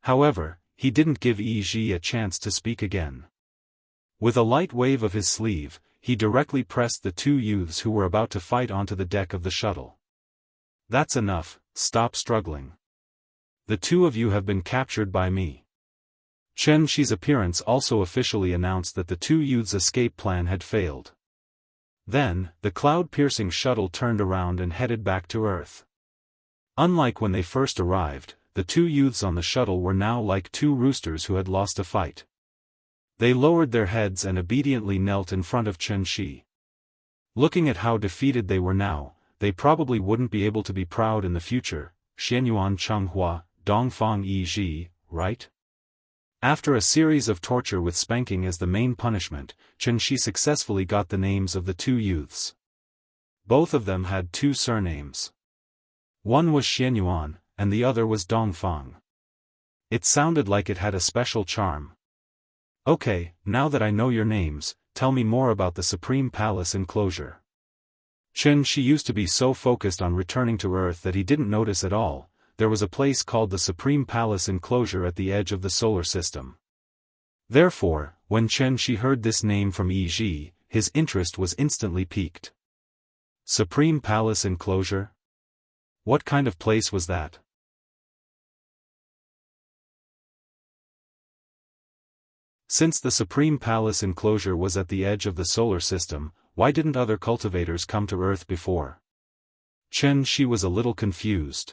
However, he didn't give Yi a chance to speak again. With a light wave of his sleeve, he directly pressed the two youths who were about to fight onto the deck of the shuttle. "That's enough, stop struggling. The two of you have been captured by me." Xianxia's appearance also officially announced that the two youths' escape plan had failed. Then, the cloud-piercing shuttle turned around and headed back to Earth. Unlike when they first arrived, the two youths on the shuttle were now like two roosters who had lost a fight. They lowered their heads and obediently knelt in front of Xianxia. Looking at how defeated they were now, they probably wouldn't be able to be proud in the future, Xianyuan Chenghua, Dongfang Yi, right? After a series of torture with spanking as the main punishment, Chen Shi successfully got the names of the two youths. Both of them had two surnames. One was Xianyuan, and the other was Dongfang. It sounded like it had a special charm. Okay, now that I know your names, tell me more about the Supreme Palace enclosure. Chen Shi used to be so focused on returning to Earth that he didn't notice at all. There was a place called the Supreme Palace enclosure at the edge of the solar system. Therefore, when Chen Shi heard this name from Yi Ji, his interest was instantly piqued. Supreme Palace enclosure? What kind of place was that? Since the Supreme Palace enclosure was at the edge of the solar system, why didn't other cultivators come to Earth before? Chen Shi was a little confused.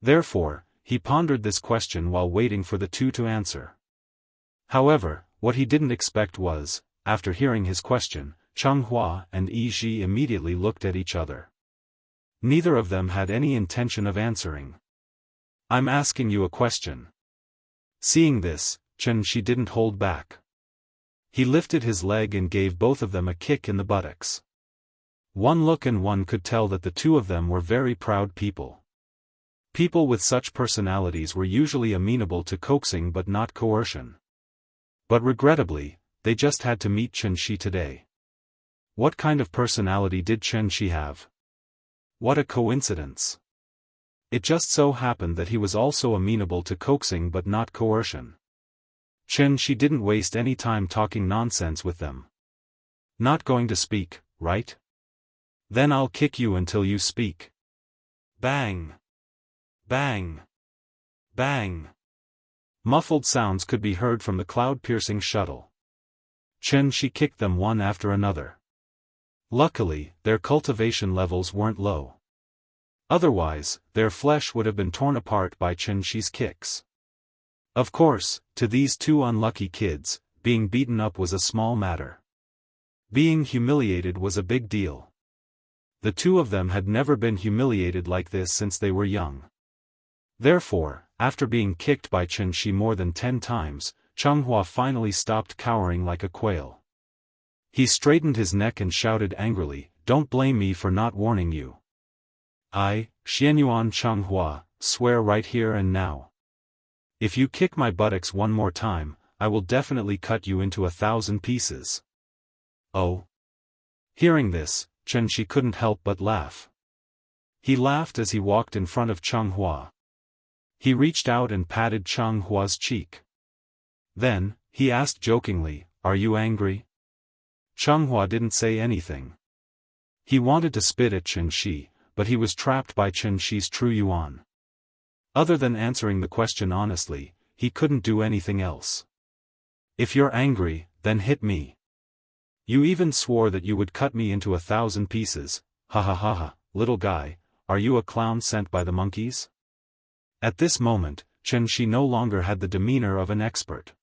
Therefore, he pondered this question while waiting for the two to answer. However, what he didn't expect was, after hearing his question, Chenghua and Yi Ji immediately looked at each other. Neither of them had any intention of answering. I'm asking you a question. Seeing this, Chen Shi didn't hold back. He lifted his leg and gave both of them a kick in the buttocks. One look and one could tell that the two of them were very proud people. People with such personalities were usually amenable to coaxing but not coercion. But regrettably, they just had to meet Chen Shi today. What kind of personality did Chen Shi have? What a coincidence. It just so happened that he was also amenable to coaxing but not coercion. Chen Shi didn't waste any time talking nonsense with them. Not going to speak, right? Then I'll kick you until you speak. Bang! Bang! Bang! Muffled sounds could be heard from the cloud-piercing shuttle. Chen Shi kicked them one after another. Luckily, their cultivation levels weren't low. Otherwise, their flesh would have been torn apart by Chen Shi's kicks. Of course, to these two unlucky kids, being beaten up was a small matter. Being humiliated was a big deal. The two of them had never been humiliated like this since they were young. Therefore, after being kicked by Chen Shi more than 10 times, Chenghua finally stopped cowering like a quail. He straightened his neck and shouted angrily, "Don't blame me for not warning you. I, Xianyuan Chenghua, swear right here and now. If you kick my buttocks one more time, I will definitely cut you into 1,000 pieces." Oh. Hearing this, Chen Shi couldn't help but laugh. He laughed as he walked in front of Chenghua. He reached out and patted Chenghua's cheek. Then, he asked jokingly, "Are you angry?" Chenghua didn't say anything. He wanted to spit at Chen Shi, but he was trapped by Chen Shi's true yuan. Other than answering the question honestly, he couldn't do anything else. "If you're angry, then hit me. You even swore that you would cut me into 1,000 pieces, ha ha ha ha, little guy, are you a clown sent by the monkeys?" At this moment, Chen Shi no longer had the demeanor of an expert.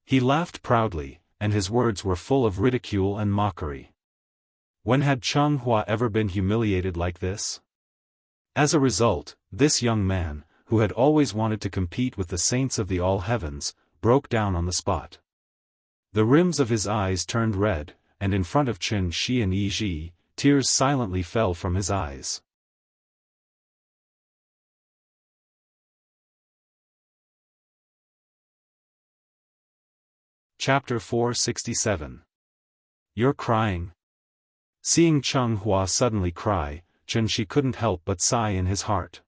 He laughed proudly, and his words were full of ridicule and mockery. When had Chenghua ever been humiliated like this? As a result, this young man, who had always wanted to compete with the saints of the all heavens, broke down on the spot. The rims of his eyes turned red, and in front of Chen Shi and Yi Ji, tears silently fell from his eyes. Chapter 467. You're crying? Seeing Chenghua suddenly cry, Chen Shi couldn't help but sigh in his heart.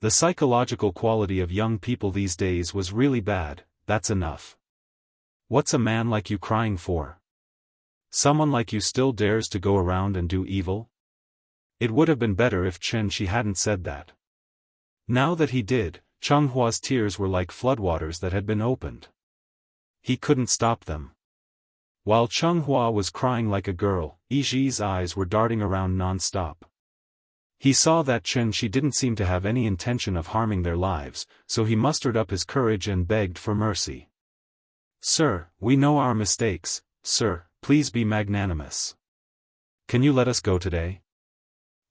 The psychological quality of young people these days was really bad. That's enough. What's a man like you crying for? Someone like you still dares to go around and do evil? It would have been better if Chen Shi hadn't said that. Now that he did, Chenghua's tears were like floodwaters that had been opened. He couldn't stop them. While Chenghua was crying like a girl, Yi Ji's eyes were darting around non-stop. He saw that Chen Shi didn't seem to have any intention of harming their lives, so he mustered up his courage and begged for mercy. "Sir, we know our mistakes, sir, please be magnanimous. Can you let us go today?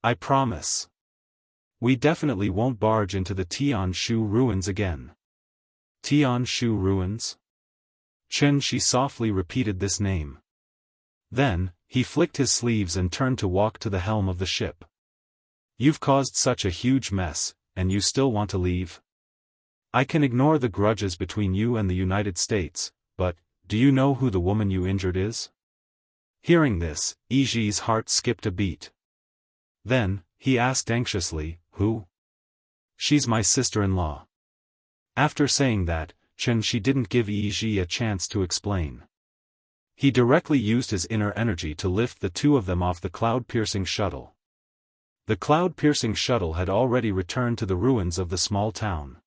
I promise. We definitely won't barge into the Tianshu ruins again. Tianshu ruins? Qianxi softly repeated this name. Then, he flicked his sleeves and turned to walk to the helm of the ship. You've caused such a huge mess, and you still want to leave? I can ignore the grudges between you and the United States, but, do you know who the woman you injured is? Hearing this, Yiji's heart skipped a beat. Then, he asked anxiously, who? She's my sister-in-law. After saying that, Qianxi didn't give Yiji a chance to explain. He directly used his inner energy to lift the two of them off the cloud-piercing shuttle. The cloud-piercing shuttle had already returned to the ruins of the small town.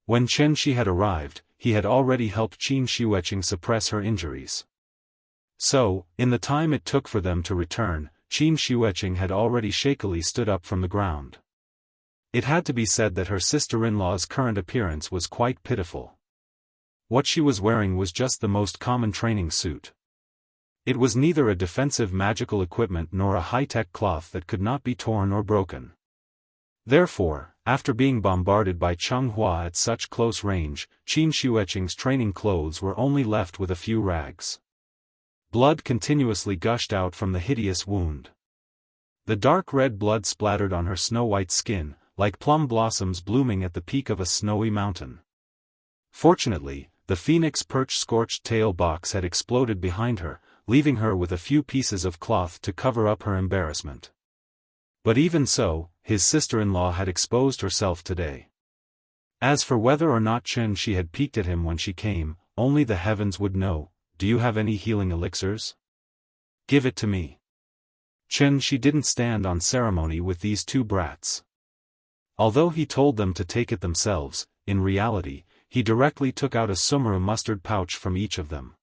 When Qianxi had arrived, he had already helped Qin Xiuqing suppress her injuries. So, in the time it took for them to return, Qin Xiuqing had already shakily stood up from the ground. It had to be said that her sister-in-law's current appearance was quite pitiful. What she was wearing was just the most common training suit. It was neither a defensive magical equipment nor a high-tech cloth that could not be torn or broken. Therefore, after being bombarded by Changhua at such close range, Qin Xiuqing's training clothes were only left with a few rags. Blood continuously gushed out from the hideous wound. The dark red blood splattered on her snow-white skin, like plum blossoms blooming at the peak of a snowy mountain. Fortunately, the phoenix perch scorched tail box had exploded behind her, leaving her with a few pieces of cloth to cover up her embarrassment. But even so, his sister-in-law had exposed herself today. As for whether or not Qianxi had peeked at him when she came, only the heavens would know. Do you have any healing elixirs? Give it to me. Qianxi didn't stand on ceremony with these two brats. Although he told them to take it themselves, in reality, he directly took out a sumru mustard pouch from each of them.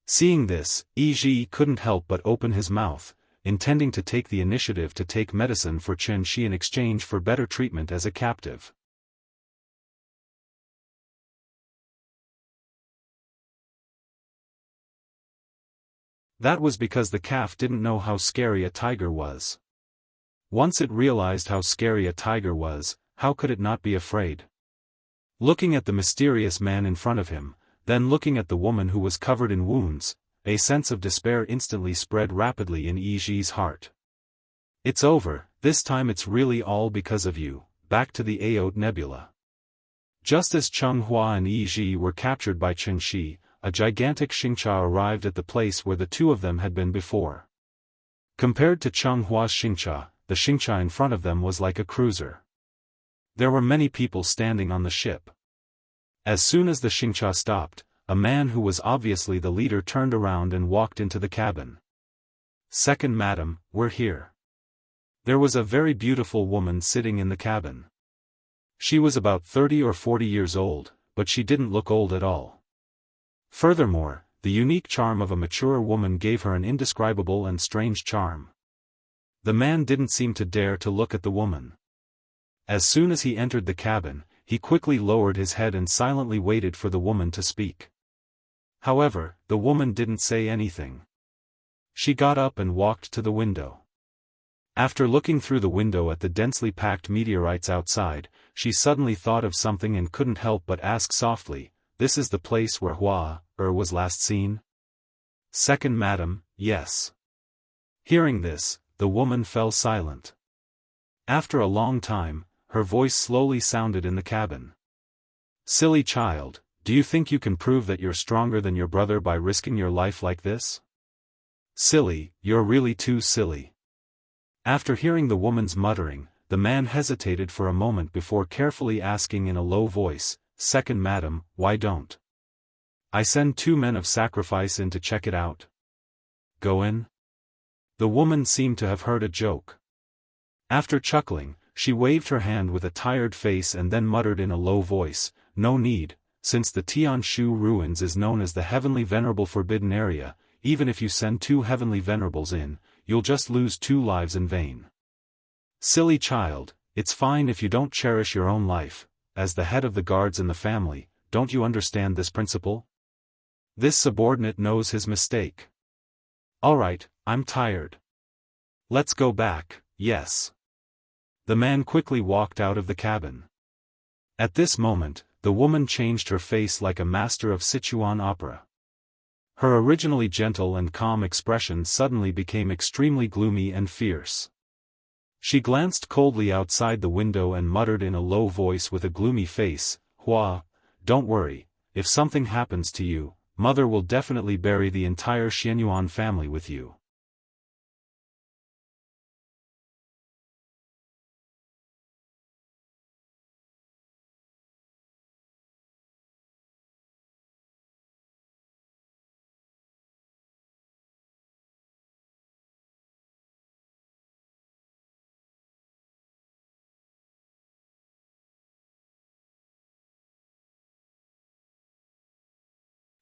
Seeing this, Yiji couldn't help but open his mouth, intending to take the initiative to take medicine for Qianxi in exchange for better treatment as a captive. That was because the calf didn't know how scary a tiger was. Once it realized how scary a tiger was, how could it not be afraid? Looking at the mysterious man in front of him, then looking at the woman who was covered in wounds, a sense of despair instantly spread rapidly in Yiji's heart. It's over, this time it's really all because of you, back to the Aote Nebula. Just as Changhua and Yiji were captured by Qianxi, a gigantic Xingqia arrived at the place where the two of them had been before. Compared to Chenghua's Xingqia, the Xingqia in front of them was like a cruiser. There were many people standing on the ship. As soon as the Xingqia stopped, a man who was obviously the leader turned around and walked into the cabin. "Second madam, we're here." There was a very beautiful woman sitting in the cabin. She was about 30 or 40 years old, but she didn't look old at all. Furthermore, the unique charm of a mature woman gave her an indescribable and strange charm. The man didn't seem to dare to look at the woman. As soon as he entered the cabin, he quickly lowered his head and silently waited for the woman to speak. However, the woman didn't say anything. She got up and walked to the window. After looking through the window at the densely packed meteorites outside, she suddenly thought of something and couldn't help but ask softly, "This is the place where was last seen?" "Second madam, yes." Hearing this, the woman fell silent. After a long time, her voice slowly sounded in the cabin. "Silly child, do you think you can prove that you're stronger than your brother by risking your life like this? Silly, you're really too silly." After hearing the woman's muttering, the man hesitated for a moment before carefully asking in a low voice, "Second madam, why don't I send 2 men of sacrifice in to check it out?" "Go in?" The woman seemed to have heard a joke. After chuckling, she waved her hand with a tired face and then muttered in a low voice, "No need, since the Tianshu ruins is known as the Heavenly Venerable Forbidden Area, even if you send 2 Heavenly Venerables in, you'll just lose 2 lives in vain. Silly child, it's fine if you don't cherish your own life, as the head of the guards in the family, don't you understand this principle? This subordinate knows his mistake. Alright, I'm tired. Let's go back, yes. The man quickly walked out of the cabin. At this moment, the woman changed her face like a master of Sichuan opera. Her originally gentle and calm expression suddenly became extremely gloomy and fierce. She glanced coldly outside the window and muttered in a low voice with a gloomy face, "Hua, don't worry, if something happens to you, Mother will definitely bury the entire Xianyuan family with you."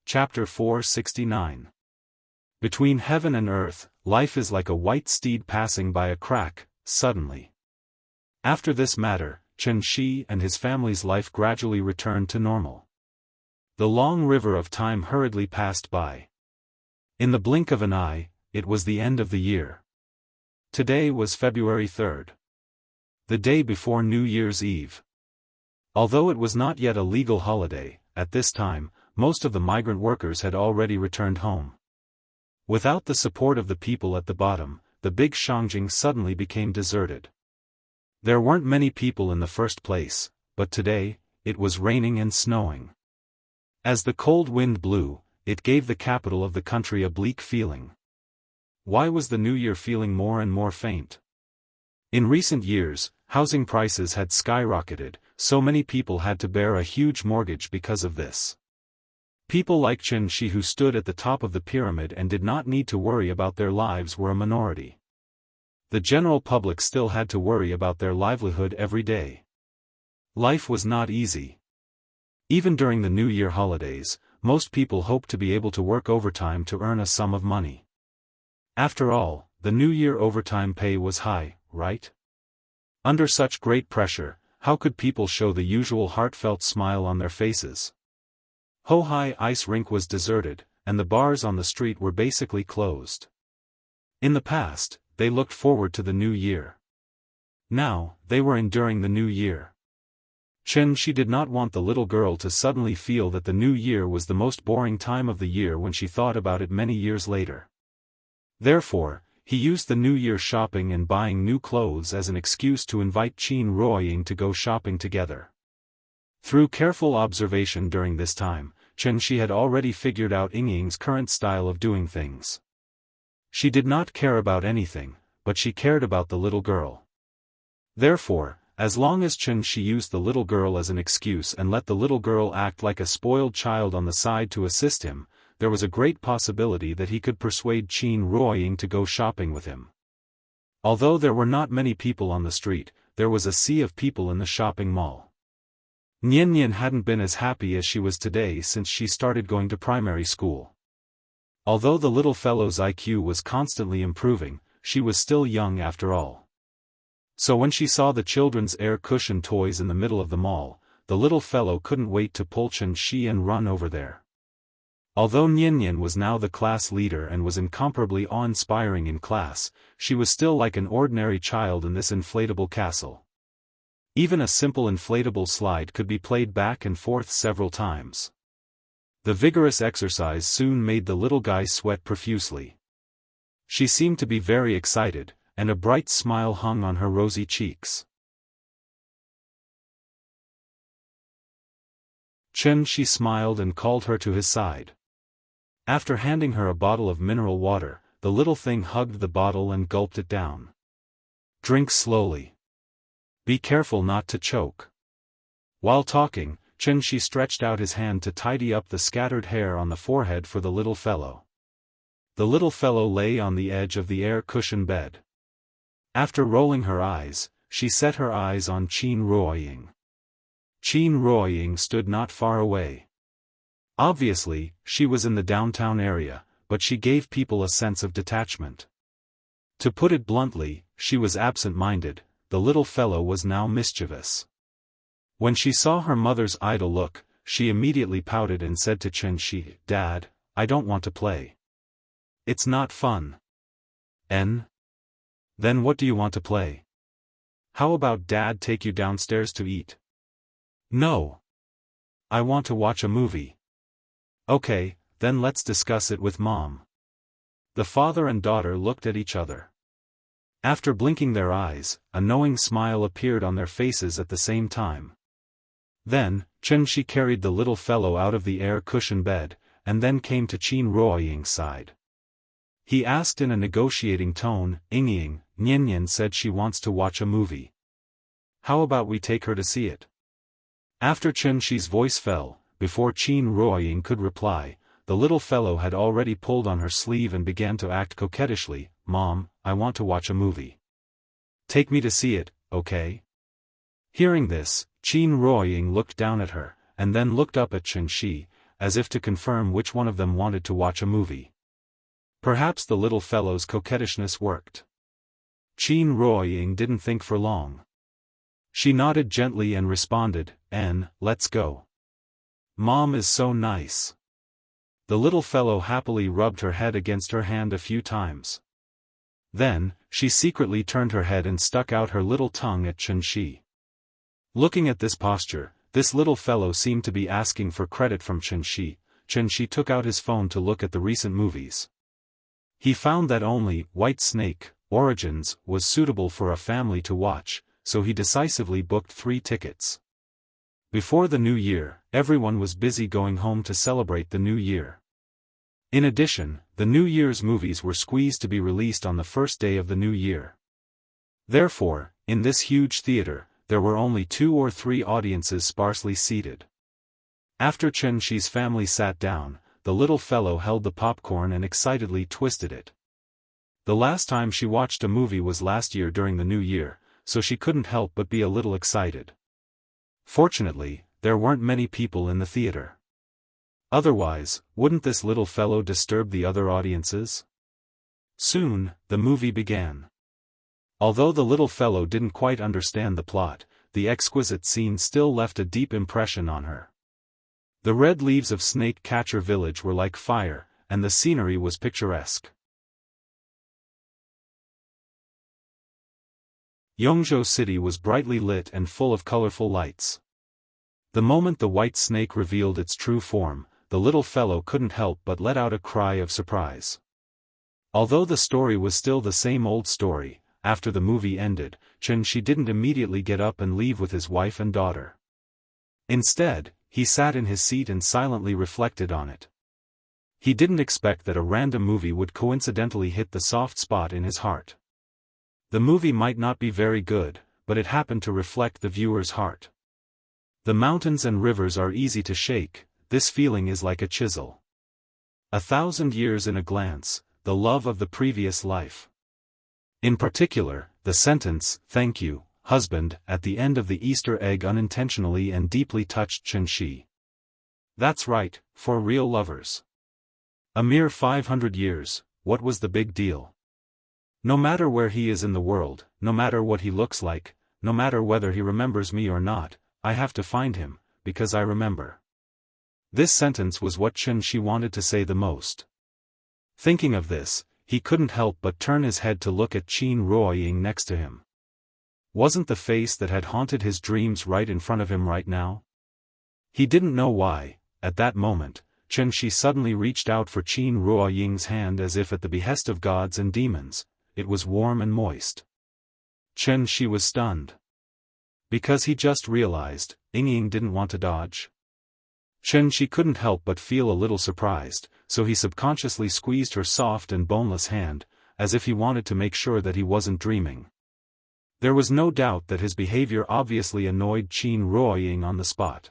Chapter 469. Between heaven and earth, life is like a white steed passing by a crack, suddenly. After this matter, Chen Shi and his family's life gradually returned to normal. The long river of time hurriedly passed by. In the blink of an eye, it was the end of the year. Today was February 3rd. The day before New Year's Eve. Although it was not yet a legal holiday, at this time, most of the migrant workers had already returned home. Without the support of the people at the bottom, the big Shangjing suddenly became deserted. There weren't many people in the first place, but today, it was raining and snowing. As the cold wind blew, it gave the capital of the country a bleak feeling. Why was the new year feeling more and more faint? In recent years, housing prices had skyrocketed, so many people had to bear a huge mortgage because of this. People like Chen Shi who stood at the top of the pyramid and did not need to worry about their lives were a minority. The general public still had to worry about their livelihood every day. Life was not easy. Even during the New Year holidays, most people hoped to be able to work overtime to earn a sum of money. After all, the New Year overtime pay was high, right? Under such great pressure, how could people show the usual heartfelt smile on their faces? Hohai ice rink was deserted, and the bars on the street were basically closed. In the past, they looked forward to the new year. Now, they were enduring the new year. Chen Shi did not want the little girl to suddenly feel that the new year was the most boring time of the year when she thought about it many years later. Therefore, he used the new year shopping and buying new clothes as an excuse to invite Qin Ruoying to go shopping together. Through careful observation during this time, Chen Shi had already figured out Yingying's current style of doing things. She did not care about anything, but she cared about the little girl. Therefore, as long as Chen Shi used the little girl as an excuse and let the little girl act like a spoiled child on the side to assist him, there was a great possibility that he could persuade Qin Ruoying to go shopping with him. Although there were not many people on the street, there was a sea of people in the shopping mall. Nian hadn't been as happy as she was today since she started going to primary school. Although the little fellow's IQ was constantly improving, she was still young after all. So when she saw the children's air cushion toys in the middle of the mall, the little fellow couldn't wait to pull Chen Shi and run over there. Although Nian was now the class leader and was incomparably awe-inspiring in class, she was still like an ordinary child in this inflatable castle. Even a simple inflatable slide could be played back and forth several times. The vigorous exercise soon made the little guy sweat profusely. She seemed to be very excited, and a bright smile hung on her rosy cheeks. Chen Shi smiled and called her to his side. After handing her a bottle of mineral water, the little thing hugged the bottle and gulped it down. "Drink slowly. Be careful not to choke." While talking, Chen Shi stretched out his hand to tidy up the scattered hair on the forehead for the little fellow. The little fellow lay on the edge of the air cushion bed. After rolling her eyes, she set her eyes on Qin Ruoying. Qin Ruoying stood not far away. Obviously, she was in the downtown area, but she gave people a sense of detachment. To put it bluntly, she was absent-minded. The little fellow was now mischievous. When she saw her mother's idle look, she immediately pouted and said to Chen Shi, "Dad, I don't want to play. It's not fun." Then what do you want to play? How about Dad take you downstairs to eat? No. I want to watch a movie. Okay, then let's discuss it with Mom. The father and daughter looked at each other. After blinking their eyes, a knowing smile appeared on their faces at the same time. Then, Xianxia carried the little fellow out of the air-cushion bed, and then came to Qin Ruoying's side. He asked in a negotiating tone, Yingying, Nian said she wants to watch a movie. How about we take her to see it? After Xianxia's voice fell, before Qin Ruoying could reply, the little fellow had already pulled on her sleeve and began to act coquettishly. Mom, I want to watch a movie. Take me to see it, okay? Hearing this, Qin Ruoying looked down at her, and then looked up at Xianxia, as if to confirm which one of them wanted to watch a movie. Perhaps the little fellow's coquettishness worked. Qin Ruoying didn't think for long. She nodded gently and responded, let's go. Mom is so nice. The little fellow happily rubbed her head against her hand a few times. Then, she secretly turned her head and stuck out her little tongue at Xianxia. Looking at this posture, this little fellow seemed to be asking for credit from Xianxia. Xianxia took out his phone to look at the recent movies. He found that only White Snake, Origins, was suitable for a family to watch, so he decisively booked 3 tickets. Before the new year, everyone was busy going home to celebrate the new year. In addition, the New Year's movies were squeezed to be released on the first day of the new year. Therefore, in this huge theater, there were only 2 or 3 audiences sparsely seated. After Xianxia's family sat down, the little fellow held the popcorn and excitedly twisted it. The last time she watched a movie was last year during the new year, so she couldn't help but be a little excited. Fortunately, there weren't many people in the theater. Otherwise, wouldn't this little fellow disturb the other audiences? Soon, the movie began. Although the little fellow didn't quite understand the plot, the exquisite scene still left a deep impression on her. The red leaves of Snake Catcher Village were like fire, and the scenery was picturesque. Yongzhou City was brightly lit and full of colorful lights. The moment the white snake revealed its true form, the little fellow couldn't help but let out a cry of surprise. Although the story was still the same old story, after the movie ended, Xianxia didn't immediately get up and leave with his wife and daughter. Instead, he sat in his seat and silently reflected on it. He didn't expect that a random movie would coincidentally hit the soft spot in his heart. The movie might not be very good, but it happened to reflect the viewer's heart. The mountains and rivers are easy to shake, this feeling is like a chisel. 1,000 years in a glance, the love of the previous life. In particular, the sentence, "Thank you, husband," at the end of the Easter egg unintentionally and deeply touched Xianxia. That's right, for real lovers. A mere 500 years, what was the big deal? No matter where he is in the world, no matter what he looks like, no matter whether he remembers me or not, I have to find him, because I remember. This sentence was what Xianxia wanted to say the most. Thinking of this, he couldn't help but turn his head to look at Qin Ruoying next to him. Wasn't the face that had haunted his dreams right in front of him right now? He didn't know why, at that moment, Xianxia suddenly reached out for Qin Ruoying's hand as if at the behest of gods and demons. It was warm and moist. Xianxia was stunned. Because he just realized, Yingying didn't want to dodge. Xianxia couldn't help but feel a little surprised, so he subconsciously squeezed her soft and boneless hand, as if he wanted to make sure that he wasn't dreaming. There was no doubt that his behavior obviously annoyed Qin Ruoying on the spot.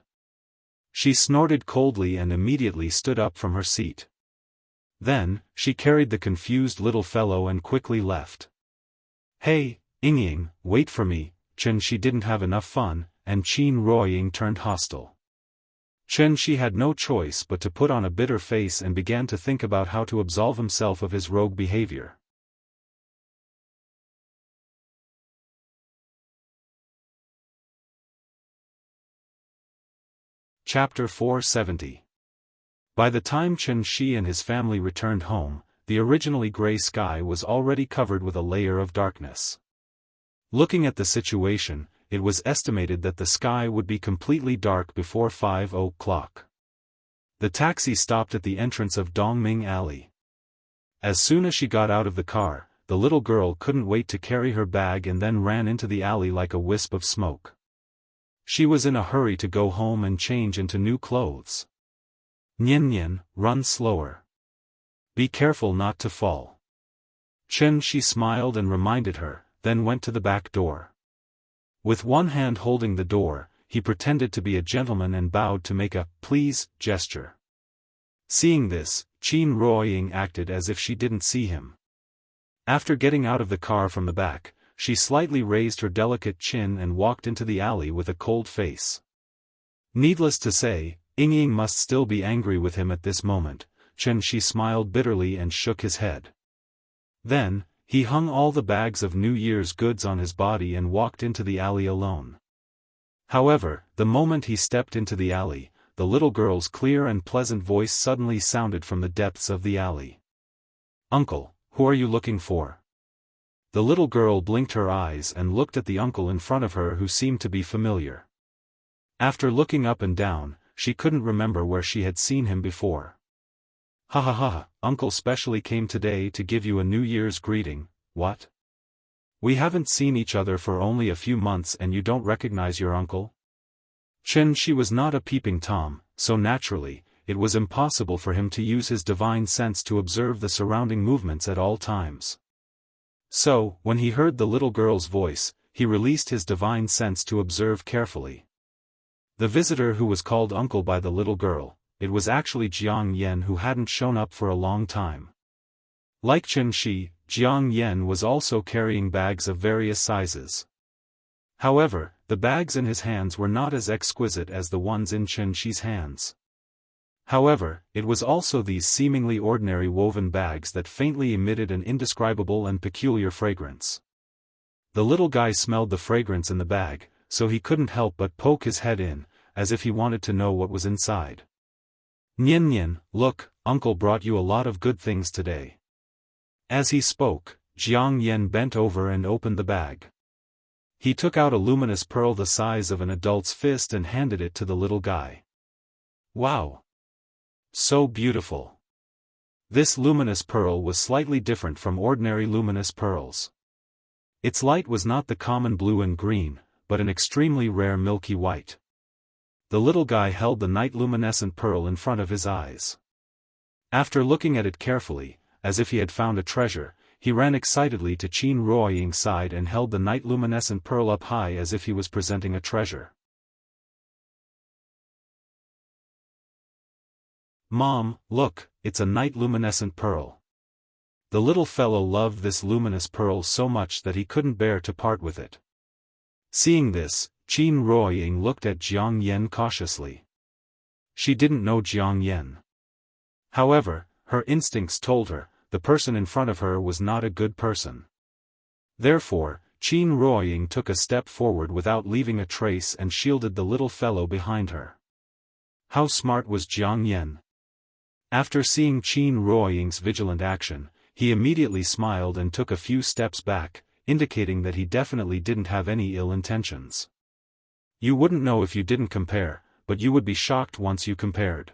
She snorted coldly and immediately stood up from her seat. Then, she carried the confused little fellow and quickly left. Hey, Yingying, wait for me. Xianxia didn't have enough fun, and Qin Ruoying turned hostile. Xianxia had no choice but to put on a bitter face and began to think about how to absolve himself of his rogue behavior. Chapter 470. By the time Xianxia and his family returned home, the originally gray sky was already covered with a layer of darkness. Looking at the situation, it was estimated that the sky would be completely dark before 5 o'clock. The taxi stopped at the entrance of Dongming Alley. As soon as she got out of the car, the little girl couldn't wait to carry her bag and then ran into the alley like a wisp of smoke. She was in a hurry to go home and change into new clothes. Nian Nian, run slower. Be careful not to fall. She smiled and reminded her, then went to the back door. With one hand holding the door, he pretended to be a gentleman and bowed to make a "please" gesture. Seeing this, Qin Ruoying acted as if she didn't see him. After getting out of the car from the back, she slightly raised her delicate chin and walked into the alley with a cold face. Needless to say, Ying must still be angry with him at this moment. She smiled bitterly and shook his head. Then, he hung all the bags of New Year's goods on his body and walked into the alley alone. However, the moment he stepped into the alley, the little girl's clear and pleasant voice suddenly sounded from the depths of the alley. "Uncle, who are you looking for?" The little girl blinked her eyes and looked at the uncle in front of her who seemed to be familiar. After looking up and down, she couldn't remember where she had seen him before. "Ha ha ha, Uncle specially came today to give you a New Year's greeting, what? We haven't seen each other for only a few months and you don't recognize your uncle?" She was not a peeping Tom, so naturally, it was impossible for him to use his divine sense to observe the surrounding movements at all times. So, when he heard the little girl's voice, he released his divine sense to observe carefully. The visitor who was called uncle by the little girl, it was actually Jiang Yen who hadn't shown up for a long time. Like Shi, Jiang Yen was also carrying bags of various sizes. However, the bags in his hands were not as exquisite as the ones in Shi's hands. However, it was also these seemingly ordinary woven bags that faintly emitted an indescribable and peculiar fragrance. The little guy smelled the fragrance in the bag, so he couldn't help but poke his head in, as if he wanted to know what was inside. "Nian Nian, look, Uncle brought you a lot of good things today." As he spoke, Jiang Yen bent over and opened the bag. He took out a luminous pearl the size of an adult's fist and handed it to the little guy. "Wow! So beautiful." This luminous pearl was slightly different from ordinary luminous pearls. Its light was not the common blue and green, but an extremely rare milky white. The little guy held the night luminescent pearl in front of his eyes. After looking at it carefully, as if he had found a treasure, he ran excitedly to Qin Ruoying's side and held the night luminescent pearl up high as if he was presenting a treasure. "Mom, look, it's a night luminescent pearl." The little fellow loved this luminous pearl so much that he couldn't bear to part with it. Seeing this, Qin Ruoying looked at Jiang Yen cautiously. She didn't know Jiang Yen. However, her instincts told her, the person in front of her was not a good person. Therefore, Qin Ruoying took a step forward without leaving a trace and shielded the little fellow behind her. How smart was Jiang Yen? After seeing Qin Ruoying's vigilant action, he immediately smiled and took a few steps back, indicating that he definitely didn't have any ill intentions. You wouldn't know if you didn't compare, but you would be shocked once you compared.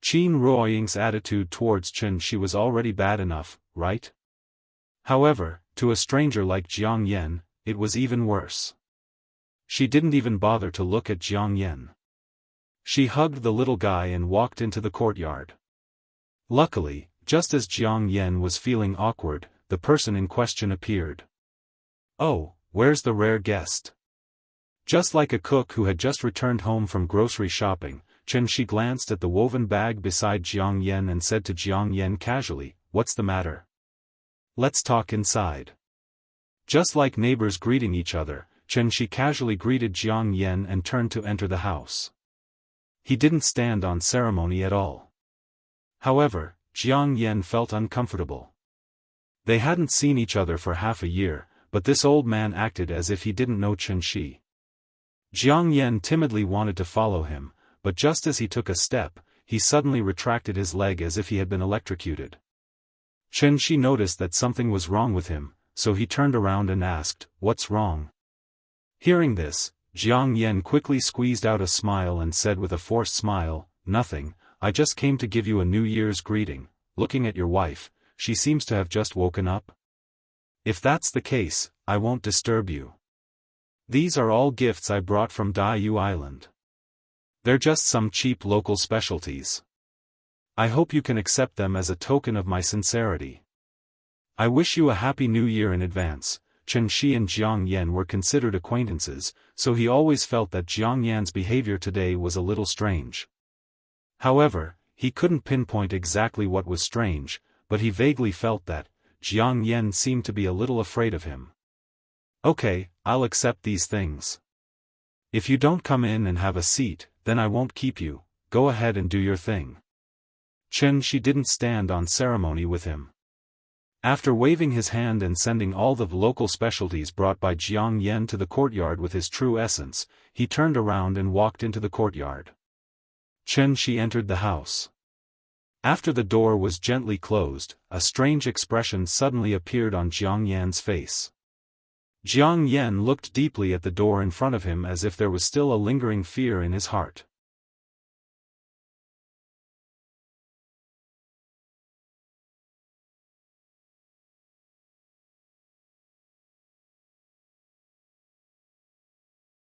Qin Ruoying's attitude towards Shi was already bad enough, right? However, to a stranger like Jiang Yen, it was even worse. She didn't even bother to look at Jiang Yen. She hugged the little guy and walked into the courtyard. Luckily, just as Jiang Yen was feeling awkward, the person in question appeared. "Oh, where's the rare guest?" Just like a cook who had just returned home from grocery shopping, Shi glanced at the woven bag beside Jiang Yen and said to Jiang Yen casually, "What's the matter? Let's talk inside." Just like neighbors greeting each other, Shi casually greeted Jiang Yen and turned to enter the house. He didn't stand on ceremony at all. However, Jiang Yen felt uncomfortable. They hadn't seen each other for half a year, but this old man acted as if he didn't know Shi. Jiang Yen timidly wanted to follow him, but just as he took a step, he suddenly retracted his leg as if he had been electrocuted. Chen Shi noticed that something was wrong with him, so he turned around and asked, "What's wrong?" Hearing this, Jiang Yan quickly squeezed out a smile and said with a forced smile, "Nothing, I just came to give you a New Year's greeting. Looking at your wife, she seems to have just woken up. If that's the case, I won't disturb you. These are all gifts I brought from Daoist Island. They're just some cheap local specialties. I hope you can accept them as a token of my sincerity. I wish you a happy New Year in advance." Chen Shi and Jiang Yan were considered acquaintances, so he always felt that Jiang Yan's behavior today was a little strange. However, he couldn't pinpoint exactly what was strange, but he vaguely felt that Jiang Yan seemed to be a little afraid of him. "Okay, I'll accept these things. If you don't come in and have a seat, then I won't keep you. Go ahead and do your thing." Chen Shi didn't stand on ceremony with him. After waving his hand and sending all the local specialties brought by Jiang Yan to the courtyard with his true essence, he turned around and walked into the courtyard. Chen Shi entered the house. After the door was gently closed, a strange expression suddenly appeared on Jiang Yan's face. Jiang Yan looked deeply at the door in front of him as if there was still a lingering fear in his heart.